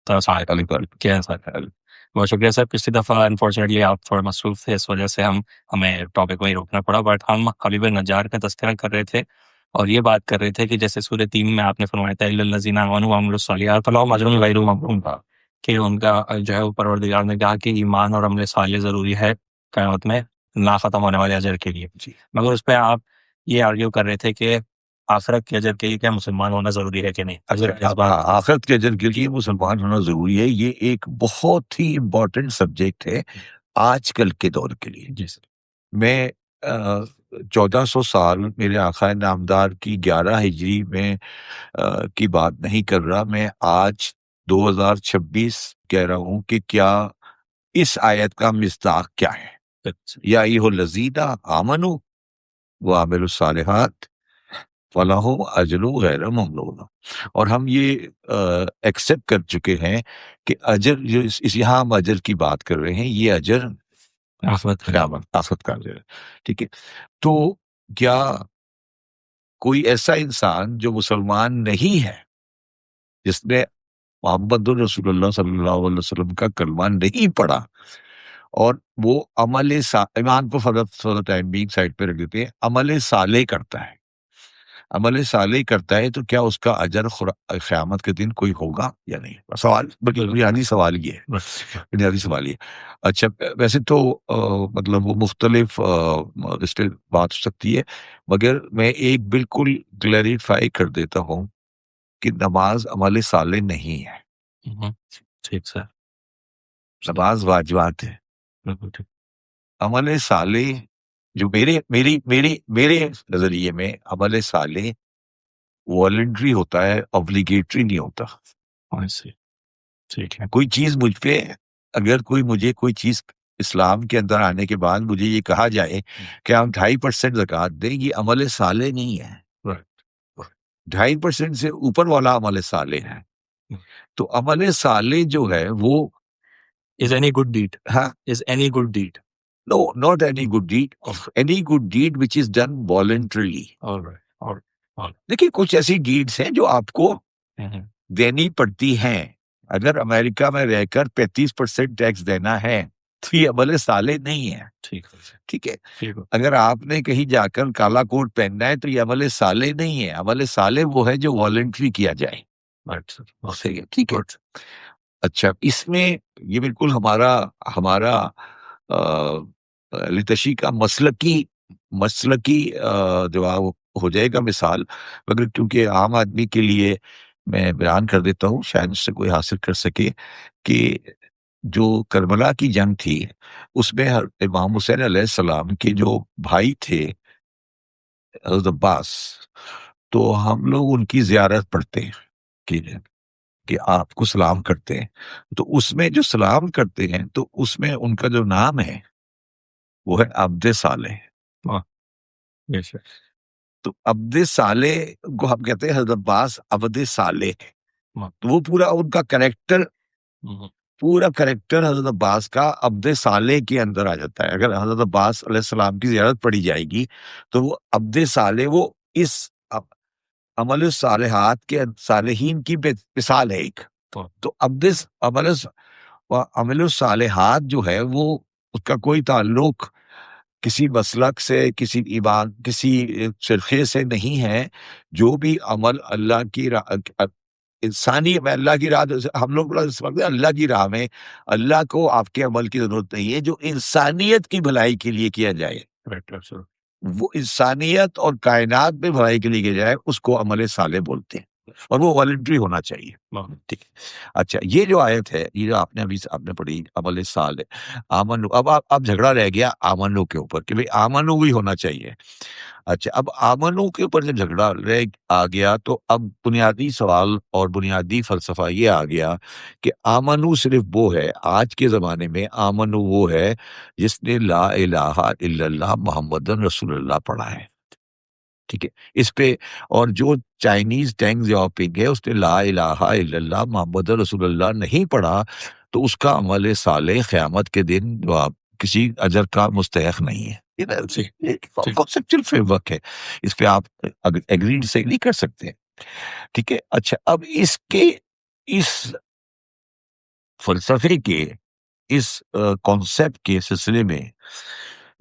السلام علیکم، کیسا ہے؟ بہت شکریہ سر. پچھلی دفعہ انفارچونیٹلی آپ تھوڑا مصروف تھے، اس وجہ سے ہمیں ٹاپک وہیں روکنا پڑا، بٹ ہم حبیب نجار کا تذکرہ کر رہے تھے اور یہ بات کر رہے تھے کہ جیسے سورہ 3 میں آپ نے فرمایا تھا الا الذین آمنوا وعملوا الصالحات فلہم اجر غیر ممنون، کہ ان کا جو ہے پروردگار نے کہا کہ ایمان اور عمل صالح ضروری ہے قیامت میں نا ختم ہونے والے اجر کے لیے. مگر اس پہ آپ یہ آرگیو کر رہے تھے کہ آخرت کے اجر کے لیے کیا مسلمان ہونا ضروری ہے کہ نہیں؟ اگر اس بات آخرت کے اجر کے لیے مسلمان ہونا ضروری ہے، یہ ایک بہت ہی امپورٹنٹ سبجیکٹ ہے آج کل کے دور کے لیے. جی سر. میں 1400 سال میرے آقا نامدار کی 11 ہجری میں کی بات نہیں کر رہا، میں آج 2026 کہہ رہا ہوں کہ کیا اس آیت کا مصداق کیا ہے. یا ایھا الذین آمنوا وعملوا الصالحات فلہم اجر غیر ممنون. اور ہم یہ ایکسپٹ کر چکے ہیں کہ اجر جو اس یہاں ہم اجر کی بات کر رہے ہیں، یہ اجر آخرت کا اجر ہے. ٹھیک ہے، تو کیا کوئی ایسا انسان جو مسلمان نہیں ہے، جس نے محمد رسول اللہ صلی اللہ علیہ وسلم کا کلمہ نہیں پڑھا اور وہ عمل ایمان کو فور ٹائم بینگ سائڈ پہ رکھ دیتے ہیں، عمل صالح کرتا ہے، عمل صالح کرتا ہے، تو کیا اس کا اجر قیامت کے دن کوئی ہوگا یا نہیں؟ سوال بنیادی سوال یہ ہے، بنیادی سوال یہ. اچھا، ویسے تو مطلب وہ مختلف اس پہ بات ہو سکتی ہے، مگر میں ایک بالکل کلیریفائی کر دیتا ہوں کہ نماز عمل صالح نہیں ہے. ٹھیک سر. نماز واجبات ہے. عمل صالح جو میرے نظریے میں عمل صالح والنٹری ہوتا ہے، اوبلیگیٹری نہیں ہوتا. ٹھیک ہے. کوئی چیز مجھ پہ، اگر کوئی چیز اسلام کے اندر آنے کے بعد مجھے یہ کہا جائے کہ ہم 2.5% زکوٰۃ دیں، یہ عمل صالح نہیں ہے. 2.5% سے اوپر والا عمل صالح ہے. تو عمل صالح جو ہے وہ is any good deed. is any good deed. No, not any good deed. Any good deed which is done voluntarily. All right. دیکھیے، کچھ ایسی ڈیڈس ہیں جو آپ کو دینی پڑتی ہیں. اگر امریکہ میں رہ کر 35% ٹیکس دینا ہے تو یہ عمل صالح نہیں ہے. ٹھیک ہے. اگر آپ نے کہیں جا کر کالا کوٹ پہننا ہے تو یہ عمل صالح نہیں ہے. عمل صالح وہ ہے جو والنٹری کیا جائے. ٹھیک ہے. اچھا، اس میں یہ بالکل ہمارا لتشی کا مسلکی جو ہو جائے گا مثال، مگر کیونکہ عام آدمی کے لیے میں بیان کر دیتا ہوں، شاید اس سے کوئی حاصل کر سکے، کہ جو کربلا کی جنگ تھی اس میں امام حسین علیہ السلام کے جو بھائی تھے حضرت عباس، تو ہم لوگ ان کی زیارت پڑھتے ہیں کہ آپ کو سلام کرتے ہیں. تو اس میں جو سلام کرتے ہیں تو اس میں ان کا جو نام ہے وہ ہے عبد صالح. تو عبد صالح کو ہم کہتے ہیں حضرت عباس عبد صالح. تو وہ پورا ان کا کریکٹر حضرت عباس کا عبد صالح کے اندر آ جاتا ہے. اگر حضرت عباس علیہ السلام کی زیارت پڑھی جائے گی تو وہ عبد صالح، وہ اس عمل الصالحات کے صالحین کی مثال ہے ایک. تو عمل الصالحات جو ہے وہ اس کا کوئی تعلق کسی مسلک سے، کسی ایمان، کسی فرقے سے نہیں ہے. جو بھی عمل اللہ کی انسانی میں، اللہ کی راہ، ہم لوگ اللہ کی راہ میں اللہ کو آپ کے عمل کی ضرورت نہیں ہے. جو انسانیت کی بھلائی کے لیے کیا جائے، وہ انسانیت اور کائنات میں بھلائی کے لیے کیا جائے، اس کو عمل صالح بولتے ہیں، اور وہ والنٹری ہونا چاہیے. ٹھیک ہے. اچھا، یہ جو آیت ہے، یہ جو آپ نے پڑھی عمل صالح، آمنو، اب جھگڑا رہ گیا آمنو کے اوپر کہ بھئی آمنو بھی ہونا چاہیے. اچھا، اب آمنو کے اوپر جب جھگڑا آ گیا تو اب بنیادی سوال اور بنیادی فلسفہ یہ آ گیا کہ آمنو صرف وہ ہے، آج کے زمانے میں آمنو وہ ہے جس نے لا الہ الا اللہ محمد رسول اللہ پڑھا ہے. ٹھیک ہے. اس پہ، اور جو چائنیز ٹینگ زیاؤپنگ ہے اس نے لا الہ الا اللہ محمد رسول اللہ نہیں پڑھا، تو اس کا عمل صالح قیامت کے دن جو آپ کسی اجر کا مستحق نہیں ہے. کانسیپچل فریم ورک ہے، اس پہ آپ ایگری سے نہیں کر سکتے. ٹھیک ہے. اچھا، اب اس فلسفے کے اس کانسیپٹ کے سلسلے میں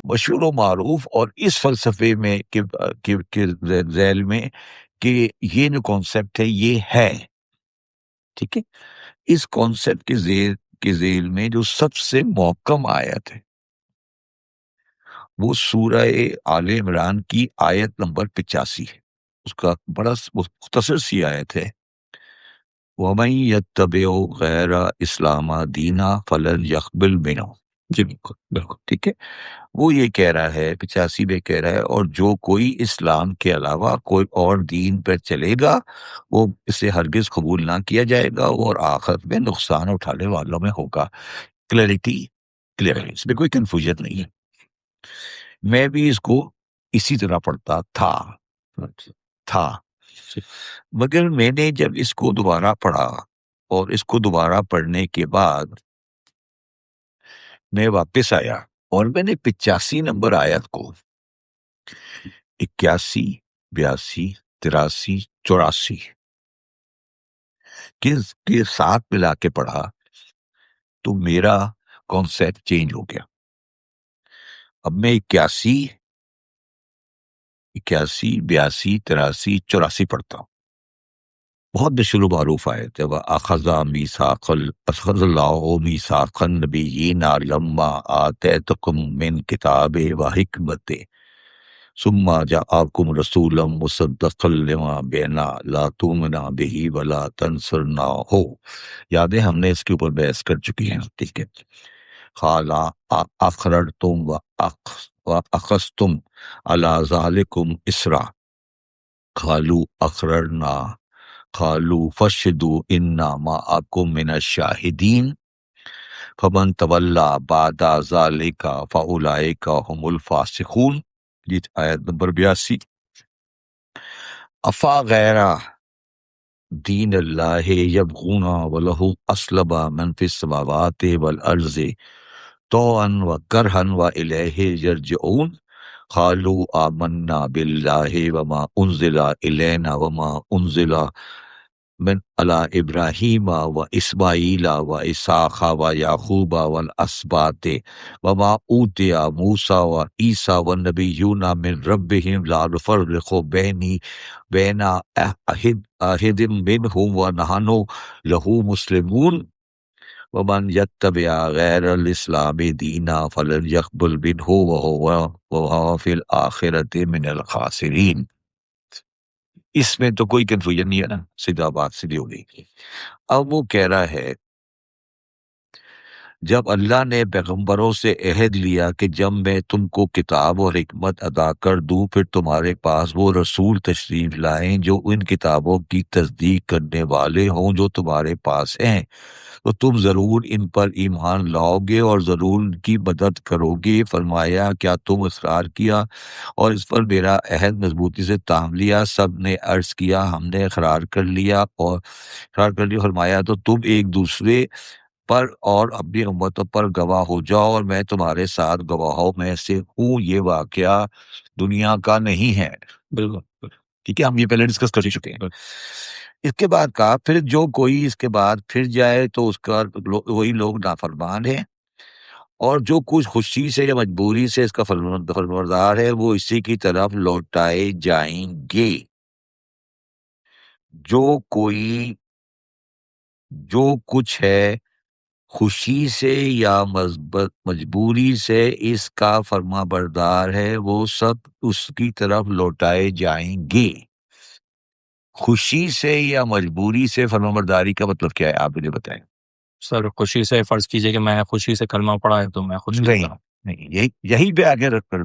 مشہور و معروف، اور اس فلسفے میں کے ذیل میں کہ یہ جو کانسیپٹ ہے یہ ہے، ٹھیک ہے، اس کانسیپٹ کے ذیل میں جو سب سے محکم آیت ہے وہ سورہ آل عمران کی آیت نمبر 85 ہے. اس کا بڑا مختصر سی آیت ہے، وَمَن يَتَّبِعْ غَيْرَ اسلام دینا فلن يقبل منہ. جی بالکل بالکل ٹھیک ہے. وہ یہ کہہ رہا ہے 85 میں کہہ رہا ہے، اور جو کوئی اسلام کے علاوہ کوئی اور دین پر چلے گا وہ اسے ہرگز قبول نہ کیا جائے گا، اور آخرت میں نقصان اٹھانے والوں میں ہوگا. کلیئرٹی کلیئر ہے، اس میں کوئی کنفیوژن نہیں ہے. میں بھی اس کو اسی طرح پڑھتا تھا مگر میں نے جب اس کو دوبارہ پڑھا، اور اس کو دوبارہ پڑھنے کے بعد میں واپس آیا اور میں نے 85 نمبر آیت کو 81 82 83 84 کے ساتھ ملا کے پڑھا تو میرا کانسیپٹ چینج ہو گیا. اب میں 81 82 83 84 پڑھتا ہوں. بہت مشہور و معروف آیت ہے، اخذ اللہ میثاق النبیین لما آتیتکم من کتاب و حکمت ثم جاءکم رسولا مصدقا لما بین لا تؤمنوا به ولا تنصرنہ. یاد ہے ہم نے اس کے اوپر بحث کر چکی ہیں، ٹھیک ہے. قال اقررتم واخذتم علی ذلکم اسرا قالوا اقررنا قالوا فاشهدوا انا معکم من الشاہدین فمن تولی بعد ذلک فاولئک هم الفاسقون. یہ آیت نمبر 82. افا غیر دین اللہ یبغون وله اسلم من فی السماوات والارض طوعا وکرہا والیہ یرجعون. قالوا آمنا باللہ وما انزل الینا وما انزل من علی ابراہیم و اسماعیل و اسحاق و یعقوب والاسباط وما اوتی موسیٰ و عیسیٰ والنبیون من ربہم لا نفرق بین احد منہم ونحن لہ مسلمون. ومن یتبع غیر الاسلام دینا فلن یقبل منہ وہو فی الآخرۃ من الخاسرین. اس میں تو کوئی کنفیوژن نہیں ہے نا، سیدھا بات سیدھی ہو گئی. اب وہ کہہ رہا ہے جب اللہ نے پیغمبروں سے عہد لیا کہ جب میں تم کو کتاب اور حکمت عطا کر دوں پھر تمہارے پاس وہ رسول تشریف لائیں جو ان کتابوں کی تصدیق کرنے والے ہوں جو تمہارے پاس ہیں، تو تم ضرور ان پر ایمان لاؤ گے اور ضرور ان کی مدد کرو گے. فرمایا کیا تم اصرار کیا اور اس پر میرا عہد مضبوطی سے تام لیا؟ سب نے عرض کیا ہم نے اقرار کر لیا. فرمایا تو تم ایک دوسرے پر اور اپنی امتوں پر گواہ ہو جاؤ اور میں تمہارے ساتھ گواہوں میں سے ہوں. یہ واقعہ دنیا کا نہیں ہے. بالکل ٹھیک ہے، ہم یہ پہلے ڈسکس کر چکے ہیں. اس کے بعد کہا پھر جو کوئی اس کے بعد پھر جائے تو اس کا وہی لوگ نافرمان ہیں، اور جو کچھ خوشی سے یا مجبوری سے اس کا فرمانبردار ہے وہ اسی کی طرف لوٹائے جائیں گے. جو کچھ ہے خوشی سے یا مجبوری سے اس کا فرما بردار ہے وہ سب اس کی طرف لوٹائے جائیں گے. خوشی سے یا مجبوری سے فرما برداری کا مطلب کیا ہے آپ مجھے بتائیں. سر خوشی سے فرض کیجئے کہ میں نے خوشی سے کلمہ پڑھا ہے تو میں خوشی سے نہیں، یہی پہ آگے رکھ کر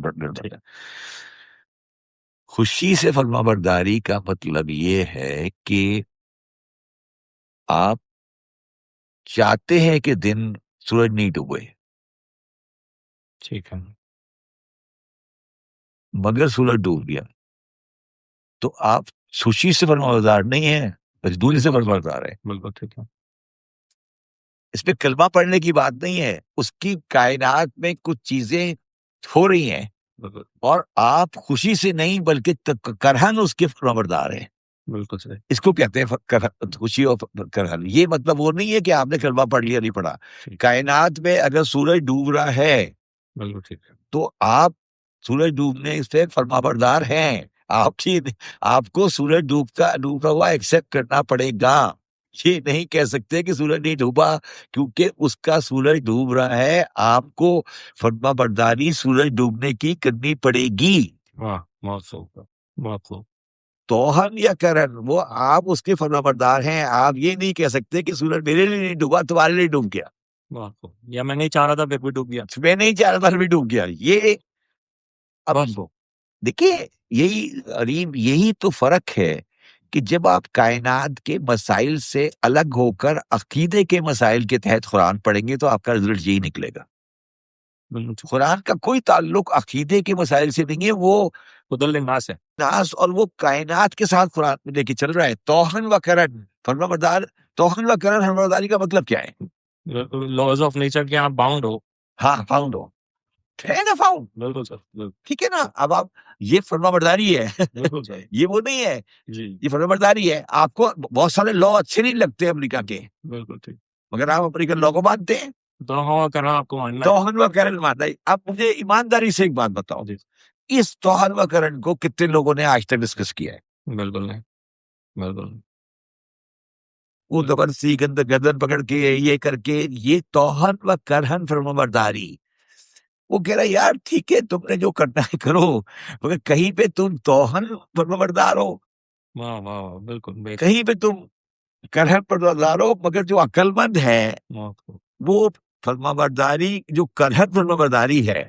خوشی سے فرما برداری کا مطلب یہ ہے کہ آپ چاہتے ہیں کہ دن سورج نہیں ڈوبے، ٹھیک ہے، مگر سورج ڈوب گیا تو آپ خوشی سے فرما بردار نہیں ہیں، مجبوری سے فرما بردار ہے. بالکل ٹھیک ہے. اس پہ کلمہ پڑھنے کی بات نہیں ہے، اس کی کائنات میں کچھ چیزیں ہو رہی ہیں اور آپ خوشی سے نہیں بلکہ کرہن اس کے فرما بردار ہیں. بالکل صحیح. اس کو کہتے ہیں خوشی اور کرہن. یہ مطلب وہ نہیں ہے کہ آپ نے کلمہ پڑھ لیا نہیں پڑھا. ٹھیک. کائنات میں اگر سورج ڈوب رہا ہے بالکل ٹھیک ہے. تو آپ سورج ڈوبنے سے فرما بردار ہیں. آپ کو سورج ڈوبتا ہوا ایکسپٹ کرنا پڑے گا. یہ نہیں کہہ سکتے کہ سورج نہیں ڈوبا کیونکہ اس کا سورج ڈوب رہا ہے. آپ کو فرما برداری سورج ڈوبنے کی کرنی پڑے گی. واہ بہت خوب بہت خوب. توہن یا کرن وہ آپ اس کے فرما بردار ہیں. آپ یہ نہیں کہہ سکتے کہ سورج میرے لیے نہیں ڈوبا تمہارے لیے ڈوب گیا. بہت خوب. یا میں نہیں چاہ رہا تھا پھر بھی ڈوب گیا. میں نہیں چاہ رہا تھا بھی ڈوب گیا. یہ اب بہت خوب. دیکھیے یہی تو فرق ہے کہ جب آپ کائنات کے مسائل سے الگ ہو کر عقیدے کے مسائل کے تحت قرآن پڑھیں گے تو آپ کا رزلٹ یہی نکلے گا. بالکل. قرآن کا کوئی تعلق عقیدے کے مسائل سے نہیں ہے. وہ خد الناس ہے. ناس اور وہ کائنات کے ساتھ قرآن میں لے کے چل رہا ہے. توہن و کرن فرما بردار. توہن و کرن فرما برداری کا مطلب کیا ہے؟ لاز آف نیچر کے آپ باؤنڈ ہو. ہاں فاؤنڈ ہو. فاؤنڈ. بالکل سر. ٹھیک ہے نا. اب آپ یہ فرما برداری ہے. بالکل سر. یہ وہ نہیں ہے. جی یہ فرما برداری ہے. آپ کو بہت سارے لا اچھے نہیں لگتے امریکہ کے بالکل ٹھیک. مگر آپ امریکن لا کو مانتے ہیں. تو ہوا کرنا آپ کو ماننا ہے. توہن و کرن ماننا ہے. اب مجھے ایمانداری سے ایک بات بتاؤ. جی. اس توہن و کرن کو کتنے لوگوں نے آج تک ڈسکس کیا ہے؟ بالکل نہیں. بالکل نہیں. وہ زبردستی گردن پکڑ کے یہ کر کے یہ توہن و کرہن فرما برداری. وہ کہہ رہا یار ٹھیک ہے تم نے جو کرنا ہے کرو مگر کہیں پہ تم توہن فرما بردار ہو. واہ واہ بالکل. کہیں پہ تم کرہن بردار ہو. مگر جو عقل مند ہے وہ فرما برداری جو کرہن فرما برداری ہے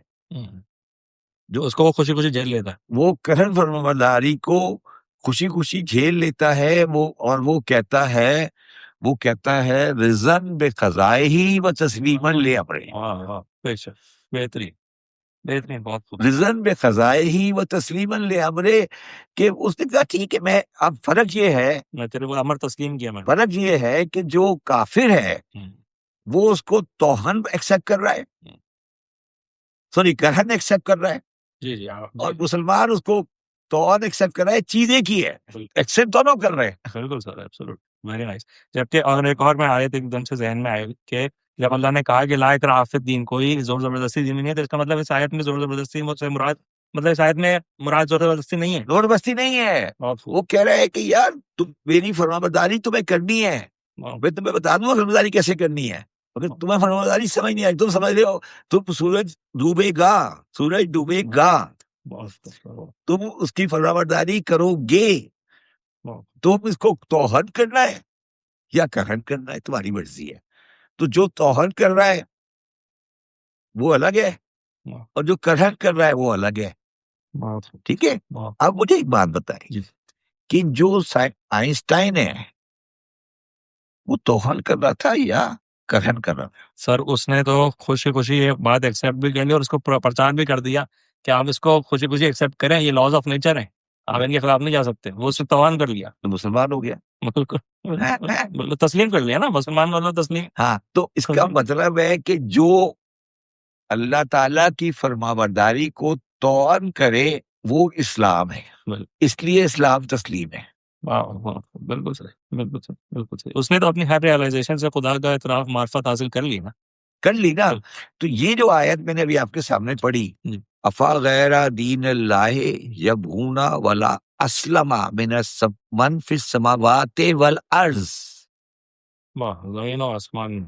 جو اس کو وہ خوشی خوشی جھیل لیتا ہے. وہ کرہن فرما برداری کو خوشی خوشی جھیل لیتا ہے. وہ کہتا ہے رضن بے قضائے ہی و تسلیمن لے امرے. واہ واہ بے شک. بہترین بہترین بہت خوب. رضن بے قضائے ہی و تسلیمن لے امرے کہ اس نے کہا ٹھیک ہے میں. اب فرق یہ ہے میں تیرے کو امر تسلیم کیا. میں فرق یہ ہے کہ جو کافر ہے وہ اس کو توہن ایکسپٹ کر رہا ہے. سوری کرہن ایکسپٹ کر رہا ہے. جی جی. اور مسلمان اس کو توہن ایکسپٹ کر رہا ہے. چیزیں کی ہے ایکسپٹ دونوں کر رہے ہیں. بالکل سر ایبسولوٹ ویری نائس. جبکہ اور ایک اور میں آئے تھے ایک دم سے ذہن میں آئے کہ جب اللہ نے کہا کہ لا اکراہ فی الدین کوئی زور زبردستی دین نہیں ہے تو اس کا مطلب اس آیت میں زور زبردستی سے مراد مطلب اس آیت میں مراد زور زبردستی نہیں ہے. زور بستی نہیں ہے. وہ کہہ رہے ہیں کہ یار تم میری فرما برداری تمہیں کرنی ہے. میں تمہیں بتا دوں گا فرما برداری کیسے کرنی ہے. مگر تمہیں فرما برداری سمجھ نہیں آئی. تم سمجھ رہے ہو تم سورج ڈوبے گا تم اس کی فرما برداری کرو گے. تم اس کو توہن کرنا ہے یا کرہن کرنا ہے تمہاری مرضی ہے. تو جو توہن کر رہا ہے وہ الگ ہے اور جو کرہن کر رہا ہے وہ الگ ہے. ٹھیک ہے. اب مجھے ایک بات بتائیں کہ جو آئنسٹائن ہے وہ توہن کر رہا تھا یا کرہن کر رہا تھا؟ سر اس نے تو خوشی خوشی یہ بات ایکسیپٹ بھی کر لی اور اس کو پرچار بھی کر دیا کہ آپ اس کو خوشی خوشی ایکسیپٹ کریں. یہ لاز آف نیچر ہیں. آپ ان کے خلاف نہیں جا سکتے. وہ اس سے توہن کر لیا تو مسلمان ہو گیا. بالکل تسلیم کر لیا نا. مسلمان والا تسلیم. ہاں تو اس کا مطلب ہے کہ جو اللہ تعالیٰ کی فرما برداری کو توہن کرے وہ اسلام ہے. اس لیے اسلام تسلیم ہے. بالکل صحیح بالکل صحیح بالکل صحیح. اس نے تو اپنی ہر ریئلائزیشن سے خدا کا اعتراف معرفت حاصل کر لی نا. تو یہ جو آیت میں نے ابھی آپ کے سامنے پڑھی افا غیر دین اللہ یبغون ولا اسلم من فی السماوات والارض. زمین و آسمان.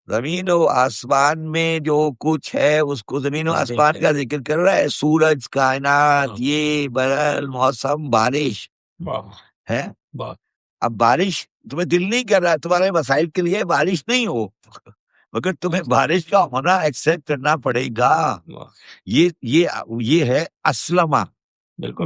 زمین و آسمان میں جو کچھ ہے اس کو زمین و آسمان کا ذکر کر رہا ہے. سورج کائنات یہ برل موسم بارش ہے. اب بارش تمہیں دل نہیں کر رہا تمہارے مسائل کے لیے بارش نہیں ہو مگر تمہیں بارش کا ہونا ایکسپٹ کرنا پڑے گا. یہ ہے اسلمہ. بالکل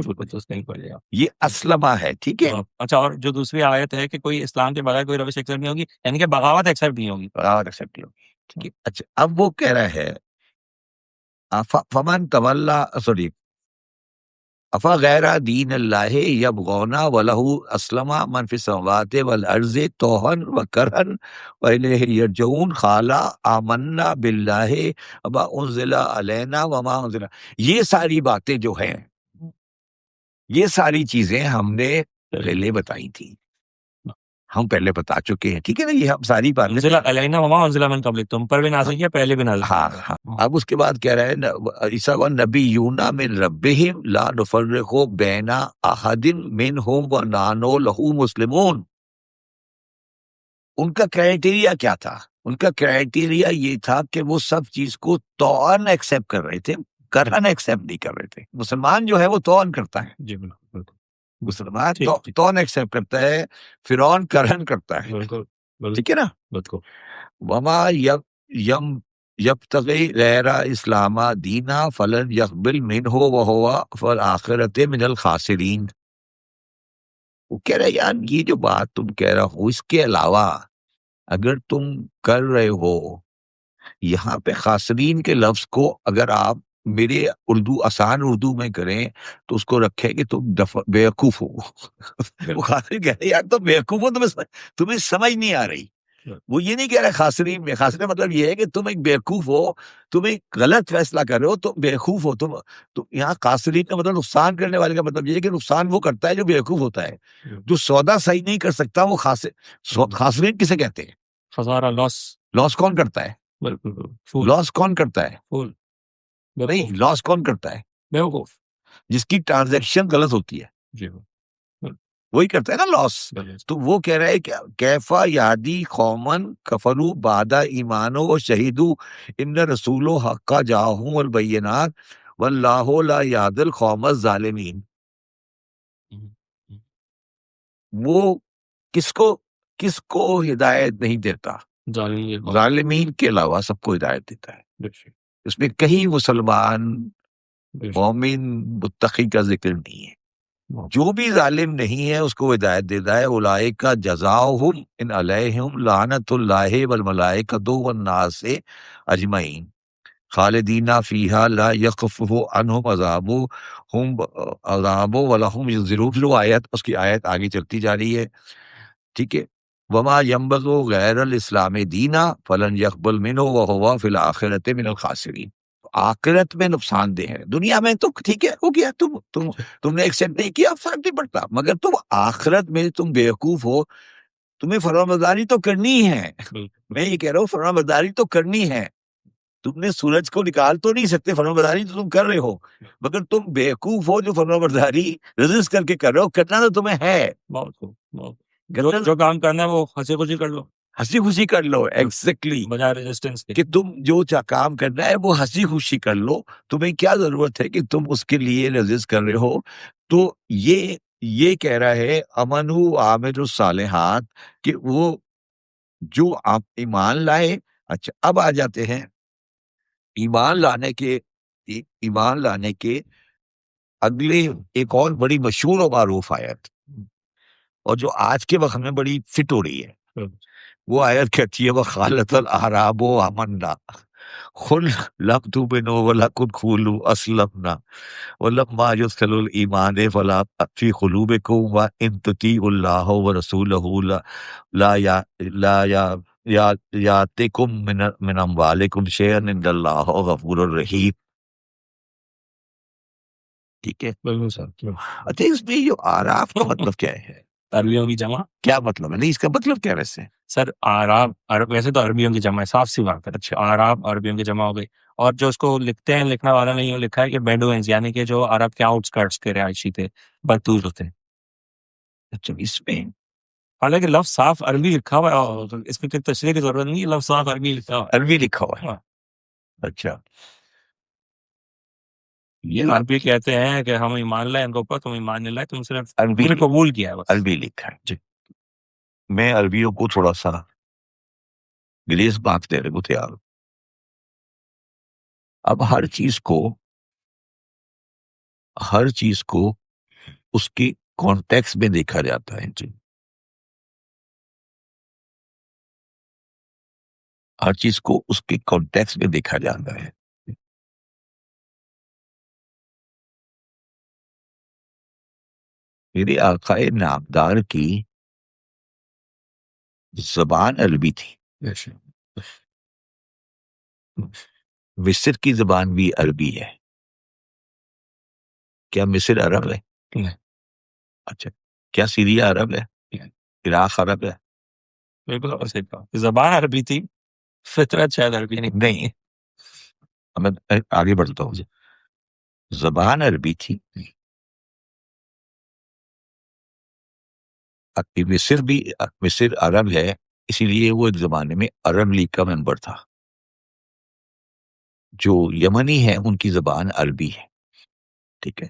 یہ اسلمہ ہے. ٹھیک ہے. اچھا اور جو دوسری آیت ہے کہ کوئی اسلام کے بغیر کوئی روش ایکسپٹ نہیں ہوگی یعنی کہ بغاوت ایکسپٹ نہیں ہوگی. ٹھیک ہے. اچھا اب وہ کہہ رہا ہے فمن تولا سوری افا غیر دین اللہ یبغون ولہ اسلم من فی السماوات والارض توہن و کرہن والیہ یرجعون قال آمنا باللہ وما انزل علینا وما انزل. یہ ساری باتیں جو ہیں یہ ساری چیزیں ہم نے پہلے بتائی تھی، ہم پہلے بتا چکے ہیں، ٹھیک ہے نا، یہ ہم ساری باتیں انزل علینا وما انزل من قبلک، تم پر بھی نازل کیا، پہلے بھی نازل ہاں کیا. ہاں. اب اس کے بعد کہہ رہا ہے عیسیٰ والنبیون من ربہم لا نفرق بین احد منہم ونحن لہ مسلمون. ان کا کرائٹیریا کیا تھا؟ ان کا کرائٹیریا یہ تھا کہ وہ سب چیز کو طوعاً ایکسیپٹ کر رہے تھے، کرہن ایکسیپٹ نہیں کر رہے تھے. مسلمان جو ہے وہ طوعاً کرتا ہے، جی بالکل بالکل مسلمان ٹھیک ٹھیک طوعاً ایکسیپٹ کرتا ہے، فرعون کرہن کرتا ہے، بالکل بالکل ٹھیک ہے نا. بالکل. وما یم یبتغی غیر اسلام دینا فلن یقبل منہ وہو فی الآخرۃ من الخاسرین. وہ کہہ رہے یار یہ جو بات تم کہہ رہے ہو، اس کے علاوہ اگر تم کر رہے ہو، یہاں پہ خاسرین کے لفظ کو اگر آپ میرے آسان اردو میں کریں تو اس کو رکھے کہ تم بیوقوف ہو. وہ خاسرین کہہ رہے یار تم بیوقوف ہو، تمہیں سمجھ نہیں آ رہی. وہ یہ نہیں کہہ رہے خاسرین میں، خاسرین مطلب یہ ہے کہ تم ایک بیوقوف ہو، تم ایک غلط فیصلہ کر رہے ہو، تم بیوقوف ہو. تو یہاں خاسرین کا مطلب نقصان کرنے والے کا مطلب یہ ہے کہ نقصان وہ کرتا ہے جو بیوقوف ہوتا ہے. جو سودا صحیح نہیں کر سکتا وہ خاسرین کسے کہتے ہیں؟ خسارہ، لاس. لاس کون کرتا ہے؟ بالکل لاس کون کرتا ہے؟ فول نہیں، لاس کون کرتا ہے؟ بیوقوف. جس کی ٹرانزیکشن غلط ہوتی ہے جی وہی کرتا ہے نا لاس. بالکل. تو وہ کہہ رہے کہ کیفا یادی قومن کفروا بعد ایمانو و شہیدو ان رسول حق جاءہم البینات واللہ لا یہدی القوم الظالمین. وہ کس کو ہدایت نہیں دیتا؟ ظالمین کے علاوہ سب کو ہدایت دیتا ہے. اس میں کہیں مسلمان مومن متقی کا ذکر نہیں ہے. جو بھی ظالم نہیں ہے اس کو ہدایت دیتا ہے. اولئک جزاؤہم ان علیہم لعنت اللہ والملائکۃ والناس اجمعین خالدین فیہا لا یخفف عنہم عذاب ولہم ینذرون. پھر وہ آیت، اس کی آیت آگے چلتی جا رہی ہے، ٹھیک ہے. وما ینبغ غیر الاسلام دینا فلن یقبل منہ وہو فی الآخرۃ من الخاسرین. آخرت میں نقصان دہ ہے. دنیا میں تو ٹھیک ہے، ہو گیا، تم نے ایکسیپٹ نہیں کیا، فرق نہیں پڑتا، مگر تم آخرت میں تم بیوقوف ہو. تمہیں فرمانبرداری تو کرنی ہے. میں یہ کہہ رہا ہوں فرمانبرداری تو کرنی ہے. تم نے سورج کو نکال تو نہیں سکتے، فرمانبرداری تو تم کر رہے ہو، مگر تم بیوقوف ہو جو فرمانبرداری ریزسٹ کر کے کر رہے ہو. کرنا تو تمہیں ہے، جو کام کرنا ہے وہ ہنسی خوشی کر لو، ہنسی خوشی کر لو. ایگزیکٹلی، بجائے ریزسٹنس کے. کہ تم جو کام کرنا ہے وہ ہنسی خوشی کر لو. تمہیں کیا ضرورت ہے کہ تم اس کے لیے ریزسٹ کر رہے ہو؟ تو یہ کہہ رہا ہے امن عامل الصالحات کہ وہ جو آپ ایمان لائے. اچھا اب آ جاتے ہیں ایمان لانے کے اگلے ایک اور بڑی مشہور و معروف آیت، اور جو آج کے وقت میں بڑی فٹ ہو رہی ہے. وہ آیت کہتی ہے وَقَالَتِ الْأَعْرَابُ آمَنَّا قُلْ لَمْ تُؤْمِنُوا وَلَكِنْ قُولُوا أَسْلَمْنَا وَلَمَّا يَدْخُلِ الْإِيمَانُ فِي قُلُوبِكُمْ وَإِن تُطِيعُوا اللَّهَ وَرَسُولَهُ لا يَأْتِكُم من أموالكم شيئا إن الله غفور رحیم. ٹھیک ہے. بالکل سر. اچھا اس میں جو آراف کا مطلب کیا ہے؟ عربیوں کی جمع. کیا مطلب ہے؟ نہیں، اس کا مطلب کیا ویسے؟ سر آراب ویسے تو عربیوں کی جمع ہے، صاف سی بات ہے. اچھا آراب عربیوں کی جمع ہو گئی، اور جو اس کو لکھتے ہیں، لکھنے والا نے یہ لکھا ہے کہ بیڈوئنز، یعنی کہ جو عرب کے آؤٹ اسکرٹس کے رہائشی تھے، بدوز ہوتے ہیں. اچھا اس میں حالانکہ لفظ صاف عربی لکھا ہوا ہے، اس میں کوئی تشریح کی ضرورت نہیں ہے، لفظ صاف عربی لکھا ہوا ہے. عربی لکھا ہوا ہے. ہاں. اچھا یہ عربی کہتے ہیں کہ ہم ایمان لائے ان کے اوپر، تم ایمان نہیں لائے، تم صرف عربی قبول کیا ہے بس. عربی لکھا ہے. جی. میں عربیوں کو تھوڑا سا گلیز بات دے رہے تھے یار. اب ہر چیز کو اس کی کانٹیکس میں دیکھا جاتا ہے. جی. ہر چیز کو اس کے کانٹیکس میں دیکھا جاتا ہے. میرے آقا نامدار کی زبان عربی تھی. مصر کی زبان بھی عربی ہے. کیا مصر عرب ہے؟ نہیں. اچھا کیا سیریا عرب ہے؟ عراق عرب ہے؟ بالکل اور صحیح کہا، زبان عربی تھی، فطرت شاید عربی نہیں، میں آگے بڑھتا ہوں. جی. زبان عربی تھی. مصر عرب ہے، اسی لیے وہ ایک زمانے میں عرب لیگ کا ممبر تھا. جو یمنی ہے ان کی زبان عربی ہے. ٹھیک ہے.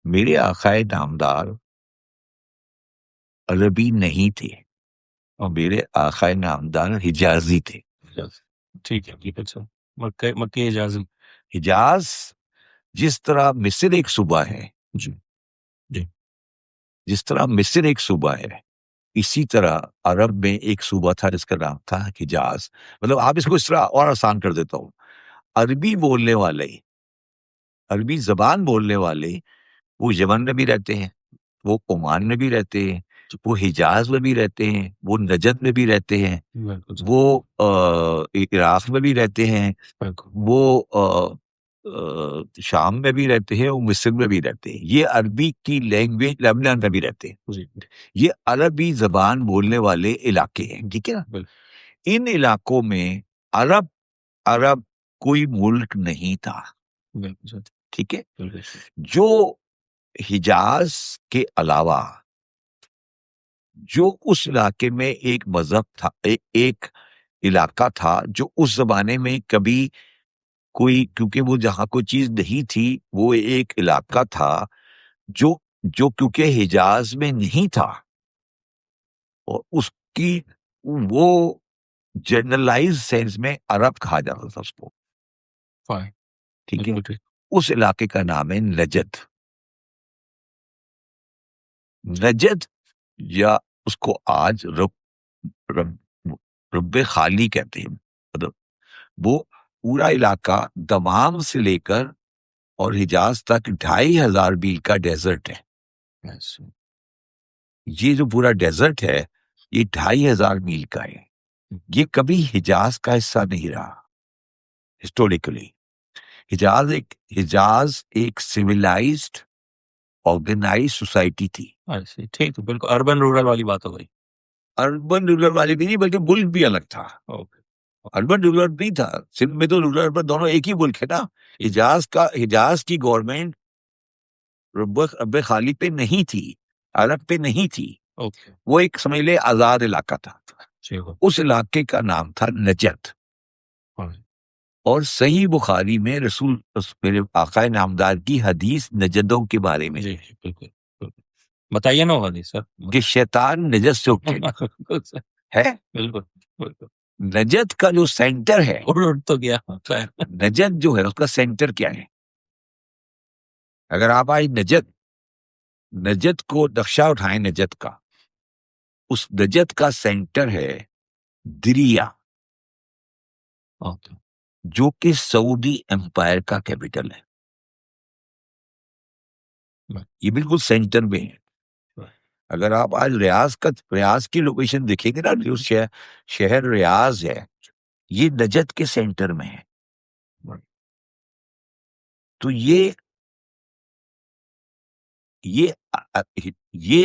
میرے آقائے نامدار عربی نہیں تھے، اور میرے آقائے نامدار حجازی تھے. ٹھیک ہے، ٹھیک ہے. اچھا، مکی اجازت. حجاز جس طرح مصر ایک صوبہ ہے، جی جی جس طرح مصر ایک صوبہ ہے، اسی طرح عرب میں ایک صوبہ تھا جس کا نام تھا حجاز. مطلب آپ اس کو اس طرح اور آسان کر دیتا ہوں. عربی بولنے والے، عربی زبان بولنے والے، وہ یمن میں بھی رہتے ہیں، وہ عمان میں بھی رہتے ہیں، وہ حجاز میں بھی رہتے ہیں، وہ نجد میں بھی رہتے ہیں، وہ عراق میں بھی رہتے ہیں، وہ شام میں بھی رہتے ہیں، وہ مصر میں بھی رہتے ہیں. یہ عربی کی لینگویج لبنان میں بھی رہتے ہیں. یہ عربی زبان بولنے والے علاقے ہیں. ٹھیک ہے نا. ان علاقوں میں عرب کوئی ملک نہیں تھا. ٹھیک ہے. جو حجاز کے علاوہ جو اس علاقے میں ایک مذہب تھا، ایک علاقہ تھا جو اس زمانے میں کبھی کوئی، کیونکہ وہ جہاں کوئی چیز نہیں تھی، وہ ایک علاقہ تھا جو کیونکہ حجاز میں نہیں تھا، اور اس کی وہ جنرلائز سینس میں عرب کہا جاتا تھا اس کو. ٹھیک ہے. اس علاقے کا نام ہے نجد. نجد یا اس کو آج رب خالی کہتے ہیں. مطلب وہ پورا علاقہ دمام سے لے کر اور حجاز تک 2500 میل کا ڈیزرٹ ہے. یہ جو پورا ڈیزرٹ ہے یہ 2500 میل کا ہے. یہ کبھی حجاز کا حصہ نہیں رہا ہسٹوریکلی. حجاز ایک سویلائزڈ آرگنائز سوسائٹی تھی. ٹھیک، بالکل اربن رورل والی بات ہو گئی. اربن رورل والی بھی نہیں، بلکہ ملک بھی الگ تھا. اربن رورل نہیں تھا. سندھ میں تو رورل اربن دونوں ایک ہی ملک ہے نا. حجاز کی گورنمنٹ رب خالی پہ نہیں تھی، عرب پہ نہیں تھی. وہ ایک سمجھ لے آزاد علاقہ تھا. اس علاقے کا نام تھا نجد. اور صحیح بخاری میں میرے آقا نامدار کی حدیث نجدوں کے بارے میں بالکل بتائیے نا حدیث سر. کہ شیطان نجد سے اٹھے ہے. بالکل نجد کا جو سینٹر ہے، تو گیا نجد جو ہے اس کا سینٹر کیا ہے؟ اگر آپ آج نجد کو نقشہ اٹھائیں، نجد کا، اس نجد کا سینٹر ہے دریا، جو کہ سعودی امپائر کا کیپٹل ہے. یہ بالکل سینٹر میں ہے. اگر آپ آج ریاض کی لوکیشن دیکھیں گے نا، جو شہر ریاض ہے یہ نجد کے سینٹر میں ہے. تو یہ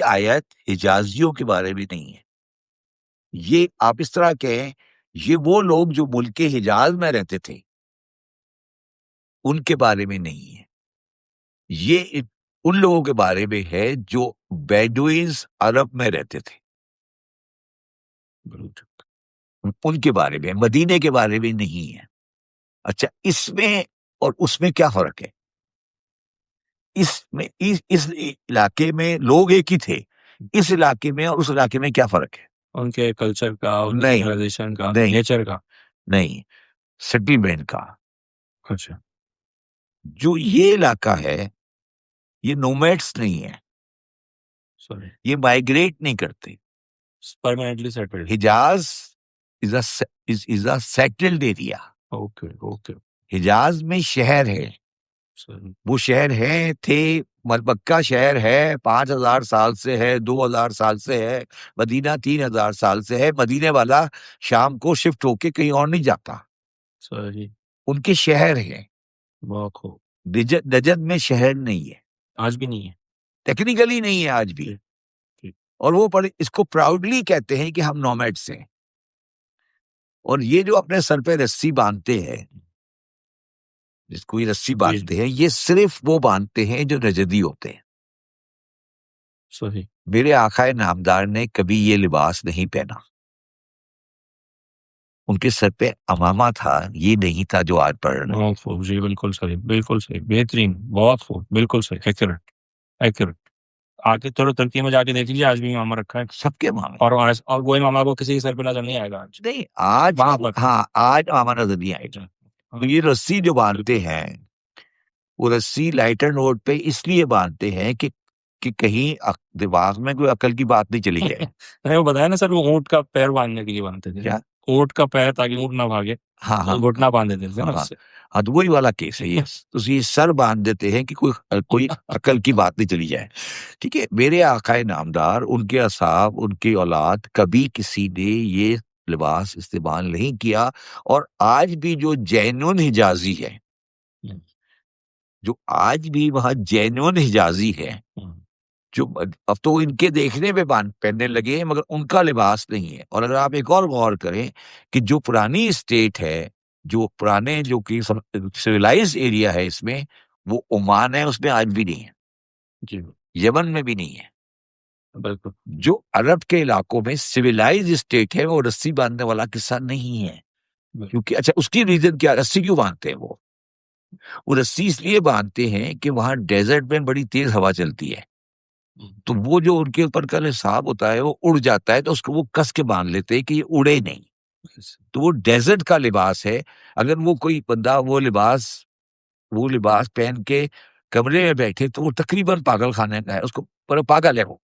آیت حجازیوں کے بارے میں نہیں ہے. یہ آپ اس طرح کہیں، یہ وہ لوگ جو ملک حجاز میں رہتے تھے ان کے بارے میں نہیں ہے. یہ ان لوگوں کے بارے میں ہے جو بیڈوئنز عرب میں رہتے تھے، ان کے بارے میں، مدینے کے بارے میں نہیں ہے. اچھا، اس میں اور اس میں کیا فرق ہے؟ اس علاقے میں لوگ ایک ہی تھے، اس علاقے میں اور اس علاقے میں کیا فرق ہے؟ ان کے کلچر کا، نہیں، کا، نیچر کا، نہیں، سیٹلمنٹ کا. اچھا، جو یہ علاقہ ہے یہ نومیڈس نہیں ہے، یہ مائگریٹ نہیں کرتے. Permanently settled. Hejaz is a settled area. Okay. Hejaz میں شہر ہے، وہ شہر تھے. مکہ شہر ہے 5000 سال سے ہے، 2000 سال سے ہے. مدینہ 3000 سال سے ہے. مدینے والا شام کو شفٹ ہو کے کہیں اور نہیں جاتا. ان کے شہر ہیں. نجد میں شہر نہیں ہے، آج بھی نہیں ہے، ٹیکنیکلی نہیں ہے آج بھی. اور وہ اس کو پراؤڈلی کہتے ہیں کہ ہم نومیڈس ہیں. اور یہ جو اپنے سر پہ رسی باندھتے ہیں، جس کو یہ رسی باندھتے ہیں، یہ صرف وہ باندھتے ہیں جو نجدی ہوتے ہیں. صحیح. میرے آقا نامدار نے کبھی یہ لباس نہیں پہنا. ان کے سر پہ امامہ تھا، یہ نہیں تھا جو آج پڑھ رہے ہیں. بہت خوب جی، بالکل صحیح، بالکل صحیح، بہترین، بہت خوب، بالکل صحیح، ایکوریٹ ایکوریٹ. آگے تھوڑا ترکی میں جا کے دیکھ لیجیے، آج بھی امامہ رکھا ہے سب کے امامے. اور وہ امامہ کو کسی کے سر پہ نظر نہیں آئے گا آج. نہیں آج، وہاں پر ہاں آج امامہ نظر نہیں آئے گا. تو یہ رسی جو باندھتے ہیں، وہ رسی لائٹر نوٹ پہ اس لیے باندھتے ہیں کہ کہیں دماغ میں کوئی عقل کی بات نہیں چلی جائے. نہیں وہ بتایا نا سر، وہ اونٹ کا پیر باندھنے کے لیے باندھتے تھے. کیا؟ اونٹ کا پیر تاکہ اونٹ نہ بھاگے. ہاں ہاں، گھٹنا باندھ دیتے تھے نا اس سے. ہاں تو وہی والا کیس ہے یہ. تو یہ سر باندھ دیتے ہیں کہ کوئی عقل کی بات نہیں چلی جائے. ٹھیک ہے. میرے آقا نامدار، ان کے اصحاب، ان کی اولاد، کبھی کسی نے یہ لباس استعمال نہیں کیا. اور آج بھی جو جینون حجازی ہے، جو آج بھی وہاں جینون حجازی ہے، جو اب تو ان کے دیکھنے میں پہننے لگے ہیں، مگر ان کا لباس نہیں ہے. اور اگر آپ ایک اور غور کریں کہ جو پرانی اسٹیٹ ہے، جو پرانے جو کہ سویلائز ایریا ہے، اس میں وہ عمان ہے، اس میں آج بھی نہیں ہے. جی یمن میں بھی نہیں ہے. بالکل. جو عرب کے علاقوں میں سویلائز اسٹیٹ ہے، وہ رسی باندھنے والا قصہ نہیں ہے. کیونکہ اچھا اس کی ریزن کیا، رسی کیوں باندھتے ہیں؟ وہ رسی اس لیے باندھتے ہیں کہ وہاں ڈیزرٹ میں بڑی تیز ہوا چلتی ہے، تو وہ جو ان کے اوپر کا حساب ہوتا ہے وہ اڑ جاتا ہے، تو اس کو وہ کس کے باندھ لیتے ہیں کہ یہ اڑے نہیں. تو وہ ڈیزرٹ کا لباس ہے. اگر وہ کوئی بندہ وہ لباس پہن کے کمرے میں بیٹھے تو وہ تقریباً پاگل خانے کا ہے، اس کو پاگل ہے وہ.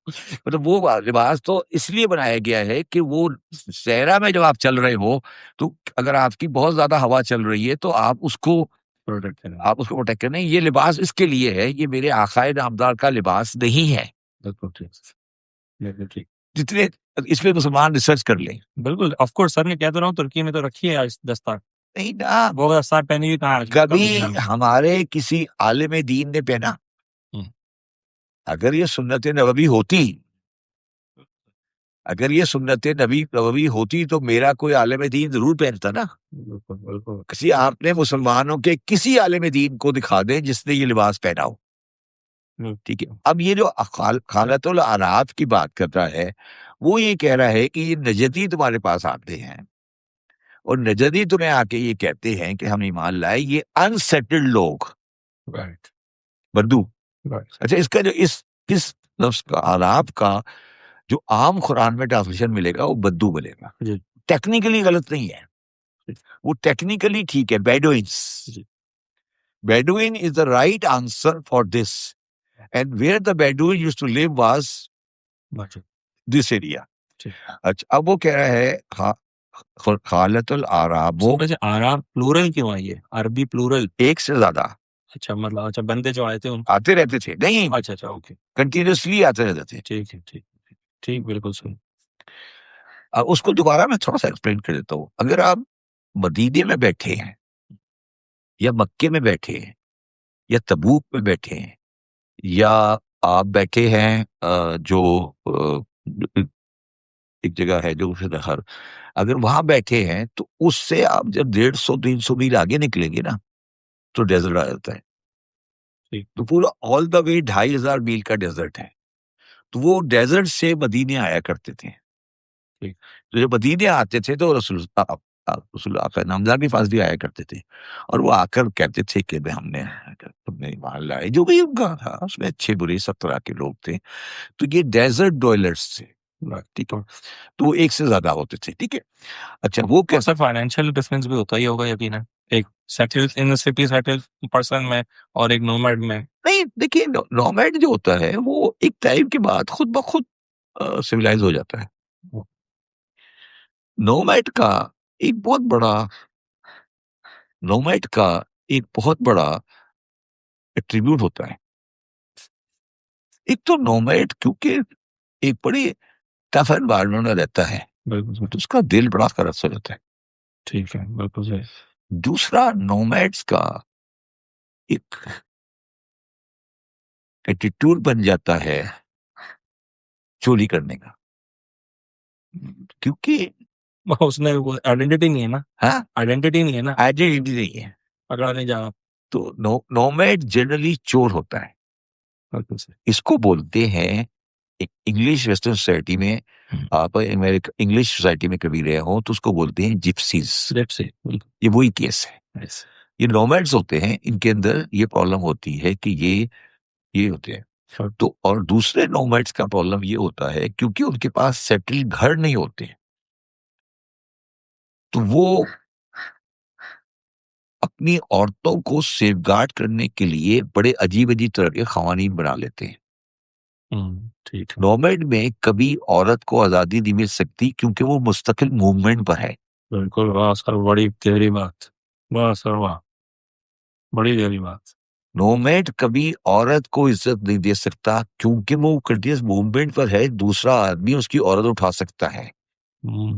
مطلب وہ لباس تو اس لیے بنایا گیا ہے کہ وہ صحرا میں جب آپ چل رہے ہو، تو اگر آپ کی بہت زیادہ ہوا چل رہی ہے تو آپ اس کو پروٹیکٹ کریں. یہ لباس اس کے لیے ہے، یہ میرے آقا نامدار کا لباس نہیں ہے. جتنے اس پہ مسلمان ریسرچ کر لیں. بالکل آف کورس سر، میں کہتا رہا ہوں ترکی میں تو رکھی ہے دستار. نہیں نا، وہ دستار پہنی ہوئی کہاں کبھی ہمارے کسی عالم دین نے پہنا؟ اگر یہ سنت نبوی ہوتی تو میرا کوئی عالم دین ضرور پہنتا نا. کسی آپ نے مسلمانوں کے کسی عالم دین کو دکھا دیں جس نے یہ لباس پہنا ہو. ٹھیک ہے. اب یہ جو خالۃ العراب کی بات کر رہا ہے، وہ یہ کہہ رہا ہے کہ یہ نجدی تمہارے پاس آتے ہیں، اور نجدی تمہیں آ کے یہ کہتے ہیں کہ ہم ایمان لائے. یہ انسیٹلڈ لوگ، بدو. اچھا اس کا جو اس لفظ کا عراب کا جو عام قرآن میں ٹرانسلیشن ملے گا وہ بدو ملے گا. ٹیکنیکلی غلط نہیں ہے، وہ ٹیکنیکلی ٹھیک ہے. Bedouin is the right answer for this, and where the Bedouin used to live was this area. اچھا اب وہ کہہ رہا ہے خالۃ العراب. آراب پلورل کیوں آئی ہے؟ عربی پلورل ایک سے زیادہ. اچھا مطلب اچھا بندے جو آئے تھے آتے رہتے تھے. نہیں اچھا اوکے، کنٹینیوسلی آتے رہتے تھے. ٹھیک ہے ٹھیک بالکل صحیح. اب اس کو دوبارہ میں تھوڑا سا ایکسپلین کر دیتا ہوں. اگر آپ مدینے میں بیٹھے ہیں، یا مکے میں بیٹھے ہیں، یا تبوک میں بیٹھے ہیں، یا آپ بیٹھے ہیں جو ایک جگہ ہے جو دہر، اگر وہاں بیٹھے ہیں تو اس سے آپ جب 150-300 میل آگے نکلیں گے نا تو ڈیزرٹ آ جاتا ہے. تو پورا آل دا وے 2500 میل کا ڈیزرٹ ہے. تو وہ ڈیزرٹ سے مدینے آیا کرتے تھے. تو جب مدینے آتے تھے تو رسول اللہ کا نامدار کے پاس بھی آیا کرتے تھے، اور وہ آ کر کہتے تھے کہ ہم نے ایمان لائے. جو بھی ان کا تھا اس میں اچھے برے سب طرح کے لوگ تھے. تو یہ ڈیزرٹ ڈویلرز تھے. ٹھیک ہے. تو وہ ایک سے زیادہ ہوتے تھے. ٹھیک ہے. اچھا وہ کیسا فائنینشیل ڈفرینس بھی ہوتا ہی ہوگا یقینا، ایک سیٹل ان سٹی سیٹل پرسن میں اور ایک نومیڈ میں. نہیں دیکھیے، نومیڈ جو ہوتا ہے وہ ایک ٹائم کے بعد خود بخود سویلائز ہو جاتا ہے. نومیڈ کا ایک بہت بڑا ایٹریبیوٹ ہوتا ہے. ایک تو نومیڈ کیونکہ ایک بڑی ٹف انوائرمنٹ میں رہتا ہے، تو اس کا دل بڑا خرچ ہو جاتا ہے. ٹھیک ہے بالکل صحیح. دوسرا نومیڈس کا ایک ایٹیٹیوڈ بن جاتا ہے چوری کرنے کا، کیونکہ اس نے وہ آئیڈینٹی نہیں ہے نا، ہاں آئیڈینٹی نہیں ہے نا، آئیڈینٹی نہیں ہے. پکڑا نہیں جا. تو نومیڈ جنرلی چور ہوتا ہے. بالکل صحیح. اس کو بولتے ہیں انگلش ویسٹرن سوسائٹی میں، آپ انگلش سوسائٹی میں کبھی رہے ہوں تو اس کو بولتے ہیں جپسیز. یہ وہی کیس ہے. یہ نومیڈز ہوتے ہیں، ان کے اندر یہ پرابلم ہوتی ہے کہ یہ ہوتے ہیں. تو اور دوسرے نومیڈز کا پرابلم یہ ہوتا ہے کیونکہ ان کے پاس سیٹل گھر نہیں ہوتے، تو وہ اپنی عورتوں کو سیف گارڈ کرنے کے لیے بڑے عجیب عجیب طرح کے قوانین بنا لیتے ہیں. ٹھیک ہے. نومیڈ میں کبھی عورت کو آزادی نہیں مل سکتی کیونکہ وہ مستقل موومنٹ پر ہے. بالکل. واہ سر، بڑی گہری بات. واہ سر واہ، بڑی گہری بات. نومیڈ کبھی عورت کو عزت نہیں دے سکتا کیونکہ وہ کنٹینیوس موومنٹ پر ہے، دوسرا آدمی اس کی عورت اٹھا سکتا ہے.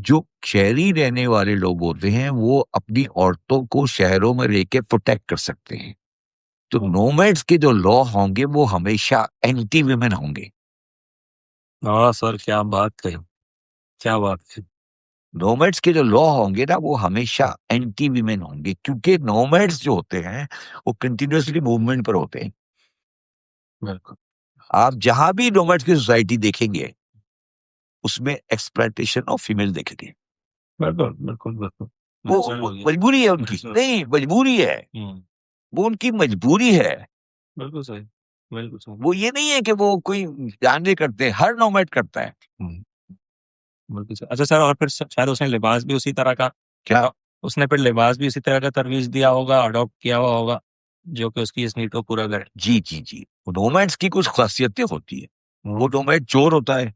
جو شہری رہنے والے لوگ ہوتے ہیں وہ اپنی عورتوں کو شہروں میں رہ کے پروٹیکٹ کر سکتے ہیں. تو نومیڈز کے جو لا ہوں گے وہ ہمیشہ اینٹی ویمن ہوں گے. ہاں سر، کیا بات کہی، کیا بات کہی. نومیڈز کے جو لا ہوں گے نا وہ ہمیشہ اینٹی ویمن ہوں گے، کیونکہ نومیڈز جو ہوتے ہیں وہ کنٹینیوسلی موومنٹ پر ہوتے ہیں. بالکل. آپ جہاں بھی نومیڈز کی سوسائٹی دیکھیں گے اس میں ایکسپلائٹیشن آف فیمیل دیکھیں گے. بالکل بالکل بالکل. وہ مجبوری ہے ان کی، نہیں مجبوری ہے، وہ ان کی مجبوری ہے. بالکل صحیح، بالکل صحیح. وہ یہ نہیں ہے کہ وہ کوئی جاننے کرتے، ہر نومیڈ کرتا ہے. بالکل صحیح. اچھا سر، اور پھر شاید اس نے لباس بھی اسی طرح کا، کیا اس نے پھر لباس بھی اسی طرح کا ترویج دیا ہوگا، اڈاپٹ کیا ہوا ہوگا، جو کہ اس کی اس نیڈ کو پورا کرے. جی نومیڈز کی کچھ خاصیتیں ہوتی ہیں. وہ نومیڈ چور ہوتا ہے،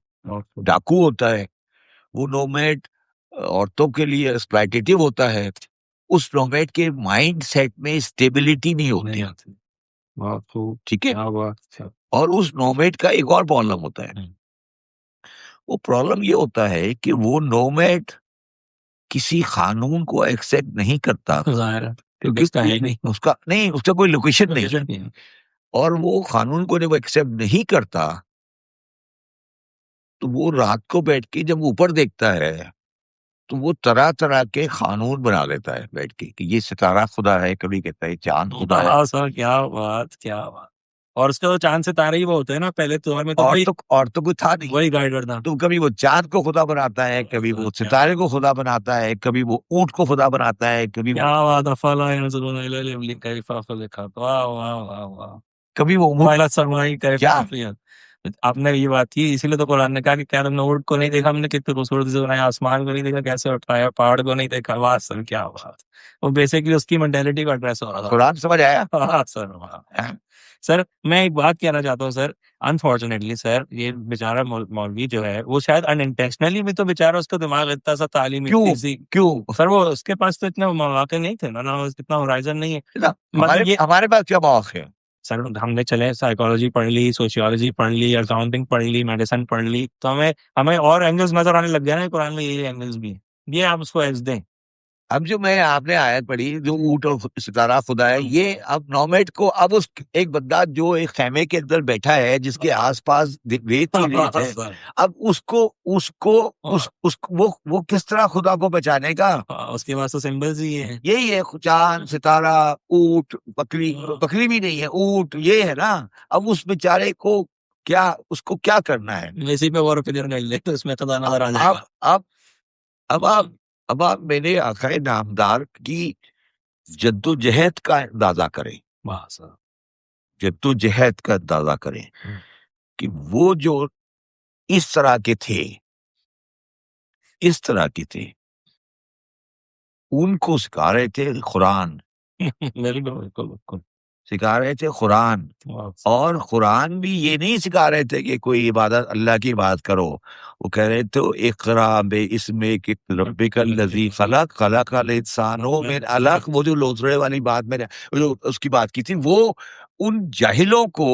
ڈاکو ہوتا ہے. وہ نومیڈ عورتوں کے لیے ایکسپلائٹیٹو ہوتا ہے. اس نومیڈ کے مائنڈ سیٹ میں اسٹیبلٹی نہیں ہوتی. ٹھیک ہے. اور اس نومیڈ کا ایک اور پرابلم ہوتا ہے. وہ پرابلم یہ ہوتا ہے کہ وہ نومیڈ کسی قانون کو ایکسپٹ نہیں کرتا، اس کا کوئی لوکیشن نہیں، اور وہ قانون کو جب ایکسپٹ نہیں کرتا تو وہ رات کو بیٹھ کے جب اوپر دیکھتا ہے تو وہ طرح طرح کے قانون بنا لیتا ہے بیٹھ کے کہ یہ ستارہ خدا ہے، کبھی کہتا ہے چاند خدا ہے. سر کیا بات، کیا بات. اور اس کا تو چاند ستارے ہی وہ ہوتے ہیں نا پہلے دور میں، تو عورتوں کو تھا نہیں، وہی گائیڈر تھا. تو کبھی وہ چاند کو خدا بناتا ہے، کبھی وہ ستارے کو خدا بناتا ہے، کبھی وہ اونٹ کو خدا بناتا ہے، کبھی کیا بات. افلا ينظرون الى الابل كيف خلقت. واہ واہ واہ واہ. کبھی وہ آپ نے یہ بات کی، اسی لیے تو قرآن نے کہا کہ کیا تم نے اونٹ کو نہیں دیکھا، ہم نے کتنے خوبصورتی سے بنایا، آسمان کو نہیں دیکھا کیسے اٹھایا، پہاڑ کو نہیں دیکھا. واہ سر کیا بات. وہ بیسیکلی اس کی مینٹیلٹی کو ایڈریس ہو رہا تھا. قرآن سمجھ آیا. سر میں ایک بات کہنا چاہتا ہوں سر، انفارچونیٹلی سر یہ بیچارہ مولوی جو ہے وہ شاید انٹینشنلی بھی، تو بیچارہ اس کا دماغ اتنا سا تعلیمی کیوں سر، وہ اس کے پاس تو اتنے مواقع نہیں تھے نا، اتنا ہورائزن نہیں ہے. ہمارے پاس کیا مواقع ہے سر؟ ہم نے چلے سائیکالوجی پڑھ لی، سوشیولوجی پڑھ لی، اکاؤنٹنگ پڑھ لی، میڈیسن پڑھ لی، تو ہمیں اور اینگلز نظر آنے لگ گیا نا قرآن میں، یہ اینگلز بھی ہیں. یہ آپ اس کو ایج دیں. اب جو آپ نے آیت پڑھی جو اونٹ اور ستارہ خدا ہے، یہ اب نومیڈ کو، اب اس ایک بندہ جو ایک خیمے کے اندر بیٹھا ہے جس کے آس پاس ریت ہی ریت ہے، اب وہ کس طرح خدا کو پہچانے گا؟ اس کے پاس تو سمبلز ہی ہیں. یہی ہے چاند، ستارہ، اونٹ، بکری بھی نہیں ہے، اونٹ، یہ ہے نا. اب اس بیچارے کو اس کو کیا کرنا ہے؟ اسی پہ غور و فکر کر لیں تو اس میں خدا نظر آ جائے گا. اب آپ میرے آقا نامدار کی جدوجہد کا اندازہ کریں، جدوجہد کا اندازہ کریں کہ وہ جو اس طرح کے تھے ان کو سکھا رہے تھے قرآن، سکھا رہے تھے قرآن. اور قرآن بھی یہ نہیں سکھا رہے تھے کہ کوئی عبادت، اللہ کی عبادت کرو. وہ کہہ رہے تھے اقرا باسم ربک الذی خلق، خلق الانسان من علق. وہ جو لوتھڑے والی بات میں نے اس کی بات کی تھی، وہ ان جاہلوں کو،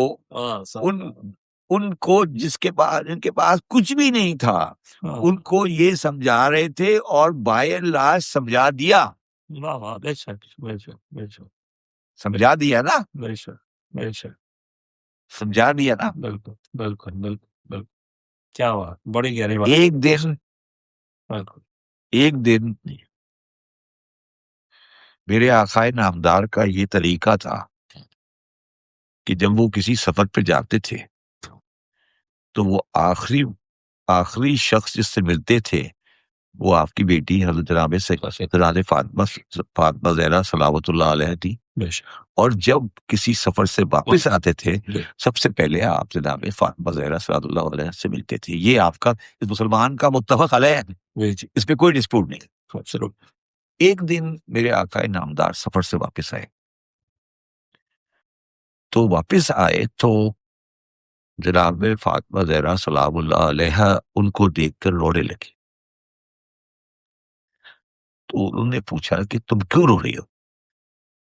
ان کو جن کے پاس کچھ بھی نہیں تھا، ان کو یہ سمجھا رہے تھے اور بائی اینڈ لارج سمجھا دیا. سمجھا دیا نا، سمجھا دیا نا. بالکل بالکل بالکل بالکل. کیا بات، بڑی گہری بات. بالکل. ایک دن میرے آقائے نامدار کا یہ طریقہ تھا کہ جب وہ کسی سفر پہ جاتے تھے تو وہ آخری شخص جس سے ملتے تھے وہ آپ کی بیٹی حضرت جناب سیدہ فاطمہ زہرا صلوات اللہ علیہ تھی. اور جب کسی سفر سے واپس آتے تھے سب سے پہلے آپ جناب فاطمہ زہرا صلوات اللہ علیہ سے ملتے تھے. یہ آپ کا اس مسلمان کا متفق علیہ ہے، اس پہ کوئی ڈسپوٹ نہیں. ایک دن میرے آقا نامدار سفر سے واپس آئے تو جناب فاطمہ زہرا سلام اللہ علیہ ان کو دیکھ کر رونے لگے. تو انہوں نے پوچھا کہ تم کیوں رو رہی ہو؟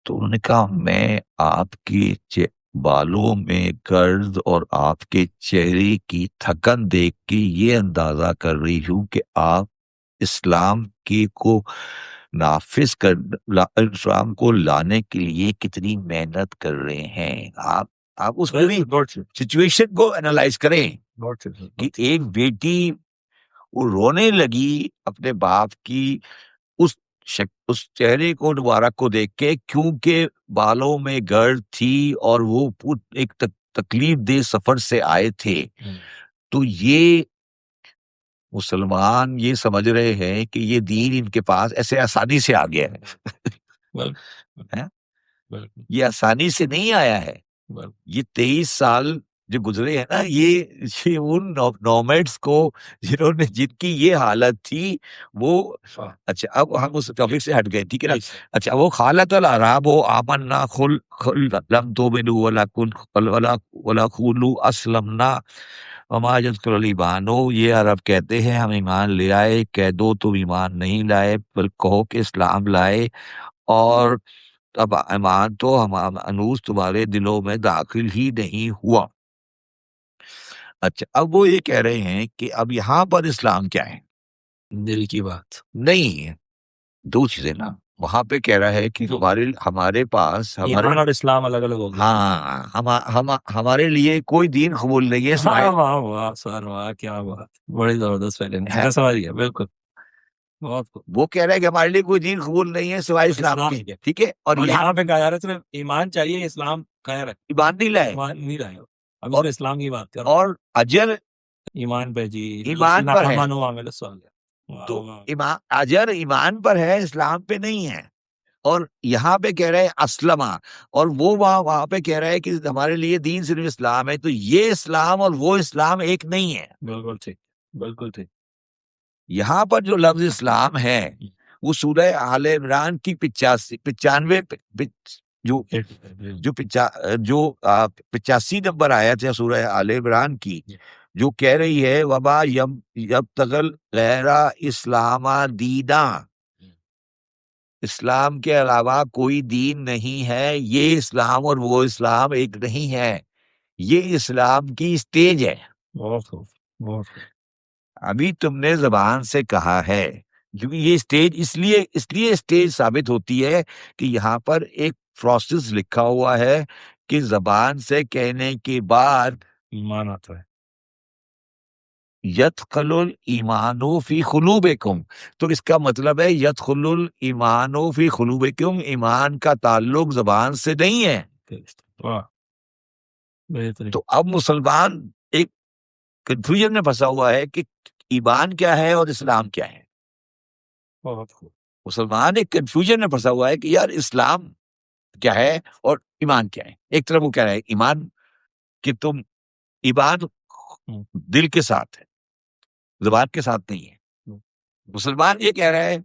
تو انہوں نے کہا میں آپ کے بالوں میں گرد اور آپ کے چہرے کی تھکن دیکھ کے یہ اندازہ کر رہی ہوں کہ آپ اسلام کو نافذ اسلام کو لانے کے لیے کتنی محنت کر رہے ہیں. آپ اس سچویشن کو انالائز کریں کہ ایک بیٹی وہ رونے لگی اپنے باپ کی اس چہرے کو دوبارہ کو دیکھ کے، کیونکہ بالوں میں گرد تھی اور وہ ایک تکلیف دہ سفر سے آئے تھے. تو یہ مسلمان یہ سمجھ رہے ہیں کہ یہ دین ان کے پاس ایسے آسانی سے آ گیا ہے. یہ آسانی سے نہیں آیا ہے. یہ 23 سال جو گزرے ہیں نا، یہ ان نومیڈس کو جن کی یہ حالت تھی وہ. اچھا اب ہم اس ٹاپک سے ہٹ گئے، ٹھیک ہے نا. اچھا وہ خالت العراب آمنا قل لم تؤمنوا ولا قولوا اسلمنا وما يدخل الایمان. یہ عرب کہتے ہیں ہم ایمان لے آئے، کہہ دو تم ایمان نہیں لائے بلکہ کہو کہ اسلام لائے، اور اب ایمان تو انوس تمہارے دلوں میں داخل ہی نہیں ہوا. اچھا اب وہ یہ کہہ رہے ہیں کہ اب یہاں پر اسلام کیا ہے؟ دل کی بات نہیں ہے، دو چیزیں نا. وہاں پہ کہہ رہا ہے کہ ہمارے پاس ایمان اور اسلام الگ الگ ہو گیا. ہاں ہمارے لیے کوئی دین قبول نہیں ہے. واہ سر واہ، کیا بات، بڑی زبردست پہلے سمجھ گیا. بالکل بہت. وہ کہہ رہا ہے کہ ہمارے لیے کوئی دین قبول نہیں ہے سوائے اسلام کے، ٹھیک ہے. اور یہاں پہ کہا جا رہا ہے صرف ایمان چاہیے، اسلام خیر ہے، ایمان نہیں لائے، ایمان نہیں لائے. اب اسلام کی بات کر، اور اجر ایمان پہ جی، ایمان پر ہے. تو اجر ایمان پر ہے، اسلام پہ نہیں ہے. اور یہاں پہ کہہ رہے ہیں اسلمہ، اور وہ وہاں پہ کہہ رہے ہیں کہ ہمارے لیے دین صرف اسلام ہے. تو یہ اسلام اور وہ اسلام ایک نہیں ہے. بالکل ٹھیک، بالکل ٹھیک. یہاں پر جو لفظ اسلام ہے وہ سورہ آل عمران کی 85 نمبر آیت ہے سورہ آل عمران کی، جو کہہ رہی ہے وما یبتغل غیر اسلام دینا. اسلام کے علاوہ کوئی دین نہیں ہے. یہ اسلام اور وہ اسلام ایک نہیں ہے. یہ اسلام کی اسٹیج ہے. ابھی تم نے زبان سے کہا ہے، کیونکہ یہ اسٹیج اس لیے اسٹیج ثابت ہوتی ہے کہ یہاں پر ایک پروسیس لکھا ہوا ہے کہ زبان سے کہنے کے بعد ایمان آتا ہے. یدخل الایمان فی قلوبکم. تو اس کا مطلب ہے یدخل الایمان فی قلوبکم، ایمان کا تعلق زبان سے نہیں ہے. تو اب مسلمان ایک کنفیوژن میں پھنسا ہوا ہے کہ ایمان کیا ہے اور اسلام کیا ہے. مسلمان ایک کنفیوژن میں پھنسا ہوا ہے کہ یار اسلام کیا ہے اور ایمان کیا ہے. ایک طرف وہ کہہ رہا ہے ایمان کہ تم ایمان دل کے ساتھ ہے، زبان کے ساتھ نہیں ہے. مسلمان یہ کہہ رہا ہے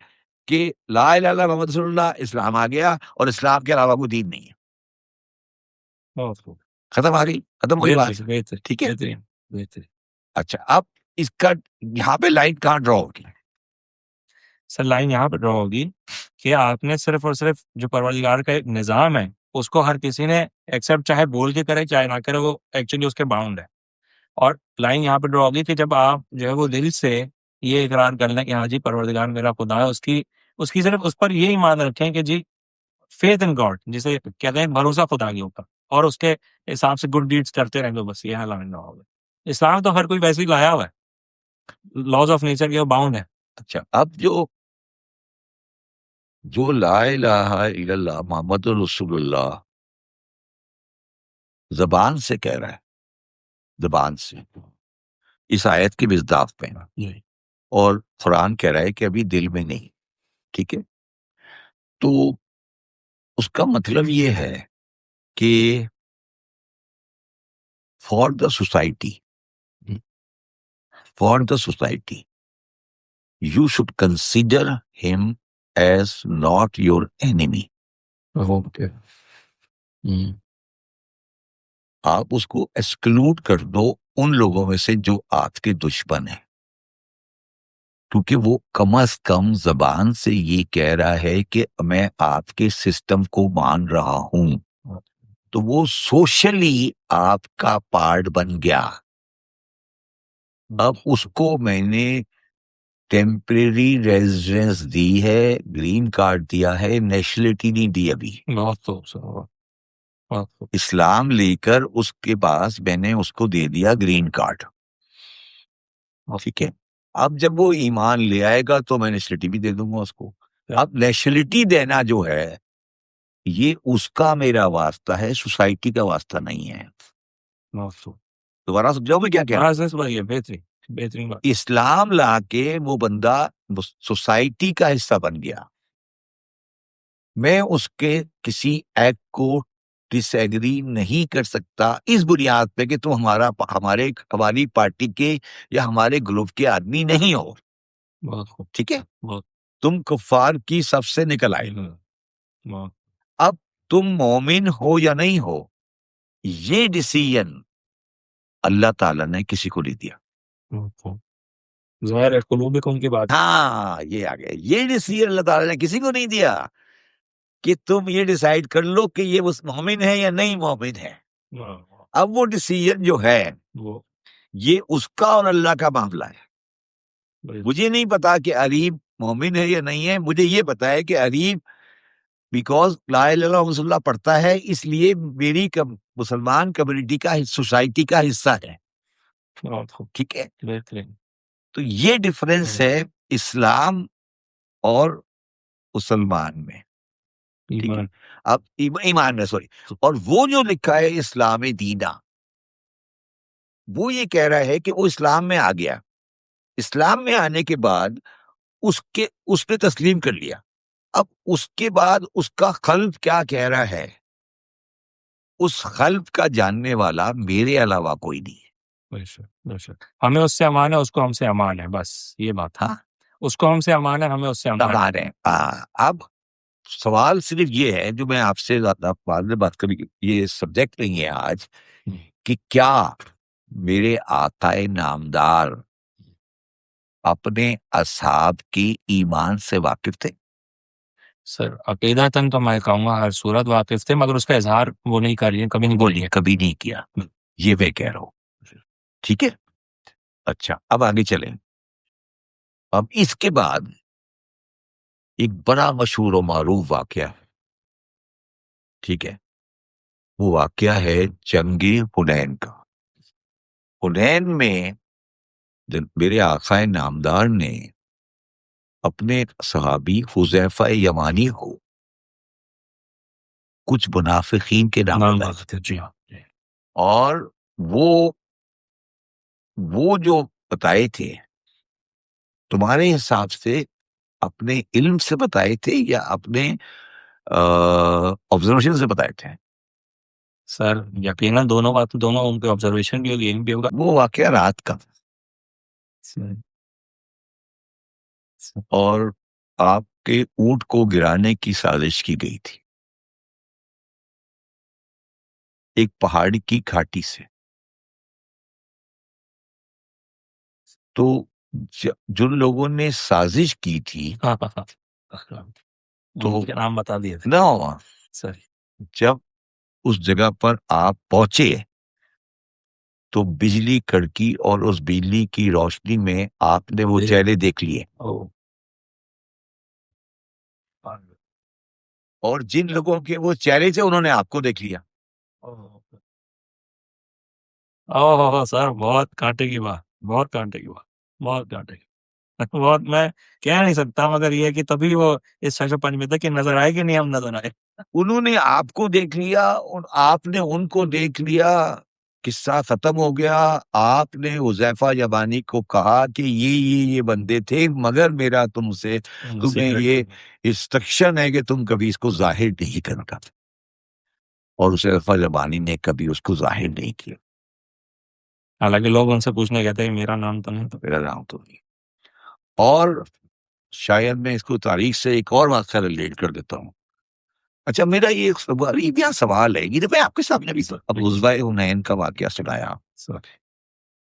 کہ لا الہ الا اللہ محمد رسول اللہ، اسلام آ گیا اور اسلام کے علاوہ کوئی دین نہیں ہے. ختم آ گئی، ختم ہوئی بات، ٹھیک ہے. اچھا اب اس کا یہاں پہ لائن کہاں ڈرا ہوگی؟ سر لائن یہاں پہ ڈرا ہوگی کہ آپ نے صرف اور صرف جو پروردگار کا ایک نظام ہے اس کو ہر کسی نے ایکسیپٹ، چاہے بول کے کرے چاہے نہ کرے، وہ ایکچولی اس کے باؤنڈ ہے. اور لائن یہاں پہ ڈرا ہوگی کہ جب آپ جو ہے وہ دل سے یہ اقرار کر لیں کہ ہاں جی پروردگار میرا خدا ہے، اس کی صرف اس پر یہ ایمان رکھیں کہ جی فیتھ ان گاڈ، جسے کہتے ہیں بھروسہ خدا کے اوپر، اور اس کے حساب سے گڈ ڈیڈس کرتے رہیں تو بس یہ لائن ڈرا ہوگا. اسلام تو ہر کوئی ویسے ہی لایا ہوا ہے، laws of nature کے باؤنڈ ہے. اچھا اب جو لا الہ الا اللہ محمد رسول اللہ زبان سے کہہ رہا ہے، زبان سے اس آیت کی مصداق پہ، اور قرآن کہہ رہا ہے کہ ابھی دل میں نہیں، ٹھیک ہے، تو اس کا مطلب یہ ہے کہ for the society you should consider him as not your enemy. Okay. آپ اس کو ایکسکلوڈ کر دو ان لوگوں میں سے جو آپ کے دشمن ہیں، کیونکہ وہ کم از کم زبان سے یہ کہہ رہا ہے کہ میں آپ کے سسٹم کو مان رہا ہوں، تو وہ سوشلی آپ کا پارٹ بن گیا. اب اس کو میں نے ٹیمپریری ریزیڈنس دی ہے، گرین کارڈ دیا ہے، نیشنلٹی نہیں دی ابھی. بہت خوب سر، بہت خوب. اسلام لے کر اس کے پاس میں نے اس کو دے دیا گرین کارڈ، ٹھیک ہے. اب جب وہ ایمان لے آئے گا تو میں نیشنلٹی بھی دے دوں گا اس کو. اب نیشنلٹی دینا جو ہے یہ اس کا میرا واسطہ ہے، سوسائٹی کا واسطہ نہیں ہے. دوبارہ سمجھاؤ میں کیا کہہ رہا ہوں؟ بہترین بات. اسلام لا کے وہ بندہ سوسائٹی کا حصہ بن گیا. میں اس کے کسی ایکٹ کو ڈس ایگری نہیں کر سکتا اس بنیاد پہ کہ تم ہماری پارٹی کے یا ہمارے گروپ کے آدمی نہیں ہو. بہت خوب. ٹھیک ہے، بہت. تم کفار کی صف سے نکل آئے. اب تم مومن ہو یا نہیں ہو، یہ ڈیسیژن اللہ تعالیٰ نے کسی کو نہیں دیا. ظاہر ہے قلوبکم کی بات. ہاں یہ آ گیا، یہ ڈیسیژن اللہ تعالیٰ نے کسی کو نہیں دیا کہ تم یہ ڈیسائیڈ کر لو کہ یہ مومن ہے یا نہیں مومن ہے. اب وہ ڈیسیژن جو ہے یہ اس کا اور اللہ کا معاملہ ہے. مجھے نہیں پتا کہ عریب مومن ہے یا نہیں ہے، مجھے یہ پتا ہے کہ عریب بیکاز لا الہ الا اللہ محمد رسول اللہ پڑھتا ہے، اس لیے میری مسلمان کمیونٹی کا سوسائٹی کا حصہ ہے. ٹھیک ہے، تو یہ ڈفرینس ہے اسلام اور مسلمان میں. ٹھیک ہے، اب ایمان میں سوری. اور وہ جو لکھا ہے اسلام دینا، وہ یہ کہہ رہا ہے کہ وہ اسلام میں آ گیا، اسلام میں آنے کے بعد اس نے تسلیم کر لیا. اب اس کے بعد اس کا قلب کیا کہہ رہا ہے، اس قلب کا جاننے والا میرے علاوہ کوئی نہیں ہے. ہمیں اس سے امان ہے، اس کو ہم سے امان ہے، بس یہ بات. ہاں، اس کو ہم سے امان ہے، ہمیں اس سے امان ہے. اب سوال صرف یہ ہے جو میں آپ سے بعد میں بات کروں، یہ سبجیکٹ نہیں ہے آج، کہ کیا میرے آقا نامدار اپنے اصحاب کی ایمان سے واقف تھے؟ سر عقیدتاً تو میں کہوں گا ہر صورت واقف تھے، مگر اس کا اظہار وہ نہیں کر رہی، کبھی نہیں کیا، یہ میں کہہ رہا ہوں. ٹھیک ہے، اچھا اب آگے چلیں. اب اس کے بعد ایک بڑا مشہور و معروف واقعہ ہے، ٹھیک ہے، وہ واقعہ ہے جنگ حنین کا. حنین میں میرے آقا نامدار نے اپنے صحابی حذیفہ یمانی کو کچھ منافقین کے نام بتائے، اور وہ جو بتائے تھے تمہارے حساب سے اپنے علم سے بتائے تھے یا اپنے آبزرویشن سے بتائے تھے؟ سر یقیناً دونوں بات، دونوں ان کے آبزرویشن بھی ہوگی، علم بھی ہوگا. وہ واقعہ رات کا، اور آپ کے اونٹ کو گرانے کی سازش کی گئی تھی ایک پہاڑی کی گھاٹی سے. تو جن لوگوں نے سازش کی تھی تو ان کے نام بتا دیے تھے. نہ، سر جب اس جگہ پر آپ پہنچے تو بجلی کڑکی اور اس بجلی کی روشنی میں آپ نے وہ چہرے دیکھ لیے، اور جن لوگوں کے وہ چہرے تھے انہوں نے آپ کو دیکھ لیا. سر بہت کانٹے کی بات، بہت کانٹے کی بات. بہت گھاٹے بہت، میں کہہ نہیں سکتا، مگر یہ کہ تبھی وہ اس شش پنج میں تھا کہ نظر آئے کہ نہیں ہم نظر آئے. انہوں نے آپ کو دیکھ لیا اور آپ نے ان کو دیکھ لیا، قصہ ختم ہو گیا. آپ نے حذیفہ یمانی کو کہا کہ یہ بندے تھے، مگر میرا تمہیں یہ انسٹرکشن ہے کہ تم کبھی اس کو ظاہر نہیں کرنا. اور حذیفہ یمانی نے کبھی اس کو ظاہر نہیں کیا. حالانکہ لوگ ان سے پوچھنے کہتے ہیں میرا نام تو نہیں تھا. میرا نام تو نہیں. اور شاید میں اس کو تاریخ سے ایک اور واقعہ ریلیٹ کر دیتا ہوں. اچھا، میرا یہ سوال ہے، یہ میں آپ کے سامنے بھی اب غزوہ حنین کا واقعہ سنایا.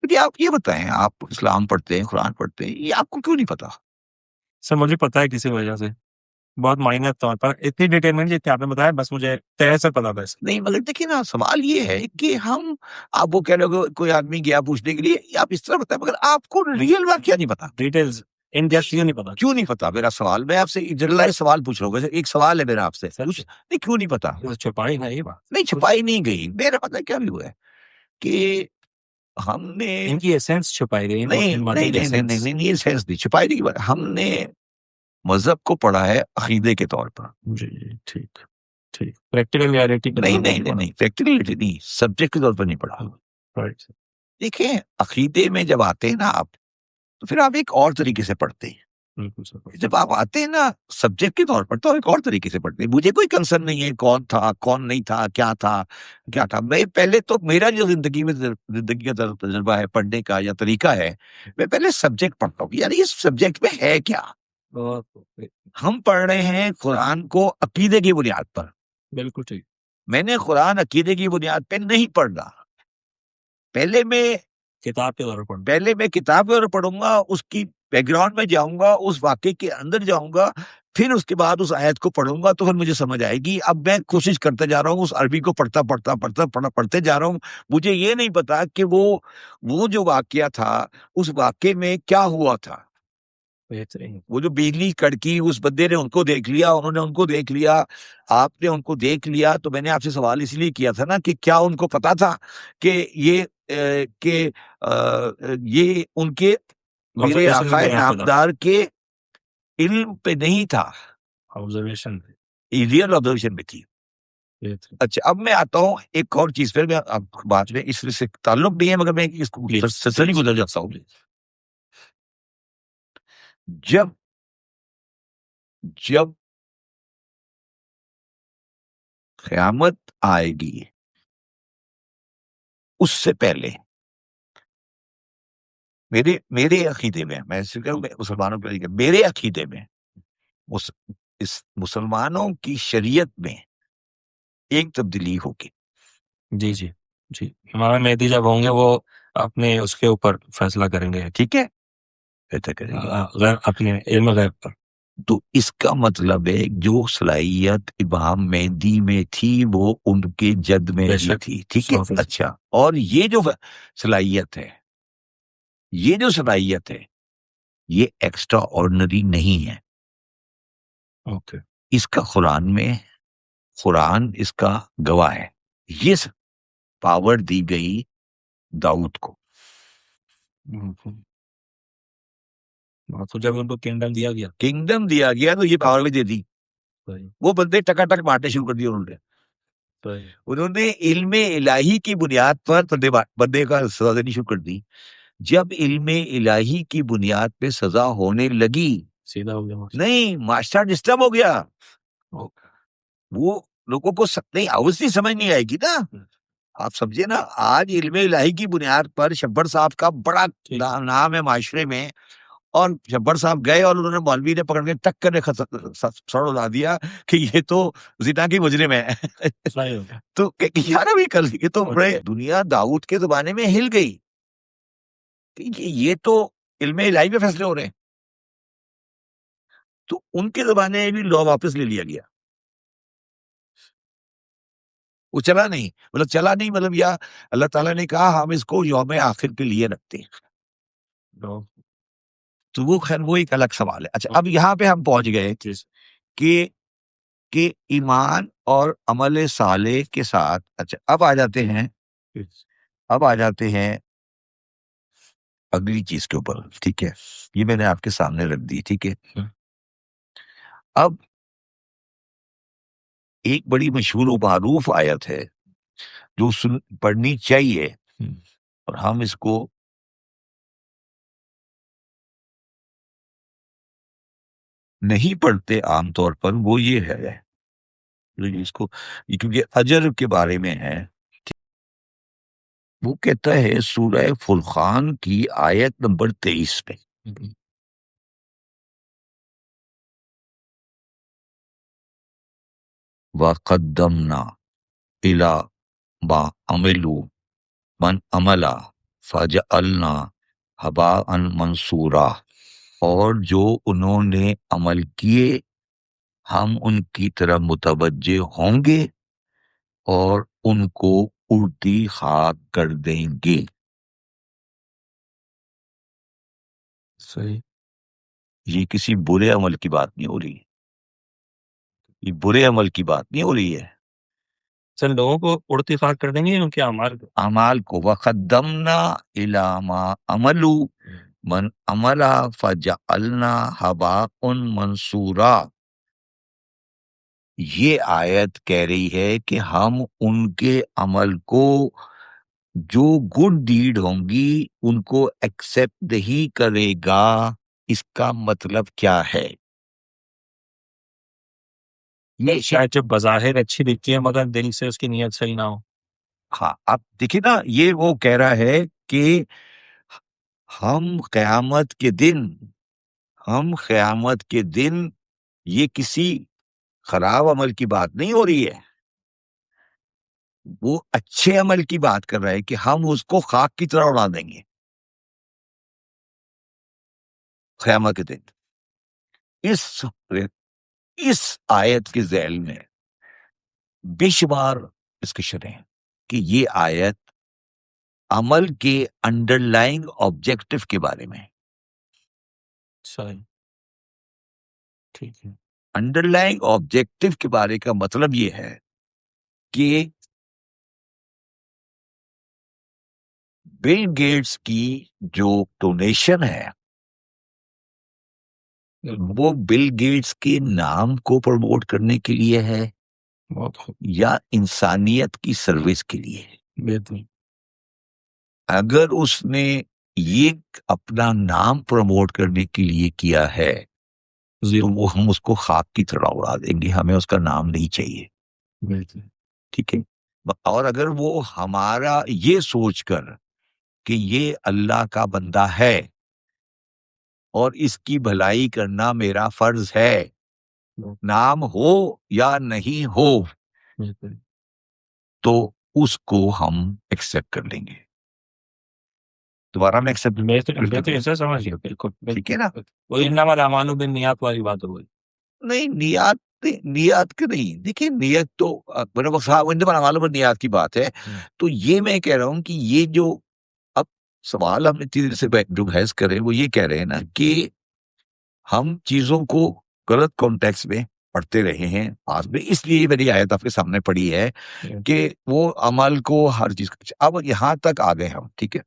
لیکن آپ یہ بتائیں، آپ اسلام پڑھتے ہیں، قرآن پڑھتے ہیں، یہ آپ کو کیوں نہیں پتا؟ سر مجھے پتا ہے کسی وجہ سے، بہت مائنر طور پر، اتنی ڈیٹیل میں جتنی آپ نے بتایا، بس مجھے طے سے پتا تھا. نہیں، مگر دیکھیں نا، سوال یہ ہے کہ آپ وہ کہہ رہے ہو کوئی آدمی گیا پوچھنے کے لیے، آپ اس طرح بتائیں، مگر آپ کو ریئل واقعہ نہیں پتا. ڈیٹیلز ان ڈیپتھ کیوں نہیں پتا؟ کیوں نہیں پتا؟ میرا سوال، میں آپ سے جنرلائز سوال پوچھ رہا ہوں. ایک سوال ہے میرا آپ سے، نہیں کیوں نہیں پتا؟ چھپائی ہے یہ بات، نہیں، چھپائی نہیں گئی. میرا پتا کیا بھی ہوا ہے کہ ہم نے ان کی ایسنس چھپائی گئی. نہیں سینس نہیں، چھپائی نہیں کی بات. ہم نے مذہب کو پڑھا ہے عقیدے کے طور پر. جی ٹھیک ٹھیک. پریکٹیکل ریالٹی نہیں پریکٹیکلٹی نہیں، سبجیکٹ کے طور پر نہیں پڑھا. دیکھیں، عقیدے میں جب آتے ہیں نا آپ، تو پھر آپ ایک اور طریقے سے پڑھتے ہیں. جب آپ آتے ہیں نا سبجیکٹ کے طور پر، تو ایک اور طریقے سے پڑھتے ہیں. مجھے کوئی کنسرن نہیں ہے کون تھا کون نہیں تھا، کیا تھا. میں پہلے تو میرا جو زندگی کا تجربہ ہے پڑھنے کا یا طریقہ ہے، میں پہلے سبجیکٹ پڑھتا ہوں، یعنی اس سبجیکٹ میں ہے کیا. ہم پڑھ رہے ہیں قرآن کو عقیدے کی بنیاد پر. بالکل ٹھیک. میں نے قرآن عقیدے کی بنیاد پہ نہیں پڑھنا. پہلے میں کتاب کے طور پر کتاب کے طور پڑھوں گا، اس کی بیک گراؤنڈ میں جاؤں گا، اس واقعے کے اندر جاؤں گا، پھر اس کے بعد اس آیت کو پڑھوں گا تو پھر مجھے سمجھ آئے گی. اب میں کوشش کرتے جا رہا ہوں، اس عربی کو پڑھتے جا رہا ہوں. مجھے یہ نہیں پتا کہ وہ جو واقعہ تھا، اس واقعے میں کیا ہوا تھا. وہ جو بجلی کڑکی، اس بندے نے ان کو دیکھ لیا، انہوں نے ان کو دیکھ لیا، آپ نے ان کو دیکھ لیا. تو میں نے آپ سے سوال اس لیے کیا تھا نا کہ کیا ان کو پتا تھا کہ یہ ان کے میرے آقا نامدار کے علم پہ نہیں تھا، آبزرویشن ریئل آبزرویشن میں تھی. اچھا، اب میں آتا ہوں ایک اور چیز پہ. میں بات میں اس سے تعلق نہیں ہے، مگر میں اس کو سچی گزر جاتا ہوں. جب قیامت آئے گی، اس سے پہلے میرے عقیدے میں، میں مسلمانوں کے میرے عقیدے میں، اس مسلمانوں کی شریعت میں ایک تبدیلی ہوگی. جی ہمارے مہدی جب ہوں گے وہ اپنے اس کے اوپر فیصلہ کریں گے. ٹھیک ہے، ایسا کریں گے غیر اپنے علم غیب پر. تو اس کا مطلب ہے جو صلاحیت امام مہدی میں تھی وہ ان کے جد میں بھی تھی. ٹھیک ہے. اچھا، اور یہ جو صلاحیت ہے، یہ ایکسٹرا آرڈنری نہیں ہے. اوکے. اس کا قرآن اس کا گواہ ہے. یہ پاور دی گئی داؤد کو. تو جب ان کو کنگڈم دیا گیا تو یہ پاور بھی دے دی. وہ بندے ٹکا ٹک مارنے شروع کر دیے. انہوں نے علم الہی کی بنیاد پر بندے کا سزا دینی شروع کر دی. جب علم الہی کی بنیاد پہ سزا ہونے لگی، سیدھا ہو گیا نہیں، معاشرہ ڈسٹرب ہو گیا. وہ لوگوں کو نہیں اوبویسلی سمجھ نہیں آئے گی نا. آپ سمجھے نا، آج علم الہی کی بنیاد پر شبر صاحب کا بڑا نام ہے معاشرے میں، اور شبر صاحب گئے اور انہوں نے مولوی نے پکڑ کے ٹک کر سڑ اڑا دیا کہ یہ تو زنا کی مجرم ہے. تو یار ابھی کل یہ تو دنیا داؤد کے زمانے میں ہل گئی کہ یہ تو علم الہی میں فیصلے ہو رہے ہیں. تو ان کے زمانے میں بھی لا واپس لے لیا گیا. وہ چلا نہیں مطلب یا اللہ تعالیٰ نے کہا ہم اس کو یوم آخر کے لیے رکھتے ہیں. تو وہ خیر وہ ایک الگ سوال ہے. اچھا، اب یہاں پہ ہم پہنچ گئے کہ ایمان اور عمل صالح کے ساتھ. اچھا، اب آ جاتے ہیں اگلی چیز کے اوپر، ٹھیک ہے، یہ میں نے آپ کے سامنے رکھ دی، ٹھیک ہے. اب ایک بڑی مشہور و معروف آیت ہے جو پڑھنی چاہیے، اور ہم اس کو نہیں پڑھتے عام طور پر. وہ یہ ہے، اس کو کیونکہ اجر کے بارے میں ہے، وہ کہتا ہے سورہ فرقان کی آیت نمبر 23 میں، وَقَدَّمْنَا إِلَى مَا عَمِلُوا مَنْ عَمَلَ فَجَعَلْنَا هَبَاءً مَنْثُورًا، اور جو انہوں نے عمل کیے ہم ان کی طرف متوجہ ہوں گے اور ان کو اڑتی خاک کر دیں گے. صحیح. یہ کسی برے عمل کی بات نہیں ہو رہی، یہ برے عمل کی بات نہیں ہو رہی ہے. سر لوگوں کو اڑتی خاک کر دیں گے ان کے اعمال کو. اعمال کو وقدمنا الی ما عملوا من عمل فجعلنا هباء منصورا. یہ آیت کہہ رہی ہے کہ ہم ان کے عمل کو، جو گڈ ڈیڈ ہوں گی ان کو ایکسپٹ نہیں کرے گا. اس کا مطلب کیا ہے؟ یہ شاید جب بظاہر اچھی دکھتی ہے مگر دل سے اس کی نیت صحیح نہ ہو. ہاں، اب دیکھیے نا، یہ وہ کہہ رہا ہے کہ ہم قیامت کے دن یہ کسی خراب عمل کی بات نہیں ہو رہی ہے، وہ اچھے عمل کی بات کر رہا ہے کہ ہم اس کو خاک کی طرح اڑا دیں گے قیامت کے دن. اس آیت کے ذیل میں بے شمار ڈسکشن ہے کہ یہ آیت عمل کے انڈر لائنگ آبجیکٹو کے بارے میں. صحیح. ٹھیک ہے. انڈر لائنگ آبجیکٹو کے بارے کا مطلب یہ ہے کہ بل گیٹس کی جو ڈونیشن ہے وہ بل گیٹس کے نام کو پروموٹ کرنے کے لیے ہے بہت خوب. یا انسانیت کی سروس کے لیے ہے. بہتر. اگر اس نے یہ اپنا نام پروموٹ کرنے کے لیے کیا ہے تو وہ ہم اس کو خاک کی طرح اڑا دیں گے، ہمیں اس کا نام نہیں چاہیے. بہتر. ٹھیک ہے. اور اگر وہ ہمارا یہ سوچ کر کہ یہ اللہ کا بندہ ہے اور اس کی بھلائی کرنا میرا فرض ہے، نام ہو یا نہیں ہو، بہتر. تو اس کو ہم ایکسپٹ کر لیں گے. دوبارہ میں ایکسپٹ بہتر سر سمجھ گیا. بالکل. ٹھیک ہے نا. وہ انما الاعمال بالنیات والی بات ہو گئی. نہیں، نیات کی نہیں. دیکھیے نیت تو میرے وقت معلوم پر نیات کی بات ہے. تو یہ میں کہہ رہا ہوں کہ یہ جو اب سوال ہم اتنی دیر سے جو بحث کر رہے ہیں وہ یہ کہہ رہے ہیں نا کہ ہم چیزوں کو غلط کانٹیکس میں پڑھتے رہے ہیں آج میں، اس لیے میری آیت آپ کے سامنے پڑھی ہے کہ وہ عمل کو ہر چیز. اب یہاں تک آ گئے ہم، ٹھیک ہے.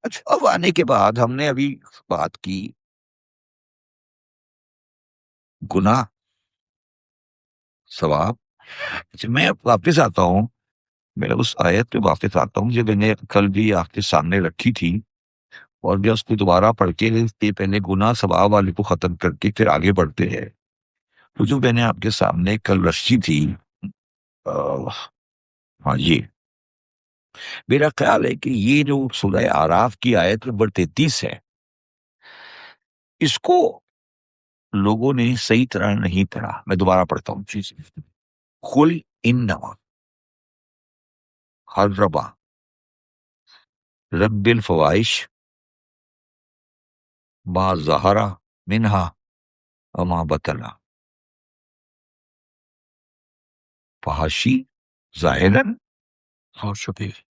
اچھا، اب آنے کے بعد ہم نے ابھی بات کی گناہ، ثواب. اچھا، میں واپس آتا ہوں، میں اس آیت پہ واپس آتا ہوں جو میں نے کل بھی آپ کے سامنے رکھی تھی، اور میں اس کو دوبارہ پڑھ کے پہلے گناہ ثواب والے کو ختم کر کے پھر آگے بڑھتے ہیں. تو جو میں نے آپ کے سامنے کل رکھی تھی، ہاں، یہ میرا خیال ہے کہ یہ جو سورہ اعراف کی آیت نمبر 33 ہے، اس کو لوگوں نے صحیح طرح نہیں پڑھا. میں دوبارہ پڑھتا ہوں. قل انما حرم رب الفواحش ما ظہر منہا وما بطن. فحاشی ظاہراً اور شکریہ.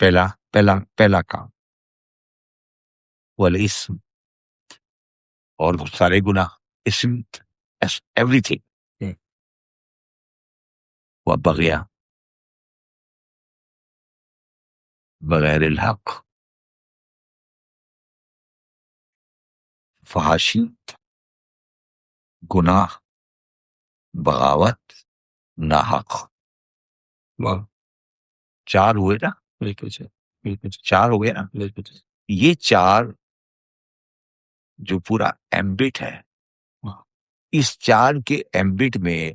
پہلا کام والاسم، اور سارے گناہ، اسم ایوری تھنگ، وبغیا بغیر الحق، فحاشی، گناہ، بغاوت، ناحق، واہ، 4 ہوئے نا؟ بالکل صحیح، بالکل صحیح، 4 ہو گئے نا؟ بالکل صحیح، یہ 4 جو پورا ایمبٹ ہے، واہ، اس 4 کے ایمبٹ میں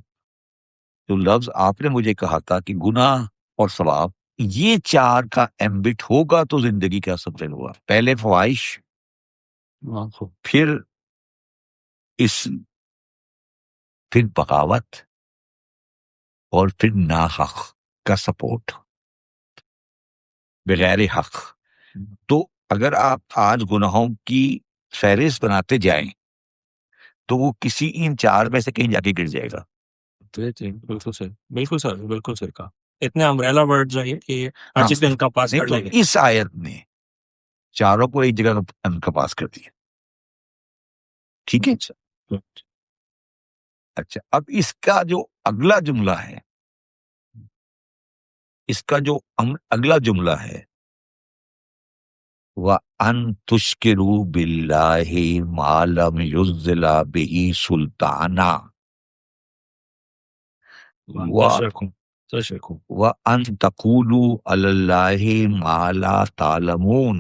جو لفظ آپ نے مجھے کہا تھا کہ گناہ اور ثواب، یہ 4 کا ایمبٹ ہوگا تو زندگی کا سفر ہوا. پہلے فواہش، واہ، خوب، پھر اسم، پھر بغاوت، اور پھر ناحق کا سپورٹ، بغیر حق. تو اگر آپ آج گناہوں کی فہرست بناتے جائیں تو وہ کسی ان 4 میں سے کہیں جا کے گر جائے گا. بالکل صحیح، بالکل صحیح، بالکل صحیح کہا. اتنے امبریلا ورڈ چاہیے کہ ہر چیز کو انکمپاس نہیں کر تو لیں گے. اس آیت نے 4 کو ایک جگہ انکمپاس کر دیا. ٹھیک ہے. اچھا، اب اس کا جو اگلا جملہ ہے، اس کا جو اگلا جملہ ہے، وَأَن تُشْرِكُوا بِاللَّهِ مَا لَمْ يُنزِلْ بِهِ سُلْطَانًا وَأَن تَقُولُوا عَلَى اللَّهِ مَا لَا تَعْلَمُونَ.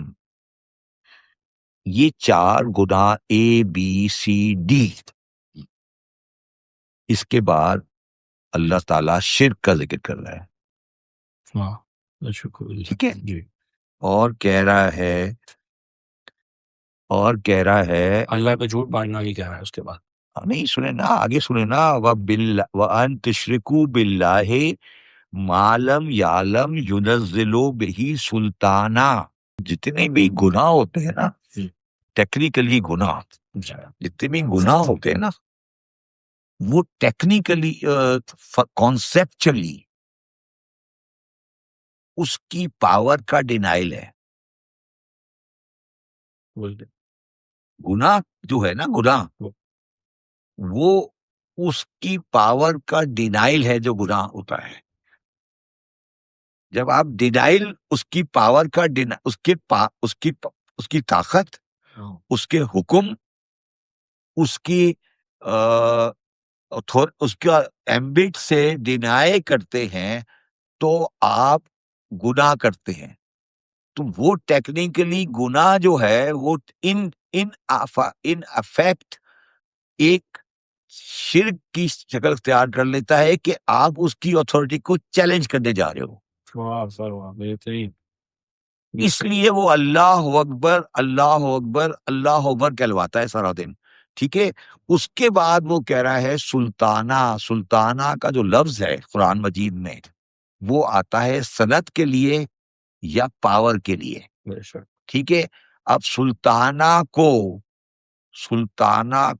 یہ 4 گناہ ABCD. اس کے بعد اللہ تعالیٰ شرک کا ذکر کر رہا ہے. ٹھیک ہے. جی، اور کہہ رہا ہے اللہ پہ جھوٹ باندھنا بھی کہہ رہا ہے اس کے بعد. نہیں، سنیں نا، آگے سنیں نا. وَأَن تُشْرِكُوا بِاللَّهِ مَا لَمْ يَعْلَمْ يُنَزِّلُ بِهِ سُلْطَانًا. جتنے بھی گناہ ہوتے ہیں نا، ٹیکنیکلی گناہ، جتنے بھی گناہ ہوتے ہیں نا، وہ ٹیکنیکلی کانسیپچلی اس کی پاور کا ڈینائل ہے. گناہ جو ہے نا، گناہ وہ اس کی پاور کا ڈینائل ہے. جو گناہ ہوتا ہے، جب آپ ڈینائل اس کی پاور کا اس کی طاقت، اس کے حکم، اس کی اس کا ایمبٹ سے ڈینائی کرتے ہیں تو آپ گناہ کرتے ہیں. تو وہ ٹیکنیکلی گناہ جو ہے وہ ان افیکٹ ایک شرک کی شکل اختیار کر لیتا ہے کہ آپ اس کی اتھارٹی کو چیلنج کرنے جا رہے ہو. اس لیے وہ اللہ اکبر، اللہ اکبر، اللہ اکبر کہلواتا ہے سارا دن. ٹھیک ہے. اس کے بعد وہ کہہ رہا ہے سلطانہ. سلطانہ کا جو لفظ ہے قرآن مجید میں، وہ آتا ہے صنعت کے لیے یا پاور کے لیے. ٹھیک ہے. اب سلطانہ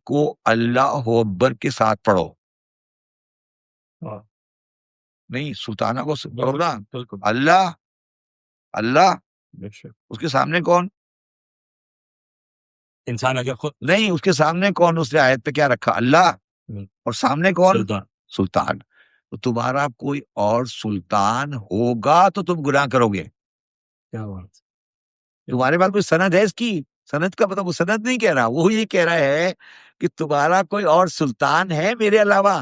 کو اللہ اکبر کے ساتھ پڑھو. نہیں، سلطانہ کو پڑھو نا. اللہ، اللہ، اس کے سامنے کون؟ انسان اگر خود نہیں، اس کے سامنے کون؟ اس نے آیت پہ کیا رکھا؟ اللہ. اور سامنے کون؟ سلطان. تو تمہارا کوئی اور سلطان ہوگا تو تم گناہ کرو گے. کیا بات. تمہارے پاس کوئی سند ہے اس کی؟ سند کا مطلب وہ سند نہیں کہہ رہا، وہ یہ کہہ رہا ہے کہ تمہارا کوئی اور سلطان ہے میرے علاوہ.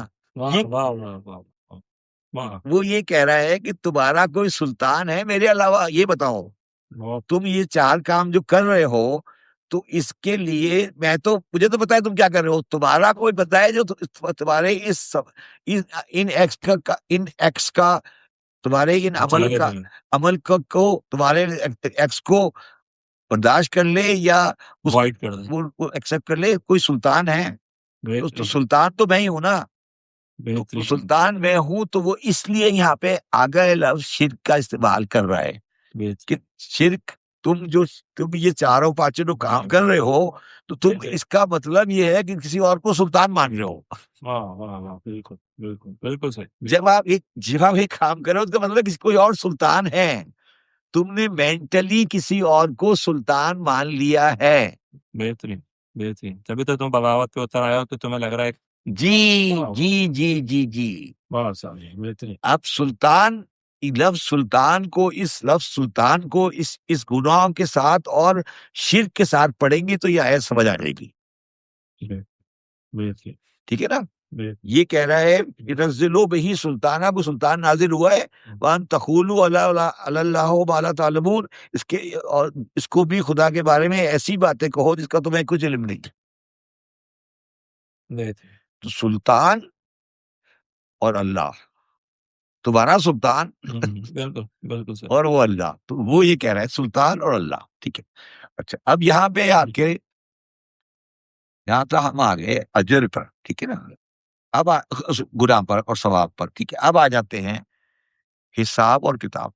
وہ یہ کہہ رہا ہے کہ تمہارا کوئی سلطان ہے میرے علاوہ، یہ بتاؤ. تم یہ 4 کام جو کر رہے ہو تو اس کے لیے مجھے تو پتا ہے تم کیا کر رہے ہو. تمہارا کوئی پتا ہے جو تمہارے ان ایکس کا، تمہارے ان عمل کو تمہارے ایکس کو برداشت کر لے یا ایکسپٹ کر لے؟ کوئی سلطان ہے؟ تو سلطان تو میں ہی ہوں نا. تو سلطان میں ہوں تو وہ اس لیے یہاں پہ آگے لفظ شرک کا استعمال کر رہا ہے کہ شرک تم یہ 4 کام کر رہے ہو تو تم اس کا مطلب یہ ہے کہ کسی اور کو سلطان مان رہے ہو. بالکل صحیح. جب آپ ایک کام کرو اس کا مطلب کسی کوئی اور سلطان ہے. تم نے مینٹلی کسی اور کو سلطان مان لیا ہے. بہترین، بہترین. تبھی تو تم بغاوت پہ اتر آئے ہو تو تمہیں لگ رہا ہے. جی جی جی جی جی. بہت ساری بہترین. اب سلطان لفظ سلطان کو اس گناہ کے ساتھ اور شرک کے ساتھ پڑھیں گے تو یہ آیت سمجھ آ جائے گی. ٹھیک ہے نا. یہ کہہ رہا ہے ينزل به سلطانہ، وہ سلطان نازل ہوا ہے. وان تقولوا علی اللہ ما لا تعلمون، اور اس کو بھی خدا کے بارے میں ایسی باتیں کہو جس کا تمہیں کچھ علم نہیں. تو سلطان اور اللہ، تمہارا سلطان بالکل اور وہ اللہ، تو وہ یہ کہہ رہا ہے سلطان اور اللہ. ٹھیک ہے. اچھا، اب یہاں پہ آ کے یہاں تک ہم آ گئے اجر پر. ٹھیک ہے نا. اب گناہ پر اور ثواب پر. ٹھیک ہے. اب آ جاتے ہیں حساب اور کتاب.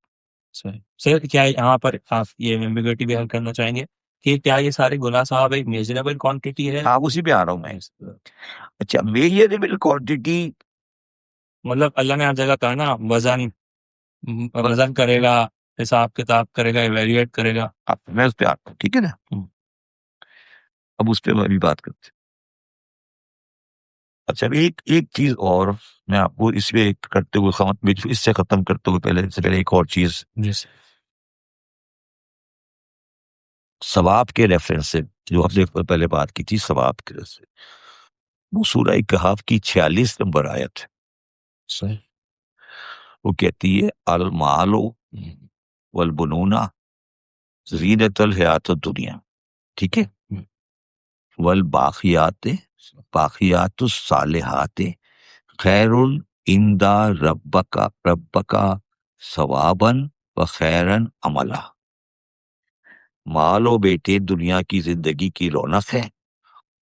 سر کیا یہاں پر آپ یہ ایمبیگوٹی بھی حل کرنا چاہیں گے کہ کیا یہ سارے گناہ صاحب ایک میجربل کوانٹٹی ہے؟ ہاں، اسی پہ آ رہا ہوں میں. اچھا، میجربل کوانٹٹی مطلب اللہ نے ہر جگہ کہا نا وزن کرے گا، حساب کتاب کرے گا، ایویلویٹ کرے گا. میں اس پہ آتا ہوں. ٹھیک ہے نا. اب اس پہ میں بھی بات کرتے ہیں. اچھا، ایک چیز اور میں آپ کو اس پہ کرتے ہوئے اس سے ختم کرتے ہوئے پہلے ایک اور چیز ثواب کے ریفرنس سے جو ہم نے پہلے بات کی تھی، ثواب کے ریفرنس سے وہ سورہ کہف کی 46 نمبر آیت ہے. وہ کہتی ہے المال والبنون زینت الحیات الدنیا. ٹھیک ہے. والباقیات الصالحات خیر عند ربک ثوابا و خیرا عملا. مال و بیٹے دنیا کی زندگی کی رونق ہے،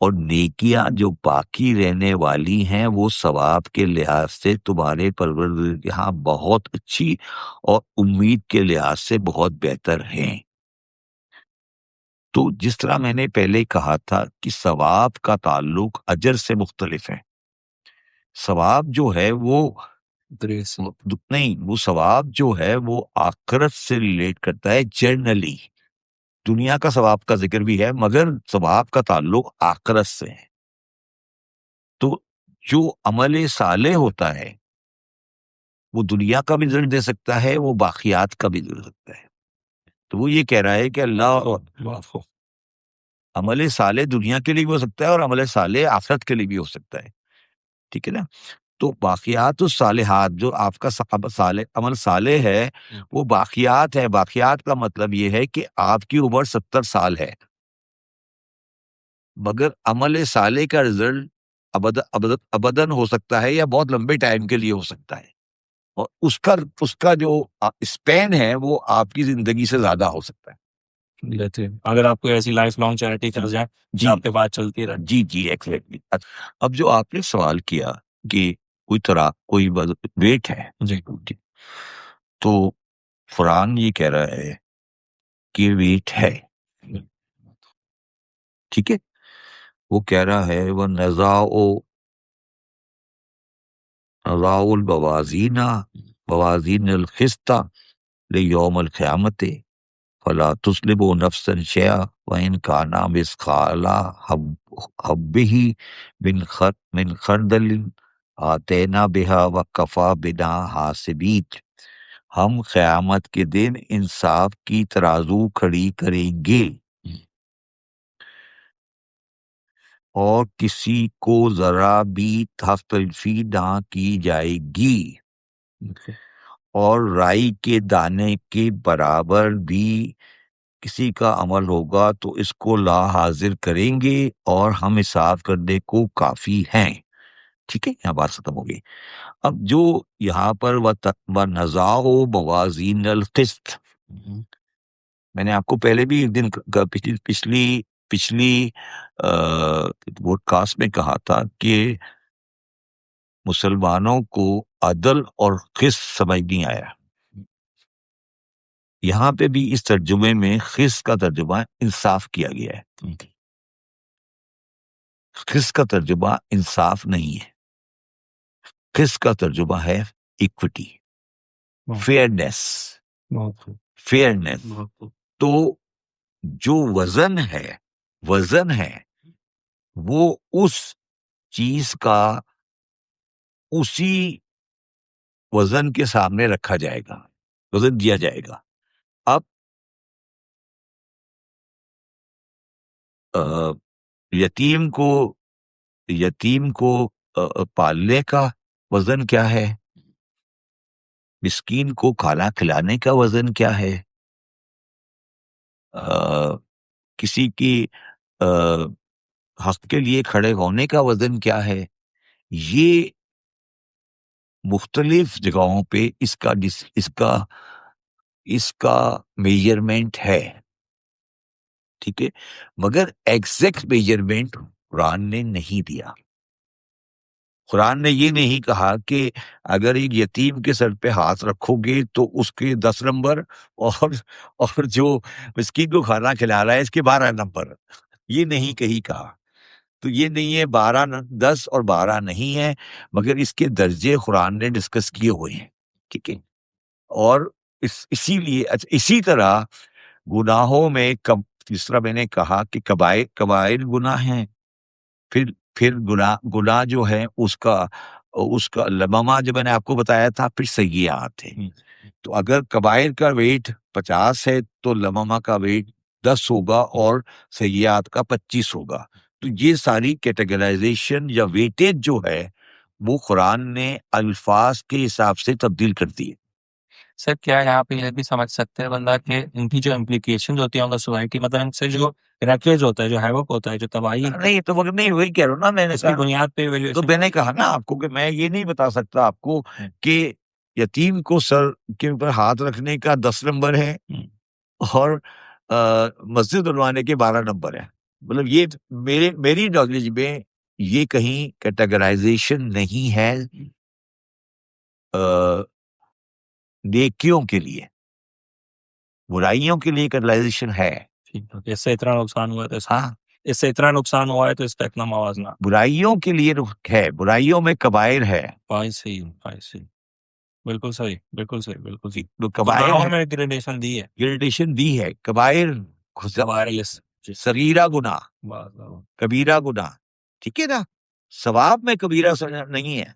اور نیکیاں جو باقی رہنے والی ہیں وہ ثواب کے لحاظ سے تمہارے پروردگار کے یہاں بہت اچھی اور امید کے لحاظ سے بہت بہتر ہیں. تو جس طرح میں نے پہلے کہا تھا کہ ثواب کا تعلق اجر سے مختلف ہے. ثواب جو ہے وہ نہیں، وہ ثواب جو ہے وہ آخرت سے ریلیٹ کرتا ہے. جنرلی دنیا کا ثواب کا ذکر بھی ہے، مگر ثواب کا تعلق آخرت سے ہے. تو جو عمل صالح ہوتا ہے وہ دنیا کا بھی رزلٹ دے سکتا ہے، وہ باقیات کا بھی دے سکتا ہے. تو وہ یہ کہہ رہا ہے کہ اللہ عمل صالح دنیا کے لیے بھی ہو سکتا ہے اور عمل صالح آخرت کے لیے بھی ہو سکتا ہے. ٹھیک ہے نا. تو باقیات الصالحات جو آپ کا عمل صالح ہے وہ باقیات ہے. باقیات کا مطلب یہ ہے کہ آپ کی عمر 70 سال ہے، مگر عمل صالح کا رزلٹ ابداً ہو سکتا ہے یا بہت لمبے ٹائم کے لیے ہو سکتا ہے، اور اس کا جو اسپین ہے وہ آپ کی زندگی سے زیادہ ہو سکتا ہے. اگر آپ کو ایسی لائف لانگ چیریٹی کر جائے جی، آپ کے بات چلتی رہے. جی ایگزیکٹلی. اب جو آپ نے سوال کیا کہ کوئی ویٹ ہے، جی تو قرآن یہ کہہ رہا ہے کہ ویٹ ہے. ٹھیک ہے. وہ کہہ رہا ہے وہ نزاع البوازین القسط لیوم القیامت فلا تظلموا نفسا شیئا وان کان مثقال حبہ من خردل آتینا بہا وکفی بنا حاسبین. ہم قیامت کے دن انصاف کی ترازو کھڑی کریں گے اور کسی کو ذرا بھی حق تلفی نہ کی جائے گی، اور رائی کے دانے کے برابر بھی کسی کا عمل ہوگا تو اس کو لا حاضر کریں گے اور ہم حساب کرنے کو کافی ہیں. ٹھیک ہے. یہاں بات ختم ہو گئی. اب جو یہاں پر وَنَزَاعُ مَوَازِينَ الْقِسْطِ، میں نے آپ کو پہلے بھی ایک دن پچھلی ووڈ کاسٹ میں کہا تھا کہ مسلمانوں کو عدل اور قسط سمجھ نہیں آیا. یہاں پہ بھی اس ترجمے میں قسط کا ترجمہ انصاف کیا گیا ہے. قسط کا ترجمہ انصاف نہیں ہے، قسط کا ترجمہ ہے ایکوٹی، فیئرنیس. تو جو وزن ہے وہ اس چیز کا اسی وزن کے سامنے رکھا جائے گا. وزن دیا جائے گا. اب یتیم کو پالنے کا وزن کیا ہے؟ مسکین کو کھانا کھلانے کا وزن کیا ہے؟ کسی کی حق کے لیے کھڑے ہونے کا وزن کیا ہے؟ یہ مختلف جگہوں پہ اس کا میجرمنٹ ہے. ٹھیک ہے، مگر ایگزیکٹ میجرمنٹ قرآن نے نہیں دیا. قرآن نے یہ نہیں کہا کہ اگر ایک یتیم کے سر پہ ہاتھ رکھو گے تو اس کے 10 نمبر اور جو مسکین کو کھانا کھلا رہا ہے اس کے 12 نمبر. یہ نہیں کہیں کہا. تو یہ نہیں ہے 10 اور 12 نہیں ہے، مگر اس کے درجے قرآن نے ڈسکس کیے ہوئے ہیں. ٹھیک ہے، اور اسی لیے اسی طرح گناہوں میں جس طرح میں نے کہا کہ کبائر گناہ ہیں، پھر گناہ جو ہے اس کا لمما جو میں نے آپ کو بتایا تھا، پھر سیئات ہے. تو اگر کبائر کا ویٹ 50 ہے تو لمما کا ویٹ 10 ہوگا اور سیئات کا 25 ہوگا. تو یہ ساری کیٹیگرائزیشن یا ویٹیج جو ہے وہ قرآن نے الفاظ کے حساب سے تبدیل کر دی ہے. سر کیا یہاں پہ یہ بھی سمجھ سکتے ہیں بندہ کہ ان کی جو امپلیکیشن ہوتی ہیں سوسائٹی، مطلب ان سے جو ریفیج ہوتا ہے، جو ہیوک ہوتا ہے، جو تباہی، نہیں تو مگر نہیں وہی کہہ رہا ہوں نا، میں نے اس کی بنیاد پہ تو میں نے کہا نا آپ کو کہ میں یہ نہیں بتا سکتا آپ کو کہ یتیم کو سر کے اوپر ہاتھ رکھنے کا 10 نمبر ہے اور مسجد بنوانے کے 12 نمبر ہے. مطلب یہ میری نالج میں یہ کہیں کیٹیگرائزیشن نہیں ہے نیکیوں کے لیے. برائیوں کے لیے کیٹیگرائزیشن ہے. اس سے اتنا نقصان ہوا ہے، ہاں اس سے اتنا نقصان ہوا ہے تو اس کا اتنا موازنہ. برائیوں کے لیے ہے، برائیوں میں کبائر ہے. صحیح بالکل صحیح، بالکل صحیح، بالکل صحیح. تو کبائر میں گریڈیشن دی ہے، گریڈیشن دی ہے. کبائر صغیرہ گناہ، کبیرہ گناہ. ٹھیک ہے نا، ثواب میں کبیرہ نہیں ہے.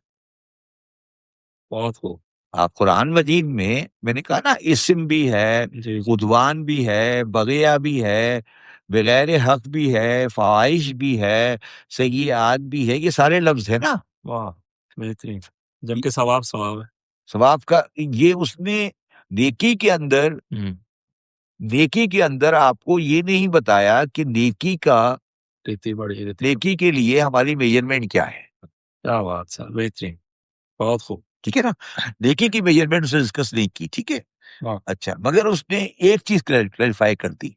بہت خوب. آپ قرآن مجید میں نے کہا نا، اسم بھی ہے، عدوان بھی ہے، بغیہ بھی ہے، بغیر حق بھی ہے، فواحش بھی ہے، سیئات بھی ہے. یہ سارے لفظ ہے نا. واہ بہترین. جبکہ ثواب ہے، ثواب کا یہ اس نے نیکی کے اندر آپ کو یہ نہیں بتایا کہ نیکی کے لیے ہماری میجرمنٹ کیا ہے. کیا بات سر، بہترین، بہت خوب. ٹھیک ہے نا، نیکی کی میجرمنٹ اسے ڈسکس نہیں کی. ٹھیک ہے، اچھا، مگر اس نے ایک چیز کلیریفائی کر دی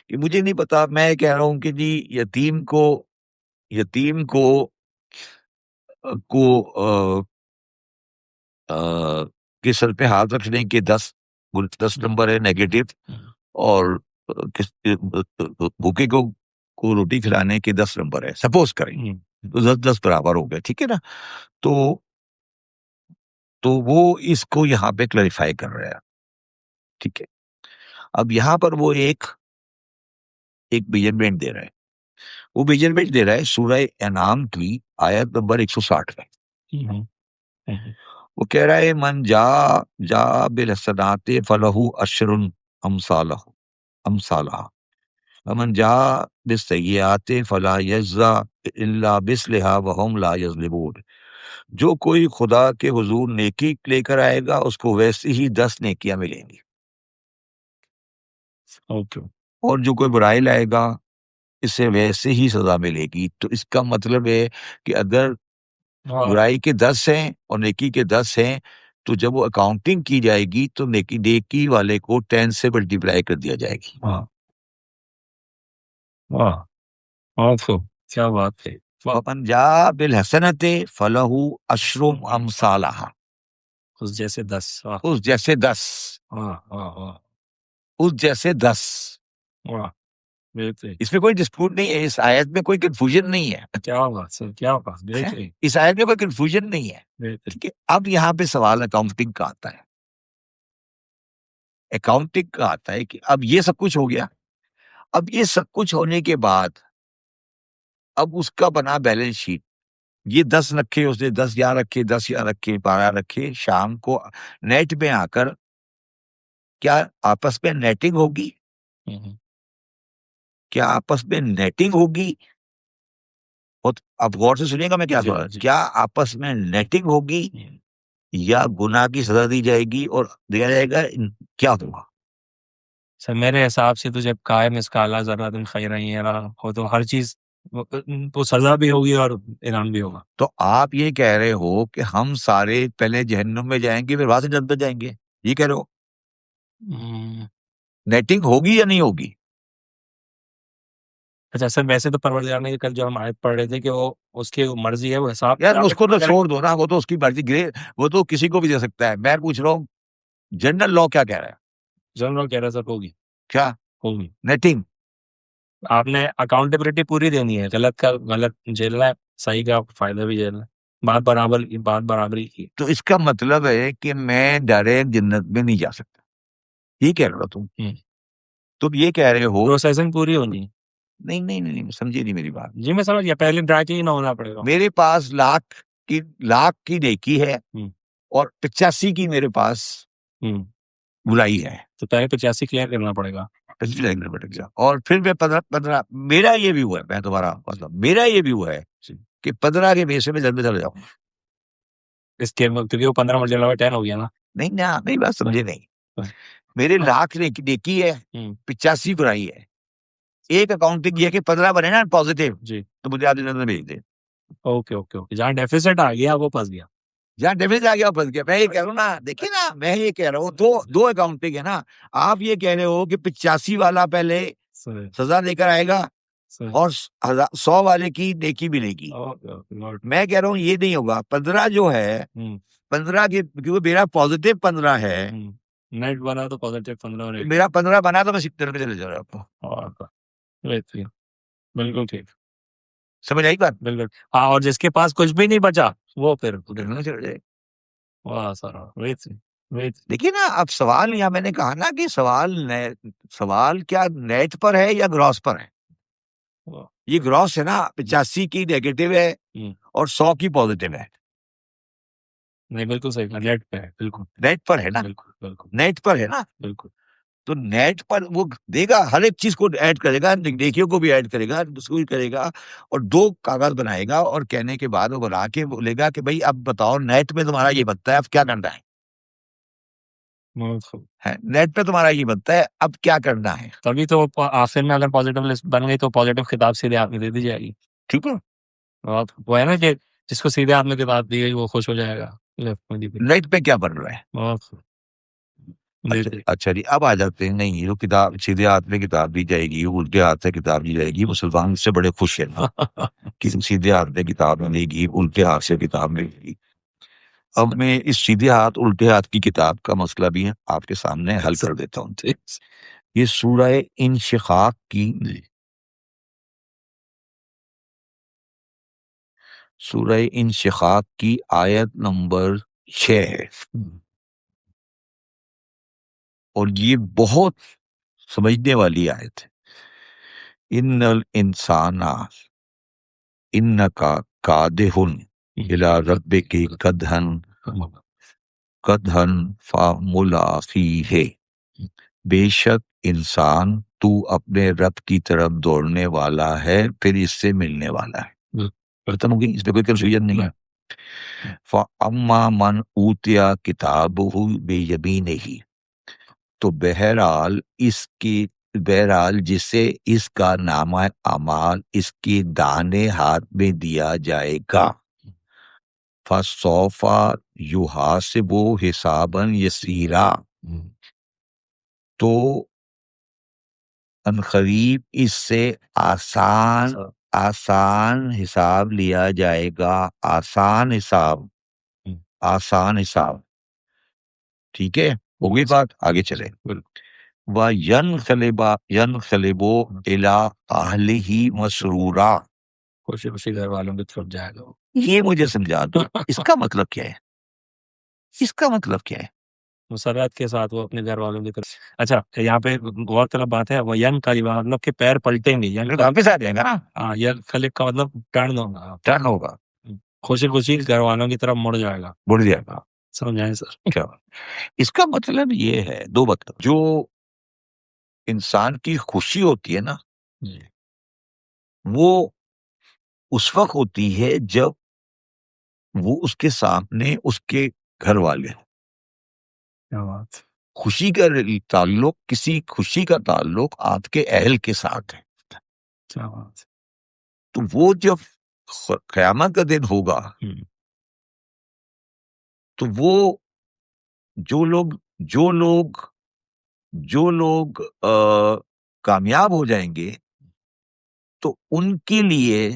کہ مجھے نہیں پتا، میں کہہ رہا ہوں کہ جی یتیم کو کے سر پہ ہاتھ رکھنے کے 10 نمبر ہے نیگیٹو، اور بھوکے کو روٹی کھلانے کے 10 نمبر ہے. سپوز کریں تو 10 برابر ہو گئے. ٹھیک ہے نا، تو وہ اس کو یہاں پہ کلیریفائی کر رہا ہے. ٹھیک ہے، اب یہاں پر وہ ایک میجرمنٹ دے رہا ہے. وہ میجرمنٹ دے رہا ہے سورہ انعام کی آیت نمبر 160 میں. وہ کہہ رہا ہے من جا بالحسنات فلہ عشر امثالہا ومن جا بالسیئات فلا یجزا الا مثلھا وہم لا یظلمون. جو کوئی خدا کے حضور نیکی لے کر آئے گا اس کو ویسے ہی 10 نیکیاں ملیں گی. اور جو کوئی برائی لائے گا اسے ویسے ہی سزا ملے گی. تو اس کا مطلب ہے کہ اگر برائی کے 10 ہیں اور نیکی کے 10 ہیں تو جب وہ اکاؤنٹنگ کی جائے گی تو نیکی والے کو 10 سے ملٹیپلائی کر دیا جائے گی. کیا بات ہے. ومن جاء بالحسنۃ فلہ عشر امثالھا، اس جیسے 10. اس جیسے 10. اس جیسے 10. اس میں کوئی ڈسپیوٹ نہیں ہے، اس آیت میں کوئی کنفیوژن نہیں ہے. کیا بات سر، کیا بات. اس آیت میں کوئی کنفیوژن نہیں ہے. ٹھیک ہے، اب یہاں پہ سوال اکاؤنٹنگ کا آتا ہے. اکاؤنٹنگ کا آتا ہے کہ اب یہ سب کچھ ہو گیا. اب یہ سب کچھ ہونے کے بعد اب اس کا بنا بیلنس شیٹ. یہ 10 رکھے، اس نے 10 یہاں رکھے، 10 یہاں رکھے، 12 رکھے. شام کو نیٹ میں آ کر کیا آپس میں نیٹنگ ہوگی؟ کیا آپس میں نیٹنگ ہوگی؟ اب غور سے سنیے گا میں کیا کہہ رہا ہوں. کیا آپس میں نیٹنگ ہوگی یا گناہ کی سزا دی جائے گی اور دیا جائے گا؟ کیا ہوگا؟ سر میرے حساب سے تو جب قائم مسقال ذرۃ خیرا یرا ہو تو ہر چیز تو سزا بھی ہوگی اور انعام بھی ہوگا. تو آپ یہ کہہ رہے ہو کہ ہم سارے پہلے جہنم میں جائیں گے پھر وہاں سے جنت جائیں گے، یہ کہہ رہے ہو؟ نیٹنگ ہوگی یا نہیں ہوگی؟ اچھا سر ویسے تو پروردگار نے کل جو ہم آیت پڑھ رہے تھے کہ وہ اس کی مرضی ہے، وہ حساب یار اس کو تو چھوڑ دو نا، وہ تو اس کی مرضی، وہ تو کسی کو بھی دے سکتا ہے. میں پوچھ رہا ہوں جنرل لا کیا کہہ رہا ہے؟ جنرل کہہ رہا سر ہوگی. کیا ہوگی. نیٹنگ؟ آپ نے اکاؤنٹیبلٹی پوری دینی ہے، غلط کا غلط جھیلنا ہے، صحیح کا فائدہ بھی جھیلنا ہے، بات برابری کی. تو اس کا مطلب ہے کہ میں ڈائریکٹ جنت میں نہیں جا سکتا، یہ کہہ رہے ہو تم یہ کہہ رہے ہو پروسیسنگ پوری ہونی ہے. نہیں سمجھے نہیں میری بات. جی میں سمجھ گیا، پہلے ڈرائی ہی نہ ہونا پڑے گا. میرے پاس لاکھ کی نیکی ہے اور 85 کی میرے پاس برائی ہے، تو پہلے 85 کلیئر کرنا پڑے گا. اور پھر میں 15 میرا یہ بھی ہوا ہے، میں تمہارا مطلب میرا یہ بھی ہوا ہے کہ 15 کے بیس میں جلد میں چلا جاؤں. اس کے کیونکہ وہ 15 مرجع 10 ہو گیا نا. نہیں نا، میری بات سمجھے نہیں. میرے لاکھ نیکی ہے، 85 برائی ہے. ایک اکاؤنٹنگ یہ کہ 15 بنے نا پازیٹیو، جی تو مجھے آپ جنت میں بھیج دیں. اوکے جہاں ڈیفیسٹ آ گیا وہ پھنس گیا. جہاں ڈیفیسٹ آ گیا پھنس گیا. میں یہ کہہ رہا ہوں نا، دیکھیے نا، میں یہ کہہ رہا ہوں دو اکاؤنٹنگ ہے نا. آپ یہ کہہ رہے ہو کہ 85 والا پہلے سزا لے کر آئے گا اور 100 والے کی نیکی ملے گی. میں کہہ رہا ہوں یہ نہیں ہوگا. 15 جو ہے 15 کے، کیونکہ میرا پازیٹیو 15 ہے، نیٹ بنا تو پازیٹیو 15 میرا 15 بنا تو میں 70 پہ چلے جا رہا ہوں. بالکل ٹھیک، سمجھ آئی بات؟ بالکل. ہاں، اور جس کے پاس کچھ بھی نہیں بچا وہ پھر چل جائے. واہ سر دیکھیے نا، اب سوال یہاں میں نے کہا نا کہ سوال کیا نیٹ پر ہے یا گراس پر ہے؟ یہ گراس ہے نا، 85 کی نیگیٹو ہے اور 100 کی پازیٹیو ہے. نہیں بالکل صحیح، نیٹ پہ ہے. بالکل نیٹ پر ہے نا، بالکل نیٹ پر ہے نا. بالکل. تو نیٹ پر وہ دے گا، ہر ایک چیز کو ایڈ کرے گا، نیکیوں کو بھی ایڈ کرے گا، اس کو بھی کرے گا، اور 2 کاغذ بنائے گا اور کہنے کے بعد وہ بنا کے بولے گا کہ بھائی اب بتاؤ نیٹ میں تمہارا یہ بنتا ہے، اب کیا کرنا ہے. نیٹ پہ تمہارا یہ بنتا ہے، اب کیا کرنا ہے. تبھی تو آخر میں اگر پازیٹیو لسٹ بن گئی تو پازیٹیو خطاب سیدھے ہاتھ میں دے دی جائے گی. ٹھیک ہے، وہ ہے نا کہ جس کو سیدھے ہاتھ میں کتاب دی گئی وہ خوش ہو جائے گا. نیٹ پہ کیا بن رہا ہے؟ اچھا جی، اب آ جاتے ہیں. نہیں، یہ کتاب سیدھے ہاتھ میں کتاب دی جائے گی، الٹے ہاتھ سے کتاب دی جائے گی. مسلمان اس سے بڑے خوش ہیں کہ سیدھے ہاتھ میں کتاب ملے گی، الٹے ہاتھ سے کتاب ملے گی. اب میں اس سیدھے ہاتھ الٹے ہاتھ کی کتاب کا مسئلہ بھی آپ کے سامنے حل کر دیتا ہوں. یہ سورہ انشقاق کی آیت نمبر 6 ہے، اور یہ بہت سمجھنے والی آیت ہے. ان الانسان انکا کادحن الی ربک کدحن فملاقیہ. بے شک انسان تو اپنے رب کی طرف دوڑنے والا ہے، پھر اس سے ملنے والا ہے. ختم ہو گئی، اس پہ کوئی کنفیوژن نہیں ہے. فَأَمَّا مَنْ أُوتِیَ کِتَابَهُ بِیَمِینِهِ. تو بہرحال جسے اس کا نامہ اعمال اس کے دانے ہاتھ میں دیا جائے گا. فَسَوْفَ يُحَاسَبُ حِسَابًا يَسِيرًا. تو عنقریب اس سے آسان حساب لیا جائے گا. آسان حساب. ٹھیک ہے، ہو گئی بات، آگے چلے. وَيَنْقَلِبُ إِلَىٰ أَهْلِهِ مَسْرُورًا. خوشی خوشی گھر والوں کی طرف جائے گا. یہ مجھے سمجھا دو، اس کا مطلب کیا ہے؟ اس کا مطلب کیا ہے؟ مسرت کے ساتھ وہ اپنے گھر والوں کی طرف. اچھا یہاں پہ غور طلب بات ہے، وہ ینقلب مطلب کہ پیر پلٹیں گے، یعنی واپس آ جائے گا نا. ہاں، ینقلب کا مطلب ٹرن ہوگا، ٹرن ہوگا، خوشی خوشی گھر والوں کی طرف مڑ جائے گا. مڑ جائے گا. سمجھائیں سر. کیا اس کا مطلب یہ ہے، دو مطلب، جو انسان کی خوشی ہوتی ہے نا جی وہ اس وقت ہوتی ہے جب وہ اس کے سامنے اس کے گھر والے ہوں. کیا بات. خوشی کا تعلق، کسی خوشی کا تعلق آپ کے اہل کے ساتھ ہے. کیا بات. تو وہ جب قیامت کا دن ہوگا تو وہ جو لوگ کامیاب ہو جائیں گے تو ان کے لیے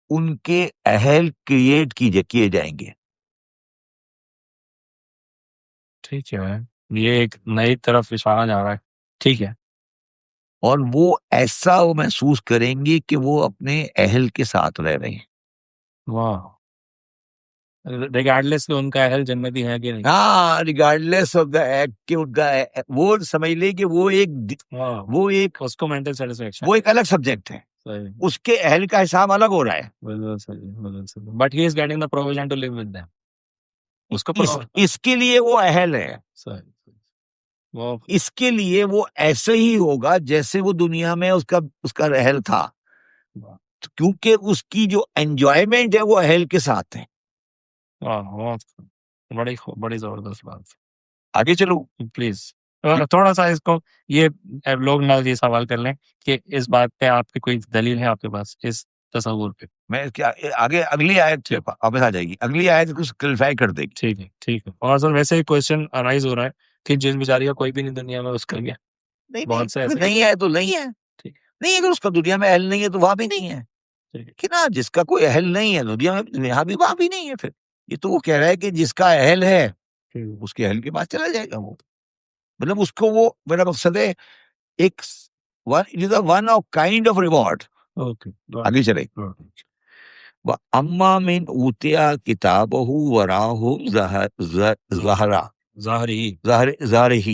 ان کے اہل کریٹ کیے جائیں گے. ٹھیک ہے، یہ ایک نئی طرف اشارہ جا رہا ہے. ٹھیک ہے. اور وہ ایسا وہ محسوس کریں گے کہ وہ اپنے اہل کے ساتھ رہ رہے ہیں. واہ. ریگارڈلیس کہ ان کا اہل جنتی ہے کہ نہیں. ہاں، ریگارڈلیس آف دا ایکٹ کہ ان کا وہ سمجھ لے کہ وہ ایک اس کو مینٹل سیٹسفیکشن، وہ ایک الگ سبجیکٹ ہے، اس کے اہل کا حساب الگ ہو رہا ہے. But he is getting the provision to live with them. اس کو اس کے لیے وہ اہل ہے، اس کے لیے وہ ایسے ہی ہوگا جیسے وہ دنیا میں اس کا اہل تھا، کیونکہ اس کی جو انجوائمنٹ ہے وہ اہل کے ساتھ ہے. بڑی زبردست بات. آگے چلو پلیز تھوڑا سا اس کو یہ لوگ نہ یہ سوال کر لیں کہ اس بات پہ آپ کی کوئی دلیل ہے آپ کے پاس اس تصور پہ. میں کیا آگے اگلی آیت واپس آ جائے گی، اگلی آیت کچھ کلیفائی کر دے گی. ٹھیک ہے ٹھیک ہے. اور سر ویسے ہی کوشچن ارائز ہو رہا ہے کہ جس بیچاری کا کوئی بھی نہیں دنیا میں اس کا گیا بہت سے ایسے نہیں ہے تو نہیں ہے، نہیں اگر اس کا دنیا میں اہل نہیں ہے تو وہاں بھی نہیں ہے. کہ نا جس کا کوئی اہل نہیں ہے دنیا میں یہاں بھی وہاں بھی نہیں ہے. پھر یہ تو وہ کہہ رہا ہے کہ جس کا اہل ہے اس کے اہل کے پاس چلا جائے گا. وہ مطلب اس کو وہ میرا مقصد ہے ایک one of kind of reward. آگے چلے. اما من اوتیا کتابہ وراہ ظاہرہ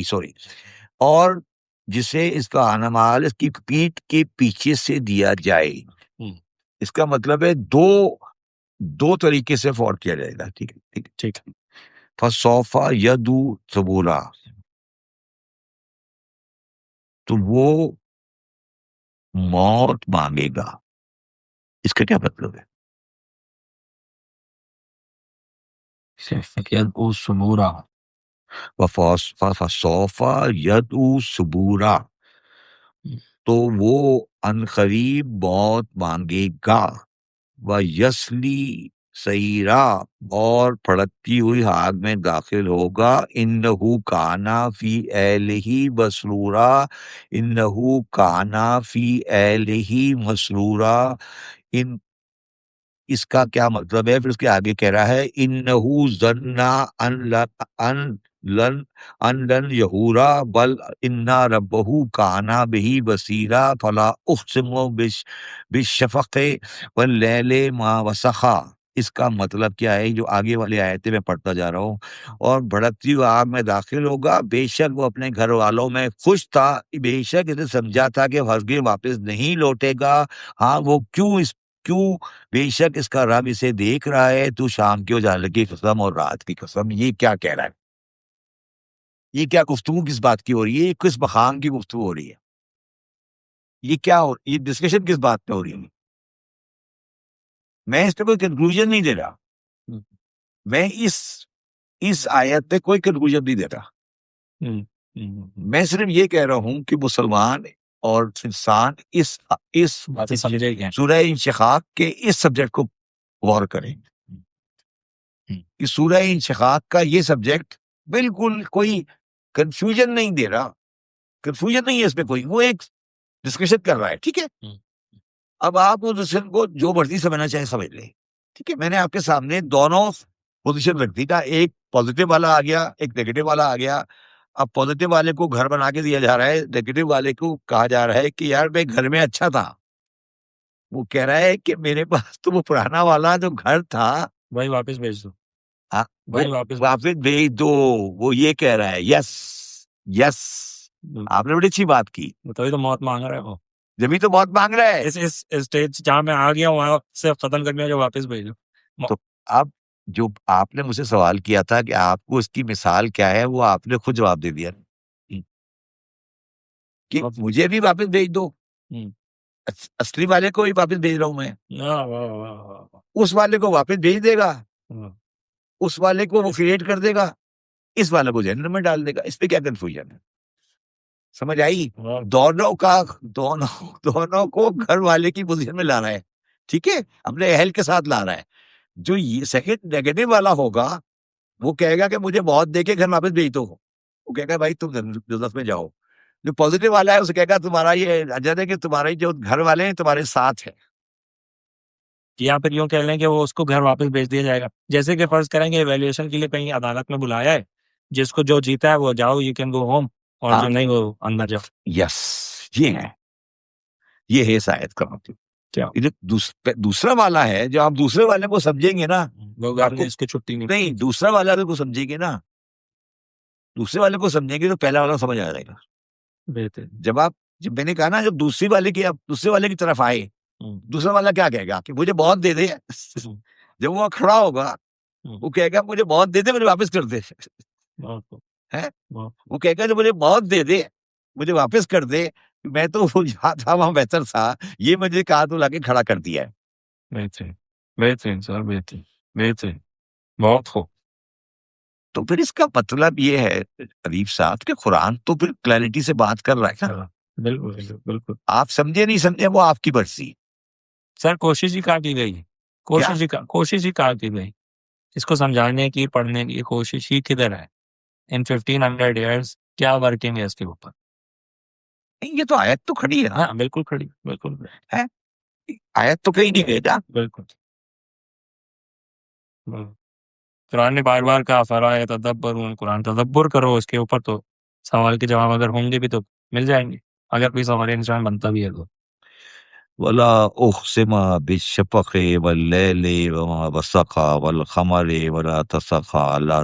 سوری، اور جسے اس کا انعمال اس کی پیٹھ کے پیچھے سے دیا جائے. اس کا مطلب ہے دو طریقے سے فوت کیا جائے گا. ٹھیک ہے ٹھیک ہے. فسوف یدو ثبورا، تو وہ موت مانگے گا. اس کا کیا مطلب ہے؟ فسوف یدو ثبورا، تو وہ عنقریب موت مانگے گا. وَيَصْلِي سَعِيرًا، اور پھڑکتی ہوئی آگ میں داخل ہوگا. إِنَّهُ كَانَ فِي أَهْلِهِ مَسْرُورًا، إِنَّهُ كَانَ فِي أَهْلِهِ مَسْرُورًا. اس کا کیا مطلب ہے؟ پھر اس کے آگے کہہ رہا ہے إِنَّهُ ظَنَّ أَن لَن يَحُورَ بَلْ إِنَّ رَبَّهُ كَانَ بِهِ بَصِيرًا فَلَا أُقْسِمُ بِالشَّفَقِ وَاللَّيْلِ مَا وَسَقَ. اس کا مطلب کیا ہے؟ جو آگے والی آیتیں میں پڑھتا جا رہا ہوں. اور بھڑکتی ہوئی آگ میں داخل ہوگا، بے شک وہ اپنے گھر والوں میں خوش تھا، بے شک اسے سمجھا تھا کہ ہرگز واپس نہیں لوٹے گا. ہاں وہ کیوں بے شک اس کا رب اسے دیکھ رہا ہے. تو شام کے اجالے کی قسم اور رات کی قسم. یہ کیا کہہ رہا ہے؟ یہ کیا گفتگو کس بات کی ہو رہی ہے؟ یہ کس مقام کی گفتگو ہو رہی ہے؟ یہ ڈسکشن کس بات پہ ہو رہی ہے؟ میں اس پہ کوئی کنکلوژن نہیں دے رہا. میں اس آیت پہ کوئی کنکلوژن نہیں دے رہا. میں صرف یہ کہہ رہا ہوں کہ مسلمان اور انسان اس سورہ انشقاق کے اس سبجیکٹ کو غور کریں کہ سورہ انشقاق کا یہ سبجیکٹ بالکل کوئی کنفیوژن نہیں دے رہا. کنفیوژن نہیں ہے اس پہ کوئی، وہ ایک ڈسکشن کر رہا ہے. ٹھیک ہے. اب آپ اس ڈسکشن کو جو مرضی سمجھنا چاہیں سمجھ لیں. ٹھیک ہے. میں نے آپ کے سامنے دونوں پوزیشن رکھ دی تھا. ایک پازیٹیو والا آ گیا، ایک نیگیٹو والا آ گیا. اب پازیٹیو والے کو گھر بنا کے دیا جا رہا ہے، نیگیٹو والے کو کہا جا رہا ہے کہ یار میں گھر میں اچھا تھا. وہ کہہ رہا ہے کہ میرے پاس تو وہ پرانا والا جو گھر تھا وہی واپس بھیج دو، واپس بھیج دو. وہ یہ کہہ رہا ہے یس آپ نے بڑی اچھی بات کی. تبھی تو موت مانگ رہا ہے وہ، جبھی تو موت مانگ رہا ہے. اس اسٹیج جہاں میں آ گیا وہاں سے ختم کرنے جو واپس بھیجو. تو اب جو آپ نے مجھ سے سوال کیا تھا کہ آپ کو اس کی مثال کیا ہے، وہ آپ نے خود جواب دے دیا کہ مجھے بھی واپس بھیج دو، اصلی والے کو ہی واپس بھیج رہا ہوں میں، اس والے کو واپس بھیج دے گا، اس والے کو وہ کریٹ کر دے گا، اس والے کو جنرل میں ڈال دے گا. اس پہ کیا کنفیوژن ہے؟ سمجھ آئی؟ دونوں کو گھر والے کی پوزیشن میں لانا ہے، ٹھیک ہے، اپنے اہل کے ساتھ لانا ہے. جو یہ سیکنڈ نیگیٹو والا ہوگا وہ کہے گا کہ مجھے بہت دے کے گھر واپس بھیج دو، وہ کہے گا بھائی تم بزنس میں جاؤ. جو پازیٹیو والا ہے اسے کہے گا تمہارا یہ اجر ہے کہ تمہارے جو گھر والے ہیں تمہارے ساتھ ہیں. یا پھر یوں کہہ لیں کہ وہ اس کو گھر واپس بھیج دیا جائے گا. جیسے کہ فرض کریں گے ایویلیویشن کے لیے کہیں عدالت میں بلایا ہے، جس کو جو جیتا ہے وہ جاؤ، یو کین گو ہوم، اور جو نہیں وہ اندر جاؤ. یس، یہ ہے اس آیت کا مطلب. یہ جو دوسرا والا ہے، جو آپ دوسرے والے کو سمجھیں گے نا، اس کی چھٹی نہیں، دوسرا والا کو سمجھیں گے نا، دوسرے والے کو سمجھیں گے تو پہلا والا سمجھ آ جائے گا. بہتر. جب میں نے کہا نا، جب دوسرے والے کی طرف آئے، دوسرا والا کیا کہے گا کہ مجھے بہت دے دے. جب وہ کھڑا ہوگا وہ کہے گا مجھے بہت دے دے، مجھے واپس کر دے. وہ کہے گا جو مجھے بہت دے دے مجھے واپس کر دے، میں تو جہاں تھا وہاں بہتر تھا، یہ مجھے کہا تو لا کے کھڑا کر دیا ہے. بہترین سر، بہترین، بہت خوب. تو پھر اس کا مطلب یہ ہے عریف صاحب کہ قرآن تو پھر کلیئرٹی سے بات کر رہا ہے نا. بالکل. آپ سمجھے نہیں سمجھے وہ آپ کی مرضی. سر کوشش ہی کہا کی گئی، کوشش ہی کہا کی گئی. اس کو سمجھانے کی، پڑھنے کی کوشش ہی کدھر ہے؟ ان 1500 ایئرس کیا ورکنگ ہے اس کے اوپر؟ یہ تو آیت تو کھڑی ہے نا. ہاں بالکل کھڑی، بالکل آیت تو کہیں نہیں گئی نا. بالکل. قرآن نے بار بار کہا فرائے تدبرون، قرآن تدبر کرو اس کے اوپر، تو سوال کے جواب اگر ہوں گے بھی تو مل جائیں گے، اگر کوئی سوال انسان بنتا بھی ہے تو. ولا اقسم بالشفق واللیل وما وسق والقمر ولا تسخ لا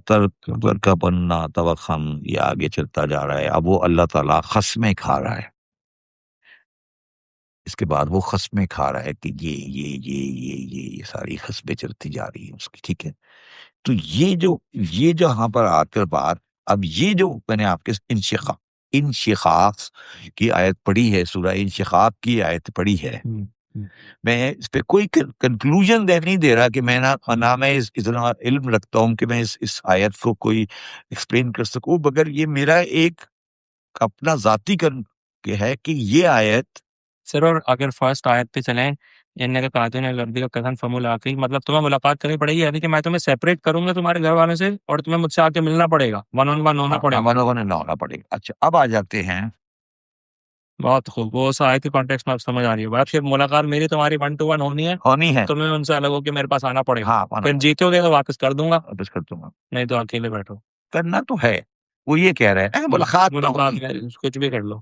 ترکبن طبقا. یہ آگے چلتا جا رہا ہے. اب وہ اللہ تعالیٰ قسمیں کھا رہا ہے، اس کے بعد وہ قسمیں کھا رہا ہے کہ یہ ساری قسمیں چلتی جا رہی ہیں اس کی، ٹھیک ہے. تو یہ جو یہاں پر آ کر بات، اب یہ جو میں نے آپ کے انشقاق کی آیت پڑھی ہے، سورہ انشقاق کی آیت پڑھی ہے، میں اس پہ کوئی کنکلوژن نہیں دے رہا کہ میں نہ میں اتنا علم رکھتا ہوں کہ میں اس آیت کو کوئی ایکسپلین کر سکوں، مگر یہ میرا ایک اپنا ذاتی ہے کہ یہ آیت. سر اور اگر فرسٹ آیت پہ چلیں، ان کا قاتل لڑکی کا کزن فملاقی، مطلب تمہیں ملاقات کرنی پڑے گی، یعنی کہ میں تمہیں سیپریٹ کروں گا تمہارے گھر والوں سے، اور تمہیں مجھ سے آ کے ملنا پڑے گا، ون آن ون ہونا پڑے گا. ہونا پڑے گا. اچھا اب آ جاتے ہیں. بہت خوب، وہ اس آیت کے کانٹیکسٹ میں آپ سمجھ آ رہی ہے. بات پھر ملاقات میری تمہاری 1 to 1 ہونی ہے، تمہیں ان سے الگ ہو کے میرے پاس آنا پڑے گا. پھر جیتو گے تو واپس کر دوں گا، نہیں تو اکیلے بیٹھو. کرنا تو ہے، وہ یہ کہہ رہے ہیں ملاقات کچھ بھی کر لو،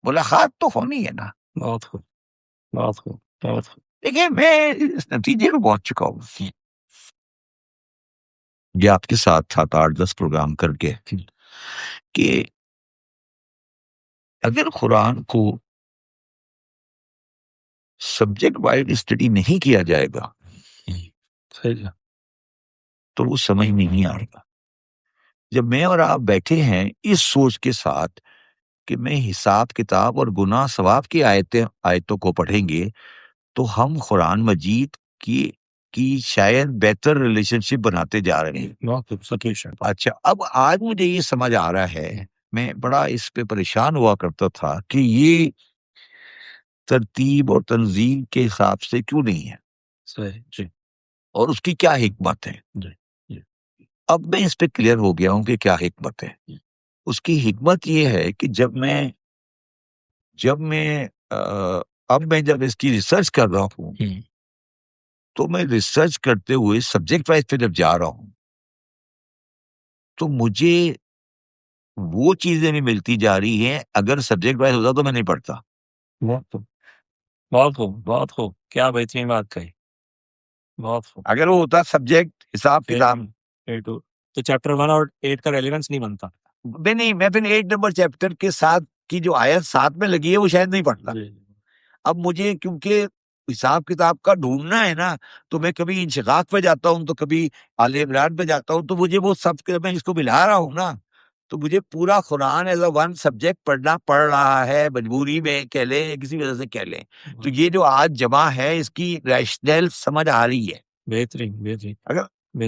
ملاقات تو ہونی ہے نا. بہت خوب، بہت خوب، بہت خوب. دیکھیں میں اس نتیجے کو پہنچ چکا ہوں یہ آپ کے ساتھ 7-8-10 پروگرام کر کے کہ اگر قرآن کو سبجیکٹ وائز اسٹڈی نہیں کیا جائے گا تو وہ سمجھ نہیں آ رہا. جب میں اور آپ بیٹھے ہیں اس سوچ کے ساتھ کہ میں حساب کتاب اور گناہ ثواب کی آیتوں کو پڑھیں گے تو ہم قرآن مجید کی شاید بہتر ریلیشن شپ بناتے جا رہے ہیں. اچھا اب آج مجھے یہ سمجھ آ رہا ہے، میں بڑا اس پہ پریشان ہوا کرتا تھا کہ یہ ترتیب اور تنظیم کے حساب سے کیوں نہیں ہے، صحیح، اور اس کی کیا حکمت ہے. اب میں اس پہ کلیئر ہو گیا ہوں کہ کیا حکمت ہے. اس کی حکمت یہ ہے کہ جب میں اس کی ریسرچ کر رہا ہوں تو میں ریسرچ کرتے ہوئے سبجیکٹ وائز پہ جب جا رہا ہوں تو مجھے وہ چیزیں بھی ملتی جا رہی ہیں. اگر سبجیکٹ وائز ہوتا تو میں نہیں پڑھتا. بہت خوب، بہت خوب، کیا بہترین بات کہی، بہت خوب. اگر وہ ہوتا سبجیکٹ حساب کتاب تو چیپٹر 1 اور 8 کا ریلیونس نہیں بنتا. نہیں، میں پھر 8 نمبر چیپٹر کے ساتھ کی جو آیت 7 میں لگی ہے وہ شاید نہیں پڑھتا. اب مجھے کیونکہ حساب کتاب کا ڈھونڈنا ہے نا، تو میں کبھی انشقاق پہ جاتا ہوں، تو کبھی آل عمران پہ جاتا ہوں، تو مجھے وہ سب میں اس کو ملا رہا ہوں نا، تو مجھے پورا قرآن ایز اے ون سبجیکٹ پڑھنا پڑ رہا ہے، مجبوری میں کہہ لیں، کسی وجہ سے کہہ لیں. تو یہ جو آج جمع ہے، اس کی ریشنل سمجھ آ رہی ہے. بہترین بہترین. اگر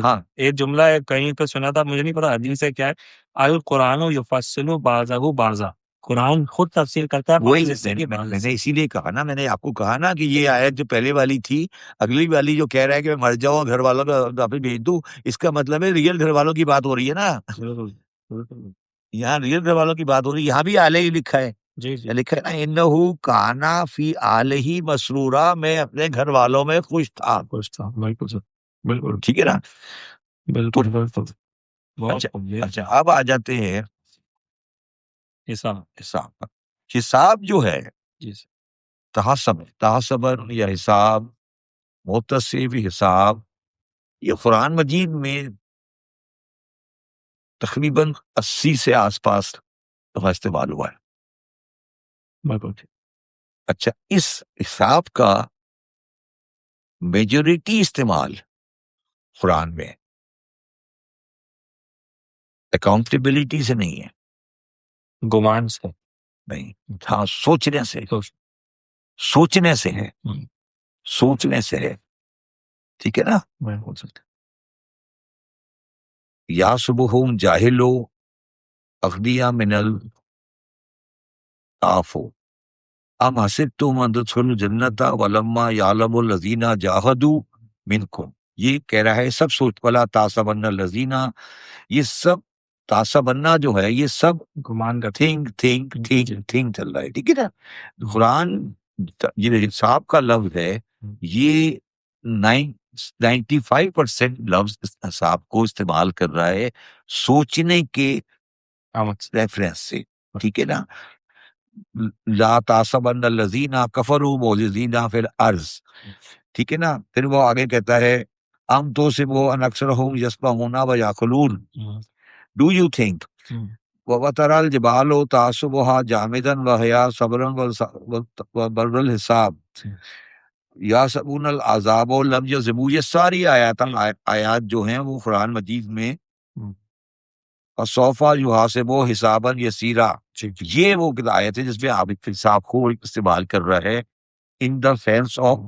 ہاں ایک جملہ ہے کہیں تو سنا تھا، مجھے نہیں پتا حدیث ہے کیا ہے، القرآن یفصل بعضہ بعضا، قرآن خود تفسیر کرتا ہے وہی بعض حصے کی بعض میں نے حصے. اسی لیے کہا نا، میں نے آپ کو کہا نا کہ یہ آیت جو پہلے والی تھی، اگلی والی جو کہہ رہا ہے کہ میں مر جاؤں گھر والوں کو واپس بھیج دوں، اس کا مطلب ہے ریئل گھر والوں کی بات ہو رہی ہے نا. بالکل بالکل. یہاں ریئل گھر والوں کی بات ہو رہی ہے، یہاں بھی آلے ہی لکھا ہے. جی جی لکھا ہے نا، انہو کانا فی آلہ مسرورا، میں اپنے گھر والوں میں خوش تھا. خوش تھا. بالکل سر بالکل ٹھیک ہے نا. بالکل بالکل. بہت اچھا خوبیہ. اچھا، اب آ جاتے ہیں حساب. حساب پر. حساب جو ہے جی سر. تحسبن یا حساب، محتسب حساب، یہ قرآن مجید میں تقریباً 80 سے آس پاس دفعہ استعمال ہوا ہے. بالکل. اچھا، اس حساب کا میجورٹی استعمال قرآن میں اکاؤنٹیبلٹی سے نہیں ہے، گمان سے نہیں، ہاں سوچنے سے، سوچ. سوچنے سے ہے، سوچنے سے ہے. ٹھیک ہے نا. بالکل سر. یا صبحہم جاہلو اغنیا من العافو ام حسبتم ان تدخلوا الجنۃ ولما یعلم الذین جاہدوا منکم. یہ کہہ رہا ہے سب سوچ، ولا تحسبن الذین، یہ سب تحسبنا جو ہے یہ سب گمان کا تھنک چل رہا ہے. ٹھیک ہے نا. قرآن یہ حساب کا لفظ ہے، یہ 95% لفظ اس حساب کو استعمال کر رہا ہے سوچنے کے ریفرنس سے. ٹھیک ہے نا. لا تحسبن الذین کفروا معجزین فی الارض. ٹھیک ہے نا. پھر وہ آگے کہتا ہے ام تحسبوا ان اکثرهم یسمعون ویعقلون. ڈو یو تھنک وَتَرَى الْجِبَالُ تَحْسَبُهَا جَامِدًا وَهِيَ صَبْرٌ وَبَرَّ الْحِسَابِ يَحْسَبُونَ الْعَذَابَ لَمْ يَذْهَبُوا. یہ ساری آیات جو ہیں وہ قرآن مجید میں فَسَوْفَ يُحَاسَبُ حِسَابًا يَسِيرًا، یہ وہ آیت ہے جس میں آپ حساب کو استعمال کر رہا ہے ان دا سینس آف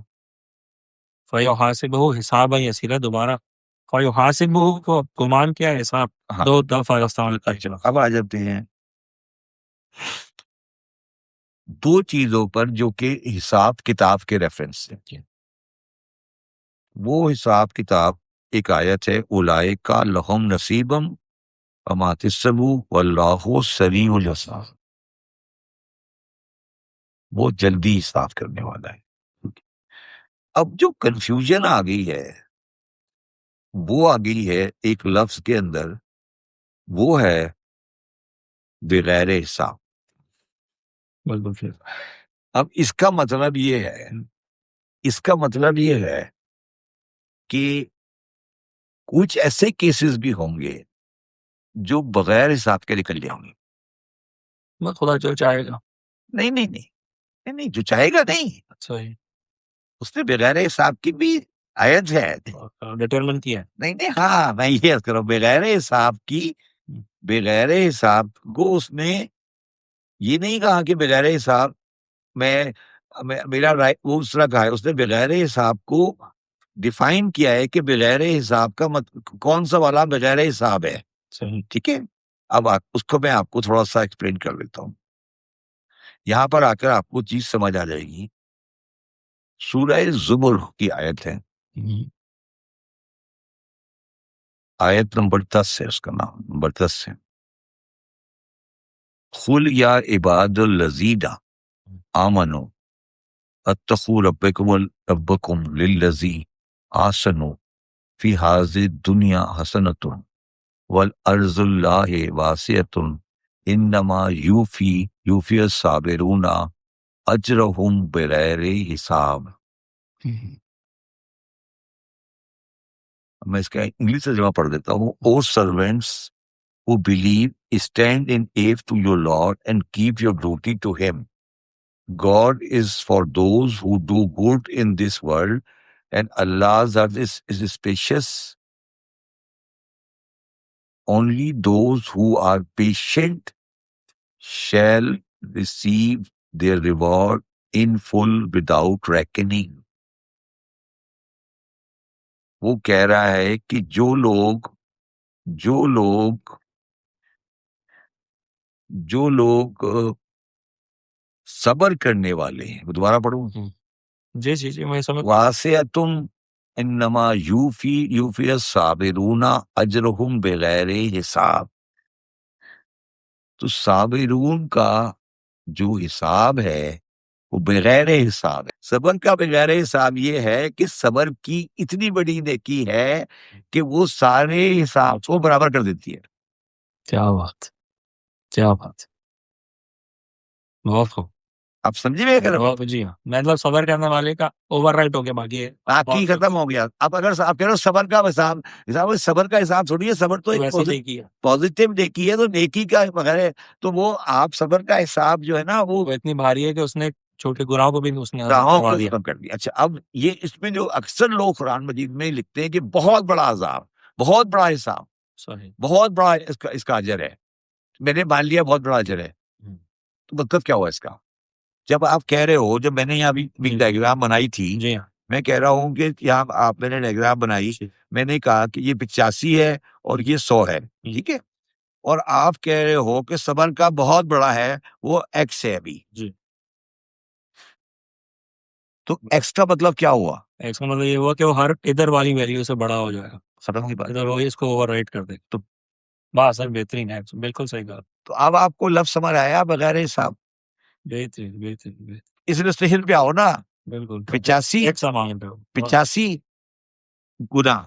فَيُحَاسِبُهُ حِسَابًا يَسِيرًا. دوبارہ فَيُحَاسِبُهُ کو گمان کیا ہے، حساب. دو دفعہ استعمال کر چلا. اب آ جاتے ہیں دو چیزوں پر جو کہ حساب کتاب کے ریفرنس سے. وہ حساب کتاب ایک آیت ہے اولئک لہم نصیبم وما اکتسبوا واللہ سریع الحساب. وہ جلدی حساب کرنے والا ہے. اب جو کنفیوژن آ گئی ہے وہ آ گئی ہے ایک لفظ کے اندر، وہ ہے بغیر حساب. بالکل. اب اس کا مطلب یہ ہے، اس کا مطلب یہ ہے کہ کچھ ایسے کیسز بھی ہوں گے جو بغیر حساب کے نکل جائیں گے. میں خدا جو چاہے گا. نہیں جو چاہے گا نہیں، اچھا ہی اس نے بغیر حساب کی بھی آیت ہے. ڈیٹرمنٹ کیا ہے. نہیں ہاں میں یہ عرض کر رہا ہوں بغیر حساب کی، بغیر حساب کو اس نے یہ نہیں کہا کہ بغیر حساب میرا رائٹ وہ اس طرح کہا ہے. اس نے بغیر حساب کو ڈیفائن کیا ہے کہ بغیر حساب کا کون سا والا بغیر حساب ہے. صحیح. ٹھیک ہے. اب اس کو میں آپ کو تھوڑا سا ایکسپلین کر دیتا ہوں. یہاں پر آ کر آپ کو چیز سمجھ آ جائے گی. سورہ زمر کی آیت ہے، آیت نمبر 10 ہے، اس کا نام نمبر 10 ہے. قل یا عباد الذین آمنوا اتقوا ربکم للذی احسنوا فی ہذہ الدنیا حسنۃ والارض اللہ واسعۃ انما یوفی الصابرون اجرہم بغیر حساب. میں اس کا انگلش ترجمہ پڑھ دیتا ہوں. او servants who believe, stand in awe to your Lord and keep your duty to him. God is for those who do good in this world, and Allah's earth is spacious. Only those who are patient shall receive their reward in full without reckoning. وہ کہہ رہا ہے کہ جو لوگ صبر کرنے والے ہیں، وہ دوبارہ پڑھوں، جی جی جی میں سمجھ واسعتم انما یوفی الصابرون اجرہم بغیر حساب. تو صابرون کا جو حساب ہے وہ بغیر حساب ہے. صبر کا بغیر حساب یہ ہے کہ صبر کی اتنی بڑی نیکی ہے کہ وہ سارے حساب کو برابر کر دیتی ہے. کیا بات، کیا بات، بہت خوب. آپ سمجھے میں کر جی ہاں، مطلب صبر کرنے والے کا اوور رائٹ ہو گیا، باقی باقی ختم ہو گیا. اب اگر آپ کہہ رہے ہو صبر کا حساب صبر کا حساب تھوڑی ہے. صبر تو ایک پازیٹیو نیکی ہے، تو نیکی کا بغیر تو وہ آپ صبر کا حساب جو ہے نا وہ اتنی بھاری ہے کہ اس نے چھوٹے گناہوں کو بھی اس نے ختم کر دیا. اچھا، اب یہ اس میں جو اکثر لوگ قرآن مجید میں لکھتے ہیں کہ بہت بڑا عذاب، بہت بڑا حساب، بہت بڑا اس کا اجر ہے. میں نے مان لیا بہت بڑا اجر ہے، تو مطلب کیا ہوا اس کا؟ جب آپ کہہ رہے ہو، جب میں نے یہاں بھی ڈائیگرام بنائی تھی، جی ہاں، میں کہہ رہا ہوں کہ یہاں آپ میں نے ڈائیگرام بنائی، میں نے کہا کہ یہ 85 ہے اور یہ 100 ہے، ٹھیک ہے، اور آپ کہہ رہے ہو کہ صبر کا بہت بڑا ہے، وہ ایکس ہے ابھی. جی، تو ایکس کا مطلب کیا ہوا؟ ایکس کا مطلب یہ ہوا کہ وہ ہر ادھر والی ویلیو سے بڑا ہو جائے گا. ختم کی بات. ادھر وہی اس کو اوور رائٹ کر دے. تو بات سر بہترین ہے، بالکل صحیح کہا. تو اب آپ کو لفظ سمجھ آیا بغیر حساب؟ بہترین بہترین بہترین، اس اسٹیشن پہ آؤ نا. بالکل 85 گنا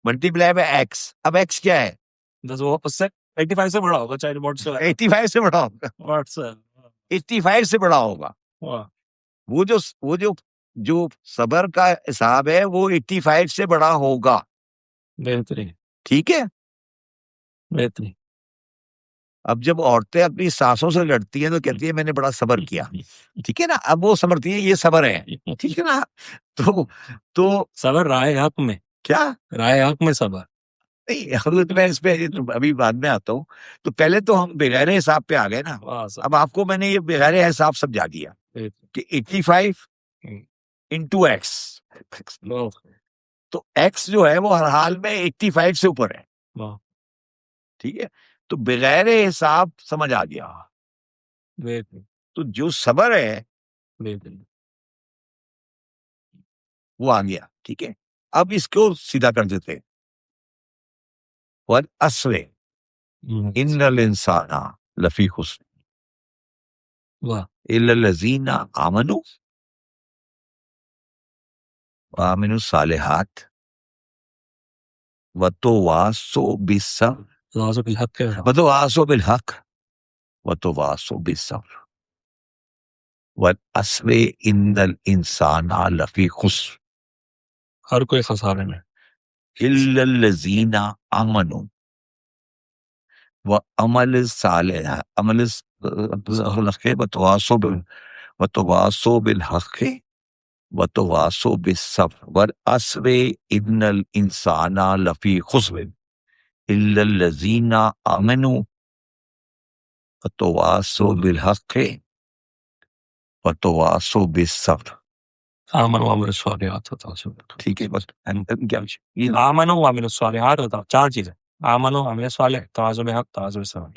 ملٹیپلائی بائی ایکس. اب ایکس کیا ہے؟ اس سے 85 سے بڑا ہوگا، چاہے واٹ سے 85 سے بڑا ہوگا، واٹ سے 85 سے بڑا ہوگا. وہ جو صبر کا حساب ہے وہ 85 سے بڑا ہوگا. بہترین، ٹھیک ہے. بہترین. اب جب عورتیں اپنی سانسوں سے لڑتی ہیں تو کہتی ہیں میں نے بڑا صبر کیا، ٹھیک ہے نا. اب وہ سمجھتی ہیں یہ صبر ہے، ٹھیک ہے نا. تو صبر رائے حق میں، کیا رائے حق میں صبر نہیں. میں اس پہ ابھی بعد میں آتا ہوں. تو پہلے تو ہم بغیر حساب پہ آ گئے نا. اب آپ کو میں نے یہ بغیر حساب سمجھا دیا کہ 85 انٹو ایکس. تو ایکس جو ہے وہ ہر حال میں 85 سے اوپر ہے، ٹھیک ہے. تو بغیر حساب سمجھ آ گیا. تو جو صبر ہے وہ آ گیا، ٹھیک ہے. اب اس کو سیدھا کر دیتے. والعصر ان الانسان لفی خسر الا الذین آمنوا وعملوا الصالحات وتواصوا بالصبر وتواصوا بالحق وتواصوا بالصبر والعصر ان الانسان لفی خسر ہر کوئی خسارے میں الا الذین آمنوا وعملوا الصالحات وتواصوا بالحق وتواصوا بالصبر والعصر ان الانسان لفی خسر الا الذین آمنوا وتواصوا بالحق وتواصوا بالصبر. آمنوا وعملوا الصالحات وتواصوا بالحق. ٹھیک ہے، بس آمنوا وعملوا الصالحات ہوتا، چار چیزیں، آمنوا وعملوا الصالحات، تواصوا بالحق، تواصوا بالصبر.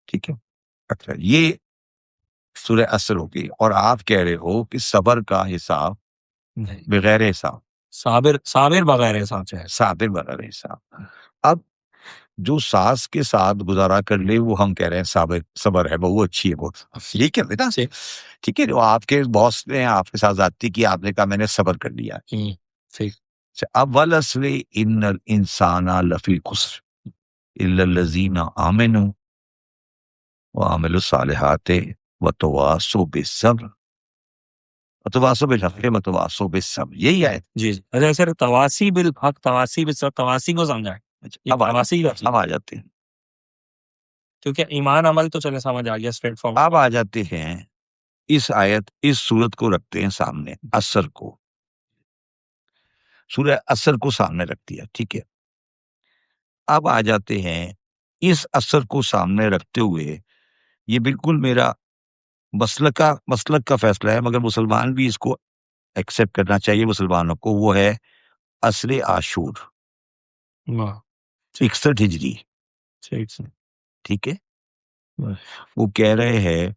ٹھیک ہے. اچھا، یہ سورہ عصر ہوگی. اور آپ کہہ رہے ہو کہ صبر کا حساب بغیر حساب، صابر بغیر حساب سے ہے. صابر بغیر حساب. اب جو ساس کے ساتھ گزارا کر لے وہ ہم کہہ رہے ہیں صبر ہے، وہ اچھی ہے بہت، یہ کہتے ہیں نا. ٹھیک ہے. جو آپ کے باس نے آپ کے ساتھ زیادتی کی، آپ نے کہا میں نے صبر کر لیا. اب والعصر ان الانسان لفی خسر الا الذین آمنوا وعملوا الصالحات وتواصوا بالصبر وتواصوا بالحق وتواصوا بالصبر. یہی ہے. جی اچھا سر، تواصی بالحق، تواصی بالصبر، تواصی کو سمجھائیں. اب آ جاتے ہیں. کیونکہ ایمان عمل تو چلے سمجھ آ گیا اسٹریٹ فارورڈ. اب آ جاتے ہیں اس آیت، اس سورت کو رکھتے ہیں سامنے، اثر کو، سورہ اثر کو سامنے رکھ دیا، ٹھیک ہے. اب آ جاتے ہیں اس اثر کو سامنے رکھتے ہوئے، یہ بالکل میرا مسلک کا فیصلہ ہے، مگر مسلمان بھی اس کو ایکسیپٹ کرنا چاہیے مسلمانوں کو. وہ ہے عصر عاشور، 61 ہجری، ٹھیک ہے. وہ کہہ رہے ہیں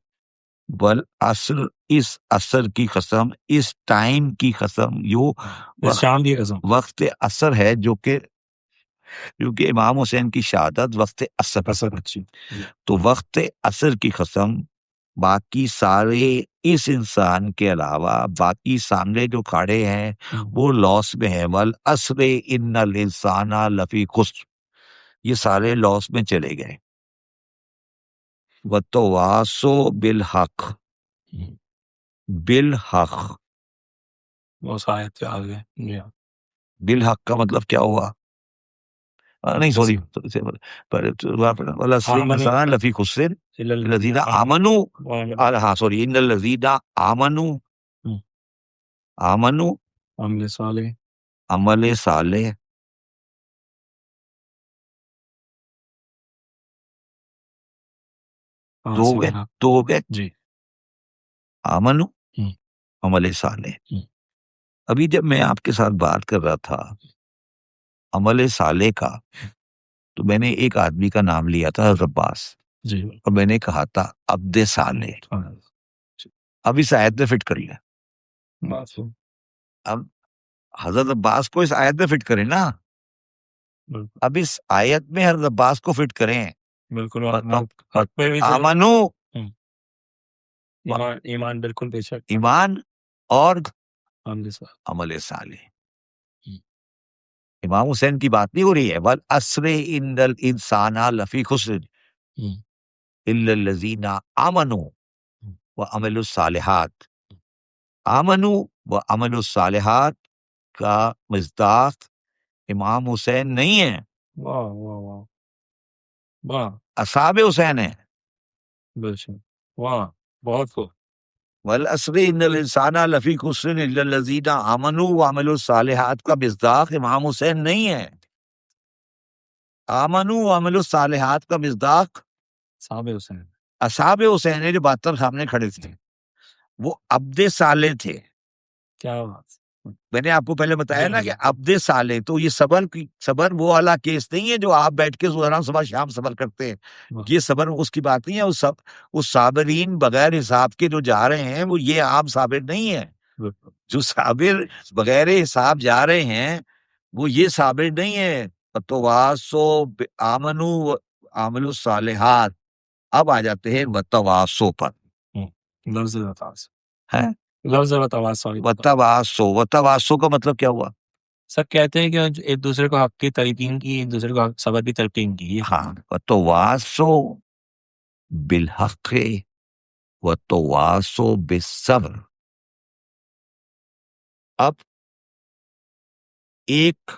والعصر، اس عصر کی قسم، اس ٹائم کی قسم، شام کی قسم. وقت عصر ہے جو کہ امام حسین کی شہادت وقت عصر. اچھی. تو وقت عصر کی قسم، باقی سارے اس انسان کے علاوہ باقی سامنے جو کھڑے ہیں وہ لاس میں ہیں. والعصر ان الانسان لفی خسر، یہ سارے لاس میں چلے گئے. وتواصوا بالحق، بالحق، وہ شاید سے آگے. بالحق کا مطلب کیا ہوا؟ نہیں سوری، لفی خسر الذین آمنوا، ہاں سوری، ان الذین آمنوا، آمنوا عمل صالح. عمل صالح، دو ہو گئے، جی. آمنوا عمل صالح. ابھی جب میں آپ کے ساتھ بات کر رہا تھا عمل صالح کا، تو میں نے ایک آدمی کا نام لیا تھا عباس، جی. اور میں نے کہا تھا عبد صالح. اب اس آیت میں فٹ کر لیا. اب حضرت عباس کو اس آیت میں فٹ کریں نا، اب اس آیت میں حضرت عباس کو فٹ کریں. بالکل. آمنو، ایمان بالکل بے شک، ایمان اور عمل عمل صالح. امام حسین کی بات نہیں ہو رہی ہے. والعصر ان الانسان لفی خسر الا الذین آمنوا وعملوا الصالحات. آمنوا وعملوا الصالحات کا مصداق امام حسین نہیں ہے، واہ واہ واہ واہ، اصحاب حسین ہے. بے شک، واہ، بہت خوب. والعصر ان الانسان لفی خسر الا الذین آمنوا وعملوا الصالحات کا مصداق امام حسین نہیں ہے. آمنوا وعملوا الصالحات کا مصداق صاحب حسین. اصحاب حسین ہے جو بہتر سامنے کھڑے تھے. وہ عبد صالح تھے. کیا بات. میں نے آپ کو پہلے بتایا نا کہ عبد صالح، تو یہ صبر وہ والا کیس نہیں ہے جو آپ بیٹھ کے روزانہ صبح شام صبر کرتے ہیں. یہ صبر اس کی بات نہیں ہے. اس صابرین بغیر حساب کے جو جا رہے ہیں وہ یہ عام صابر نہیں ہے. جو صابر بغیر حساب جا رہے ہیں وہ یہ صابر نہیں ہے. وتواصوا آمنوا وعملوا الصالحات. اب آ جاتے ہیں وتواصوا پر. لفظ وتواصوا، ہے لفظ وتواصوا. وتواصوا کا مطلب کیا ہوا؟ سب کہتے ہیں کہ ایک دوسرے کو حق کی تلقین کی، ایک دوسرے کو صبر کی تلقین کی. ہاں، وتواصوا بالحق وتواصوا بالصبر. اب ایک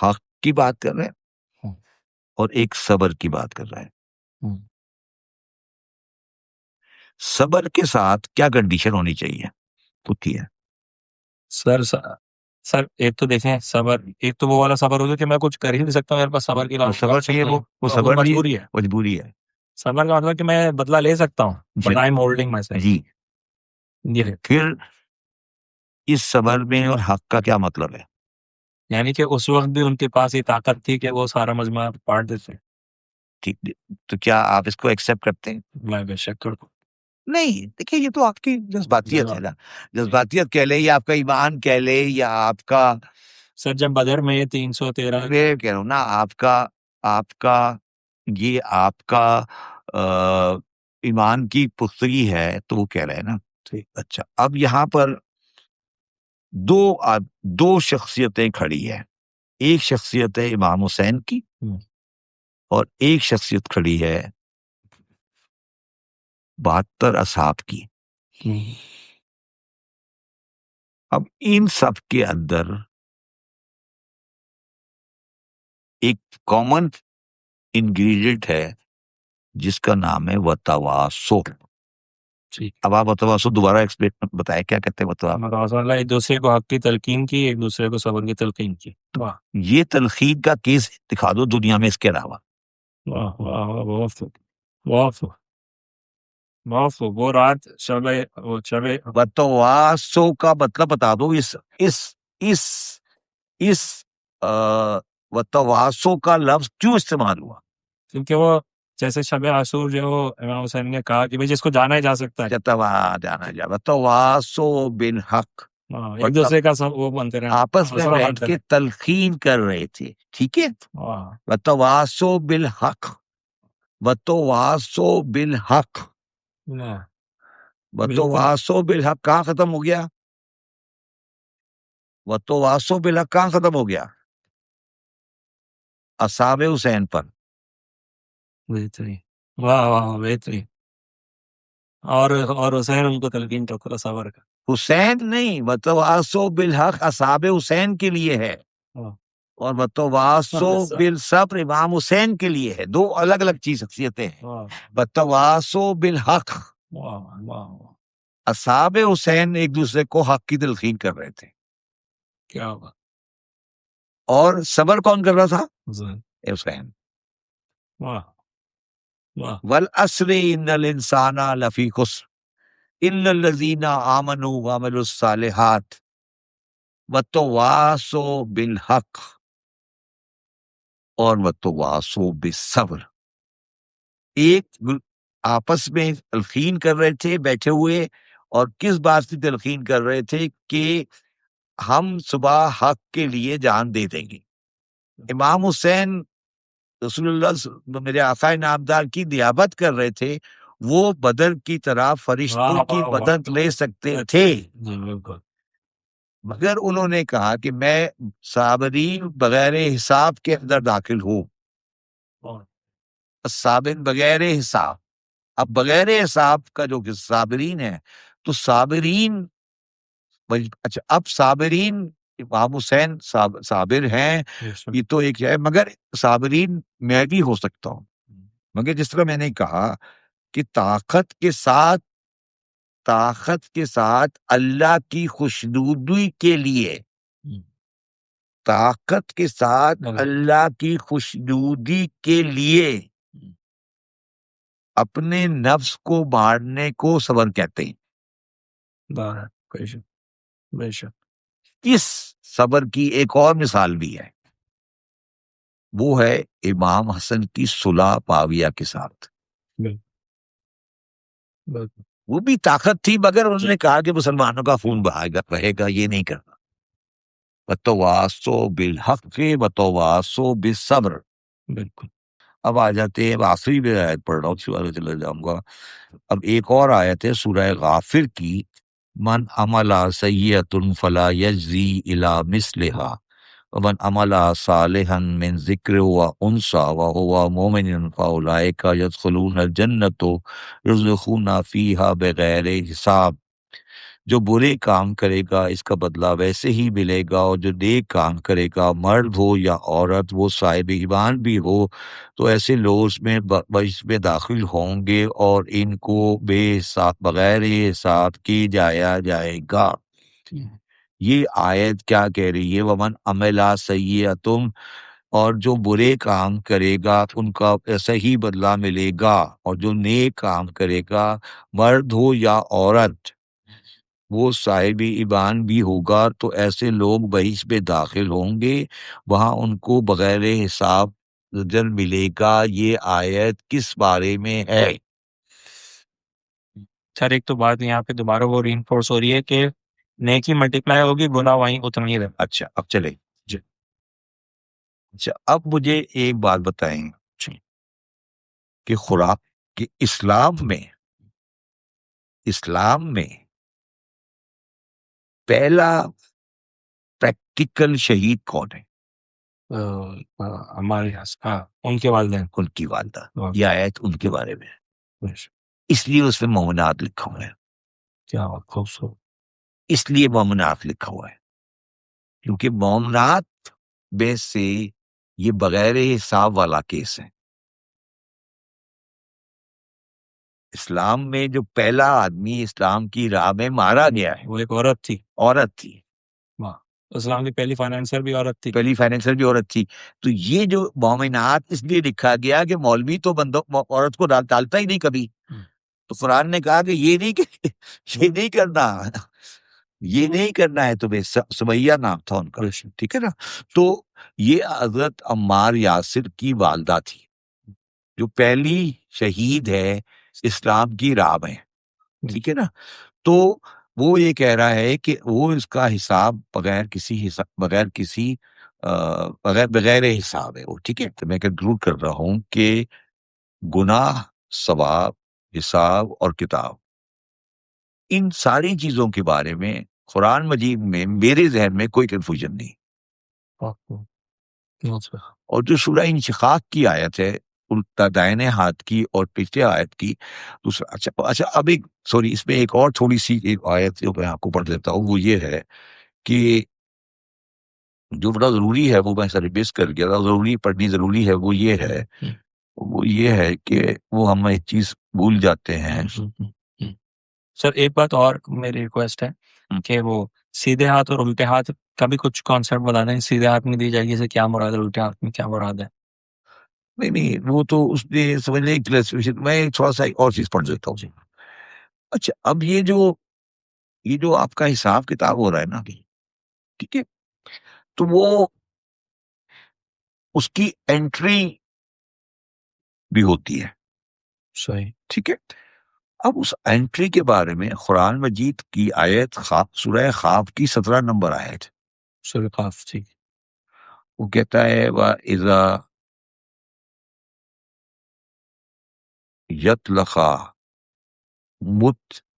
حق کی بات کر رہے ہیں اور ایک صبر کی بات کر رہے ہیں. صبر کے ساتھ کیا کنڈیشن ہونی چاہیے؟ پوچھیے. سر ایک تو دیکھیں صبر، ایک تو وہ والا صبر ہوگا کہ میں کچھ کر ہی نہیں سکتا ہوں، میرے پاس صبر کی صبر نہیں ہے، وہ صبر مجبوری ہے. مجبوری ہے. صبر کا مطلب کہ میں بدلہ لے سکتا ہوں، but I am holding myself. جی. یہ پھر اس صبر میں اور حق کا کیا مطلب ہے؟ یعنی کہ اس وقت بھی ان کے پاس یہ طاقت تھی کہ وہ سارا مجمع پاٹ دیتے. ٹھیک، تو کیا آپ اس کو ایکسیپٹ کرتے ہیں؟ میں بے شک کرتا ہوں. نہیں، دیکھیے یہ تو آپ کی جذباتیت ہے نا. جذباتیت کہہ لے یا آپ کا ایمان کہہ لے یا آپ کا، سر جب بدر میں 313 میں کہہ رہا ہوں نا، آپ کا یہ آپ کا ایمان کی پختگی ہے تو وہ کہہ رہے ہیں نا. ٹھیک، اچھا. اب یہاں پر دو شخصیتیں کھڑی ہیں. ایک شخصیت ہے امام حسین کی اور ایک شخصیت کھڑی ہے 72 اصحاب کی. اب ان سب کے اندر ایک کامن انگریڈینٹ ہے جس کا نام ہے وتواصو. ٹھیک. اب آپ وتواصو دوبارہ ایکسپلین بتائیں کیا کہتے ہیں وتواصو. متواصل اللہ ایک دوسرے کو حق کی تلقین کی، ایک دوسرے کو صبر کی تلقین کی. واہ یہ تلقین کا کیس دکھا دو دنیا میں اس کے علاوہ. واہ واہ واہ، بہت خوب، بہت خوب، بہت خوب. وہ رات شب وتواصو کا مطلب بتا دو. اس وتواصو کا لفظ کیوں استعمال ہوا؟ کیونکہ وہ جیسے شب عاشور جو امام حسین نے کہا کہ بھائی جس کو جانا ہی جا سکتا ہے، جانا جا وتواصو بالحق. ایک دوسرے کا سب وہ بنتے رہے، آپس میں بیٹھ کے تلقین کر رہے تھے. ٹھیک ہے. وتواصو بالحق، وتواصو بالحق، وتواصو بالحق کہاں ختم ہو گیا؟ وتواصو بالحق کہاں ختم ہو گیا؟ اصحاب حسین پر. بہترین، واہ واہ بہترین. اور حسین ان کو تلقین تو کرا صبر کا. حسین نہیں، وتواصو بالحق اصحاب حسین کے لیے ہے، اور وتواصو بالصبر امام حسین کے لیے ہے. دو الگ الگ چیز شخصیتیں ہیں. وتواصو بالحق، اصحاب حسین ایک دوسرے کو حق کی تلقین کر رہے تھے. کیا بات. اور صبر کون کر رہا تھا؟ حسین. واہ واہ. والعصر ان الانسان لفی خسر الا الذین آمنوا وعملوا الصالحات وتواصوا بالحق اور وتواصوا بالصبر. ایک آپس میں تلقین کر رہے تھے بیٹھے ہوئے، اور کس بات کی تلقین کر رہے تھے کہ ہم صبح حق کے لیے جان دے دیں گے. امام حسین رسول اللہ میرے آقا نامدار کی نیابت کر رہے تھے. وہ بدر کی طرح فرشتوں کی مدد لے سکتے تھے، مگر انہوں نے کہا کہ میں صابرین بغیر حساب کے اندر داخل ہوں. صابر بغیر حساب. اب بغیر حساب کا جو صابرین ہے، تو صابرین، اچھا اب صابرین امام حسین صابر ہیں، یہ تو ایک ہے، مگر صابرین میں بھی ہو سکتا ہوں. مگر جس طرح میں نے کہا کہ طاقت کے ساتھ اللہ کی خوشنودی کے لیے، طاقت کے ساتھ اللہ کی خوشنودی کے لیے اپنے نفس کو مارنے کو صبر کہتے ہیں. بے شک. اس صبر کی ایک اور مثال بھی ہے، وہ ہے امام حسن کی صلح معاویہ کے ساتھ. وہ بھی طاقت تھی، مگر انہوں نے کہا کہ مسلمانوں کا خون رہے گا، یہ نہیں کرنا. وتواصوا بالحق وتواصوا بالصبر. بالکل. اب آ جاتے ہیں، اب آخری میں آیت پڑھ رہا ہوں، اسی والے چلے جاؤں گا. اب ایک اور آیت ہے سورہ غافر کی، من عمل سیئۃ فلا یجزی الی مثلھا ومن عمل صالحا من ذکر وانثی وهو مؤمن فاولئک يدخلون الجنۃ یرزقون فیہا بغیر حساب. جو برے کام کرے گا اس کا بدلہ ویسے ہی ملے گا، اور جو نیک کام کرے گا مرد ہو یا عورت، وہ صاحب ایمان بھی ہو، تو ایسے لوگ اس میں داخل ہوں گے اور ان کو بے حساب بغیر حساب کی جایا جائے گا. یہ آیت کیا کہہ رہی ہے؟ ومن عمل سیئۃ، اور جو برے کام کرے گا ان کا ایسا ہی بدلہ ملے گا، اور جو نیک کام کرے گا مرد ہو یا عورت وہ صاحب ایمان بھی ہوگا، تو ایسے لوگ بہشت میں داخل ہوں گے، وہاں ان کو بغیر حساب اجر ملے گا. یہ آیت کس بارے میں ہے؟ سر ایک تو بات یہاں پہ دوبارہ وہ ری انفورس ہو رہی ہے کہ نیکی ملٹیپلائی ہوگی، گناہ وہیں اتنا ہی رہے. اچھا اب چلے جی. اچھا اب مجھے ایک بات بتائیں کہ خوراک کہ اسلام میں پہلا پریکٹیکل شہید کون ہے؟ ہمارے یہاں ان کے والدین، ان کی والدہ. یہ آیت ان کے بارے میں ہے، اس لیے اس میں مومنات لکھا ہوا ہے. کیا خوبصورت. اس لیے مومنات لکھا ہوا ہے کیونکہ مومنات میں سے یہ بغیر حساب والا کیس ہے. اسلام میں جو پہلا آدمی اسلام کی راہ میں مارا گیا ہے وہ ایک عورت تھی. عورت تھی، واہ. اسلام کی پہلی فائنینسر بھی عورت تھی. پہلی فائنینسر بھی عورت تھی. تو یہ جو مومنات اس لیے لکھا گیا کہ مولوی تو عورت کو ڈالتا ہی نہیں کبھی. تو قرآن نے کہا کہ یہ نہیں کرنا، یہ نہیں کرنا ہے تمہیں. سمیہ نام تھا ان کا، ٹھیک ہے نا. تو یہ حضرت عمار یاسر کی والدہ تھی جو پہلی شہید ہے اسلام کی راہ میں، ٹھیک ہے نا. تو وہ یہ کہہ رہا ہے کہ وہ اس کا حساب بغیر حساب ہے وہ، ٹھیک ہے. تو میں کنکلوڈ کر رہا ہوں کہ گناہ، ثواب، حساب اور کتاب، ان ساری چیزوں کے بارے میں قرآن مجید میں میرے ذہن میں کوئی کنفیوژن نہیں. اور جو سورہ انشقاق کی آیت ہے الٹا دائنے ہاتھ کی اور پچھلے آیت کی دوسرا، اچھا اب ایک سوری اس میں ایک اور تھوڑی سی ایک آیت جو میں آپ کو پڑھ دیتا ہوں. وہ یہ ہے کہ جو بڑا ضروری ہے، وہ میں ریوائز کر گیا تھا، ضروری پڑھنی ضروری ہے. وہ یہ ہے کہ وہ ہم ایک چیز بھول جاتے ہیں. سر ایک بات اور میری ریکویسٹ ہے کہ وہ سیدھے ہاتھ اور الٹے ہاتھ کا بھی کچھ کانسیپٹ بتا دیں. سیدھے ہاتھ میں دی جائے گی سے کیا مراد ہے، الٹے ہاتھ میں کیا مراد ہے؟ نہیں وہ تو اس نے سمجھ لیں کلاسیفیکیشن. میں تھوڑا سا ایک اور چیز پڑھ دیتا ہوں. اچھا اب یہ جو آپ کا حساب کتاب ہو رہا ہے نا، ٹھیک ہے، تو وہ اس کی انٹری بھی ہوتی ہے، صحیح. ٹھیک ہے. اب اس انٹری کے بارے میں قرآن مجید کی آیت سورہ خواب کی 17 نمبر آیت، سورہ قاف، ٹھیک. وہ کہتا ہے وَإِذَا يَطْلَقَا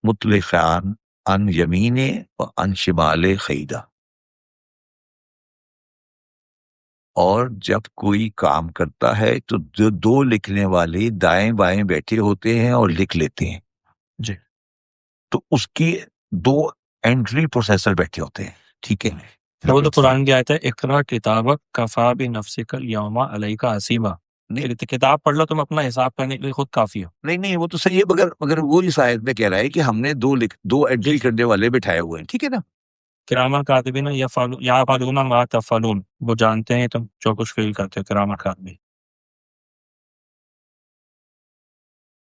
مُطْلِقَانِ عَنْ يَمِينِ وَعَنْ شِمَالِ خَيْدًا. اور جب کوئی کام کرتا ہے تو جو دو لکھنے والے دائیں بائیں بیٹھے ہوتے ہیں اور لکھ لیتے ہیں جی. تو اس کی دو انٹری پروسیسر بیٹھے ہوتے ہیں، ٹھیک ہے. وہ تو قرآن کی آیت ہے اقرا کتابک کفا بنفسک الیوم علیک حسیبا. کتاب پڑھ لو، تم اپنا حساب کرنے کے لیے خود کافی ہو. نہیں وہ تو صحیح ہے، مگر وہ اس آیت میں کہہ رہا ہے کہ ہم نے دو انٹری کرنے والے بٹھائے ہوئے ہیں، ٹھیک ہے نا. کراما کاتبین یفعلون ما تفعلون، وہ جانتے ہیں تم جو کچھ فیل کرتے ہو. کراما کاتبین.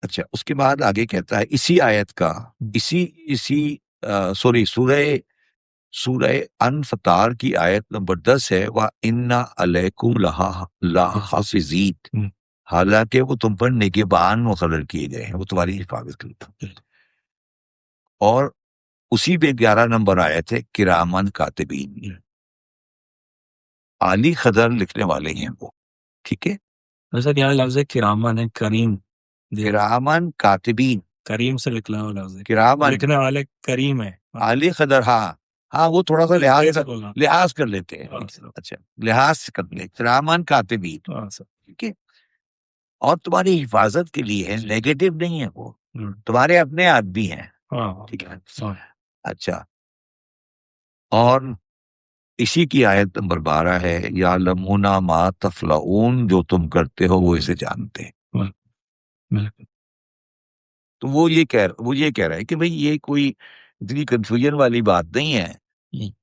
اچھا اس کے بعد آگے کہتا ہے اسی آیت کا اسی سورہ انفطار کی آیت نمبر 10 ہے وَإِنَّ عَلَيْكُمْ لَحَافِظِينَ، حالانکہ وہ تم پر نگہبان مقرر کیے گئے ہیں، وہ تمہاری حفاظت کرتا ہے. اور اسی پہ 11 نمبر آیت ہے کرامن کاتبین، عالی قدر لکھنے والے ہیں وہ، ٹھیک ہے. ویسے کیا لفظ ہے کرامن ہے، کریم. کرامن کاتبین، کریم سے نکلا ہوا لفظ ہے، کرامن لکھنے والے کریم ہے. عالی قدر. ہاں وہ تھوڑا سا لحاظ کر لیتے ہیں. اچھا لحاظ کر لیں، کرامن کاتبین، ٹھیک ہے. اور تمہاری حفاظت کے لیے ہے، نیگیٹو نہیں ہے، وہ تمہارے اپنے آدمی ہیں، ٹھیک ہے. اچھا اور اسی کی آیت نمبر 12 ہے یعلمون ما تفعلون، جو تم کرتے ہو وہ اسے جانتے ہیں. تو وہ یہ کہہ رہا ہے کہ بھئی یہ کوئی اتنی کنفیوژن والی بات نہیں ہے،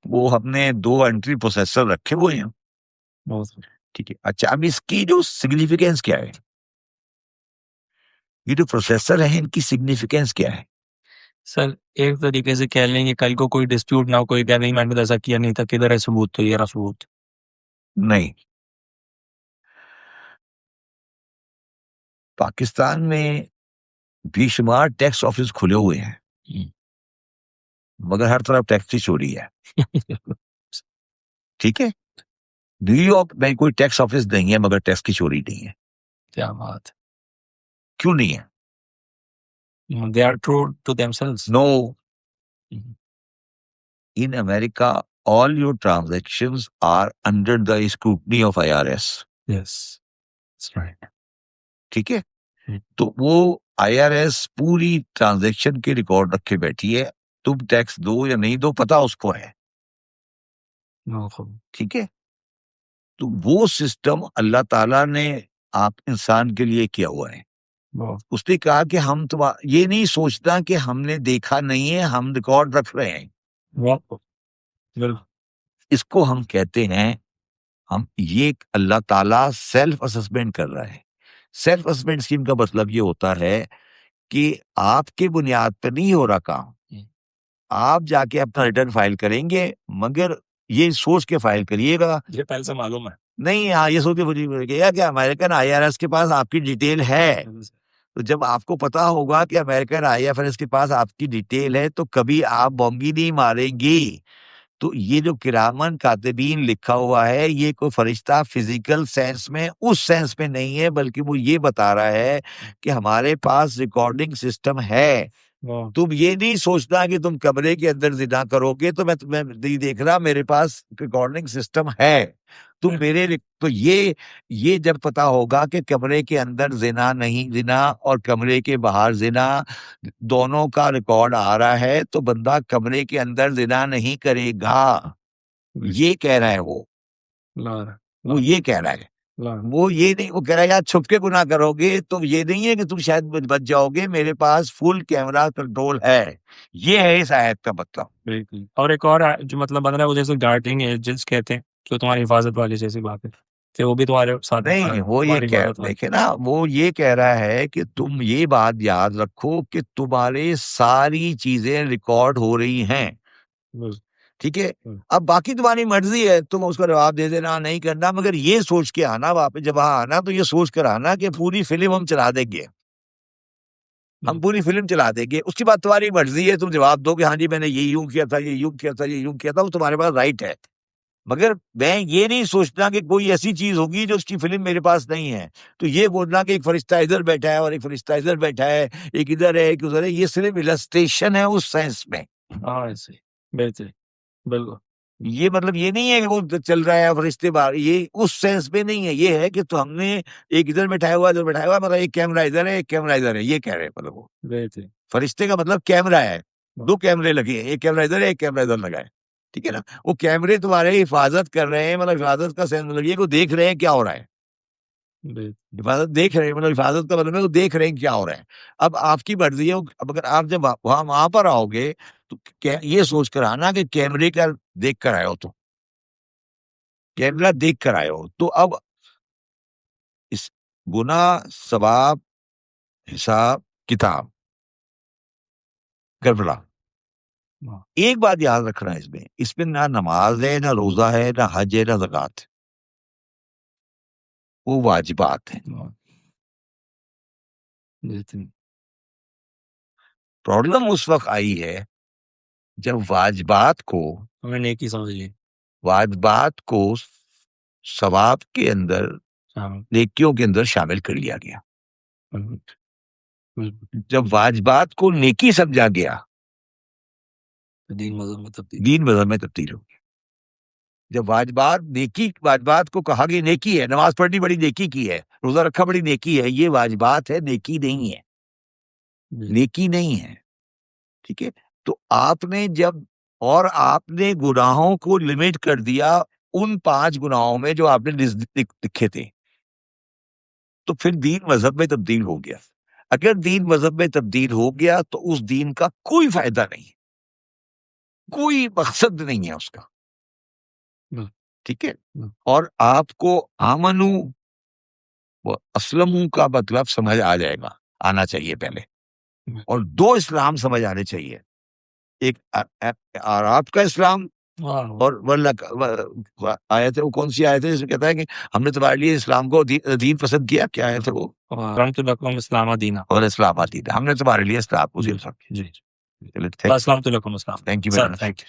وہ ہم نے دو انٹری پروسیسر رکھے ہوئے ہیں، ٹھیک ہے. اچھا اب اس کی جو سگنیفیکینس کیا ہے، یہ جو پروسیسر ہیں ان کی سگنیفیکینس کیا ہے؟ سر ایک طریقے سے کہہ لیں کہ کل کو کوئی ڈسپیوٹ نہ ہو، کوئی کہہ نہیں میں نے ایسا کیا نہیں تھا، کدھر ہے ثبوت؟ تو یہ رہا ثبوت. نہیں، پاکستان میں بے شمار ٹیکس آفس کھلے ہوئے ہیں مگر ہر طرف ٹیکس کی چوری ہے، ٹھیک ہے. نیو یارک میں کوئی ٹیکس آفس نہیں ہے مگر ٹیکس کی چوری نہیں ہے. کیا بات. کیوں نہیں ہے؟ They are true to themselves. No. In America, all your transactions are under the scrutiny of IRS. Yes, that's right. ٹھیک ہے. تو وہ IRS پوری ٹرانزیکشن کے ریکارڈ رکھے بیٹھی ہے، تم ٹیکس دو یا نہیں دو پتا اس کو ہے، ٹھیک ہے. تو وہ سسٹم اللہ تعالیٰ نے آپ انسان کے لیے کیا ہوا ہے، اس نے کہا کہ ہم یہ نہیں سوچتا کہ ہم نے دیکھا نہیں ہے، ہم ریکارڈ رکھ رہے ہیں. اس کو ہم کہتے ہیں یہ اللہ تعالیٰ سیلف اسسمنٹ کر رہا ہے. سیلف اسسمنٹ اسکیم کا مطلب یہ ہوتا ہے کہ آپ کے بنیاد پر نہیں ہو رہا کام، آپ جا کے اپنا ریٹرن فائل کریں گے، مگر یہ سوچ کے فائل کریے گا، یہ پہلے سے معلوم ہے نہیں ہاں یہ سوچ کے کہ امریکن IRS کے پاس آپ کی ڈیٹیل ہے. تو جب آپ کو پتا ہوگا کہ امریکن IRS کے پاس آپ کی ڈیٹیل ہے تو کبھی آپ بونگی نہیں ماریں گی. تو یہ جو کرامن کاتبین لکھا ہوا ہے یہ کوئی فرشتہ فزیکل سینس میں اس سینس میں نہیں ہے، بلکہ وہ یہ بتا رہا ہے کہ ہمارے پاس ریکارڈنگ سسٹم ہے. تم یہ نہیں سوچنا کہ تم کمرے کے اندر زنا کرو گے تو میں نہیں دیکھ رہا، میرے پاس ریکارڈنگ سسٹم ہے. تم تو یہ جب پتا ہوگا کہ کمرے کے اندر زنا نہیں، زنا اور کمرے کے باہر زنا دونوں کا ریکارڈ آ رہا ہے، تو بندہ کمرے کے اندر زنا نہیں کرے گا. یہ کہہ رہا ہے وہ یہ کہہ رہا ہے، وہ یہ نہیں، وہ کہہ رہا ہے یار چھپ کے گناہ کرو گے تو یہ نہیں ہے کہ تم شاید بچ جاؤ گے، میرے پاس فل کیمرہ کنٹرول ہے. یہ ہے اس آیت کا مطلب. بالکل. اور ایک اور جو مطلب بن رہا ہے وہ جیسے گارڈنگ ایجنٹس کہتے ہیں جو تمہاری حفاظت والی جیسی بات ہے کہ وہ بھی تمہارے ساتھ نہیں، وہ یہ دیکھے نا، وہ یہ کہہ رہا ہے کہ تم یہ بات یاد رکھو کہ تمہارے ساری چیزیں ریکارڈ ہو رہی ہیں، ٹھیک ہے. اب باقی تمہاری مرضی ہے، تم اس کا جواب دے دینا، نہیں کرنا، مگر یہ سوچ کے آنا واپس جب وہاں آنا تو یہ سوچ کر آنا کہ پوری فلم ہم چلا دیں گے، ہم پوری فلم چلا دیں گے. اس کی بات تمہاری مرضی ہے، تم جواب دو کہ ہاں جی میں نے یہ یوں کیا تھا، یہ یوں کیا تھا، یہ یوں کیا تھا، وہ تمہارے پاس رائٹ ہے. مگر میں یہ نہیں سوچتا کہ کوئی ایسی چیز ہوگی جو اس کی فلم میرے پاس نہیں ہے. تو یہ بولنا کہ ایک فرشتہ ادھر بیٹھا ہے اور ایک فرشتہ ادھر بیٹھا ہے، ایک ادھر ہے ایک ادھر ہے، یہ صرف السٹریشن ہے اس سینس میں. بالکل. یہ مطلب یہ نہیں ہے کہ وہ چل رہا ہے فرشتے باہر، یہ اس سینس میں نہیں ہے. یہ ہے کہ تو ہم نے ایک ادھر بٹھایا ہوا ادھر بٹھایا ہوا، مطلب ایک کیمرہ ادھر ہے ایک کیمرہ ادھر ہے، یہ کہہ رہے ہیں. مطلب وہ فرشتے کا مطلب کیمرہ ہے، دو کیمرے لگے ہیں، ایک کیمرہ ادھر ہے ایک کیمرہ ادھر لگا ہے، ٹھیک ہے نا. وہ کیمرے تمہارے حفاظت کر رہے ہیں، مطلب حفاظت کا سینس مطلب یہ کہ دیکھ رہے ہیں کیا ہو رہا ہے. حفاظت دیکھ رہے ہیں، مطلب حفاظت کا مطلب ہے وہ دیکھ رہے ہیں کیا ہو رہا ہے. اب آپ کی مرضی ہے، اب اگر آپ جب وہاں پر آؤ گے تو یہ سوچ کر آنا کہ کیمرے کا دیکھ کر آئے ہو، تو کیمرہ دیکھ کر آئے ہو. تو اب اس گناہ ثواب حساب کتاب کربلا، ایک بات یاد رکھنا ہے، اس میں نہ نماز ہے نہ روزہ ہے نہ حج ہے نہ زکوٰۃ، وہ واجبات ہیں. پرابلم اس وقت آئی ہے جب واجبات کو نیکی سمجھ لی، واجبات کو ثواب کے اندر نیکیوں کے اندر شامل کر لیا گیا. جب واجبات کو نیکی سمجھا گیا دین مذہب میں تبدیل ہو گیا. جب واجبات کو کہا گیا نیکی ہے، نماز پڑھنی بڑی نیکی کی ہے، روزہ رکھا بڑی نیکی ہے، یہ واجبات ہے، نیکی نہیں ہے، نیکی نہیں ہے، ٹھیک ہے. تو آپ نے آپ نے گناہوں کو لمٹ کر دیا ان 5 گناہوں میں جو آپ نے لکھے تھے، تو پھر دین مذہب میں تبدیل ہو گیا. اگر دین مذہب میں تبدیل ہو گیا تو اس دین کا کوئی فائدہ نہیں، کوئی مقصد نہیں ہے اس کا، ٹھیک ہے. اور آپ کو آمنو و اسلمو کا مطلب سمجھ آ جائے گا، آنا چاہیے پہلے. اور 2 اسلام سمجھ آنے چاہیے، ایک عرب کا اسلام اور آیت ہے، وہ کون سی آیت ہے جس میں کہتا ہے کہ ہم نے تمہارے لیے اسلام کو دین پسند کیا، کیا آیت ہے وہ؟ اسلام دینہ، اور اسلام دین، ہم نے تمہارے لیے اسلام کو دین پسند کیا. السلام علیکم. Thank you very much.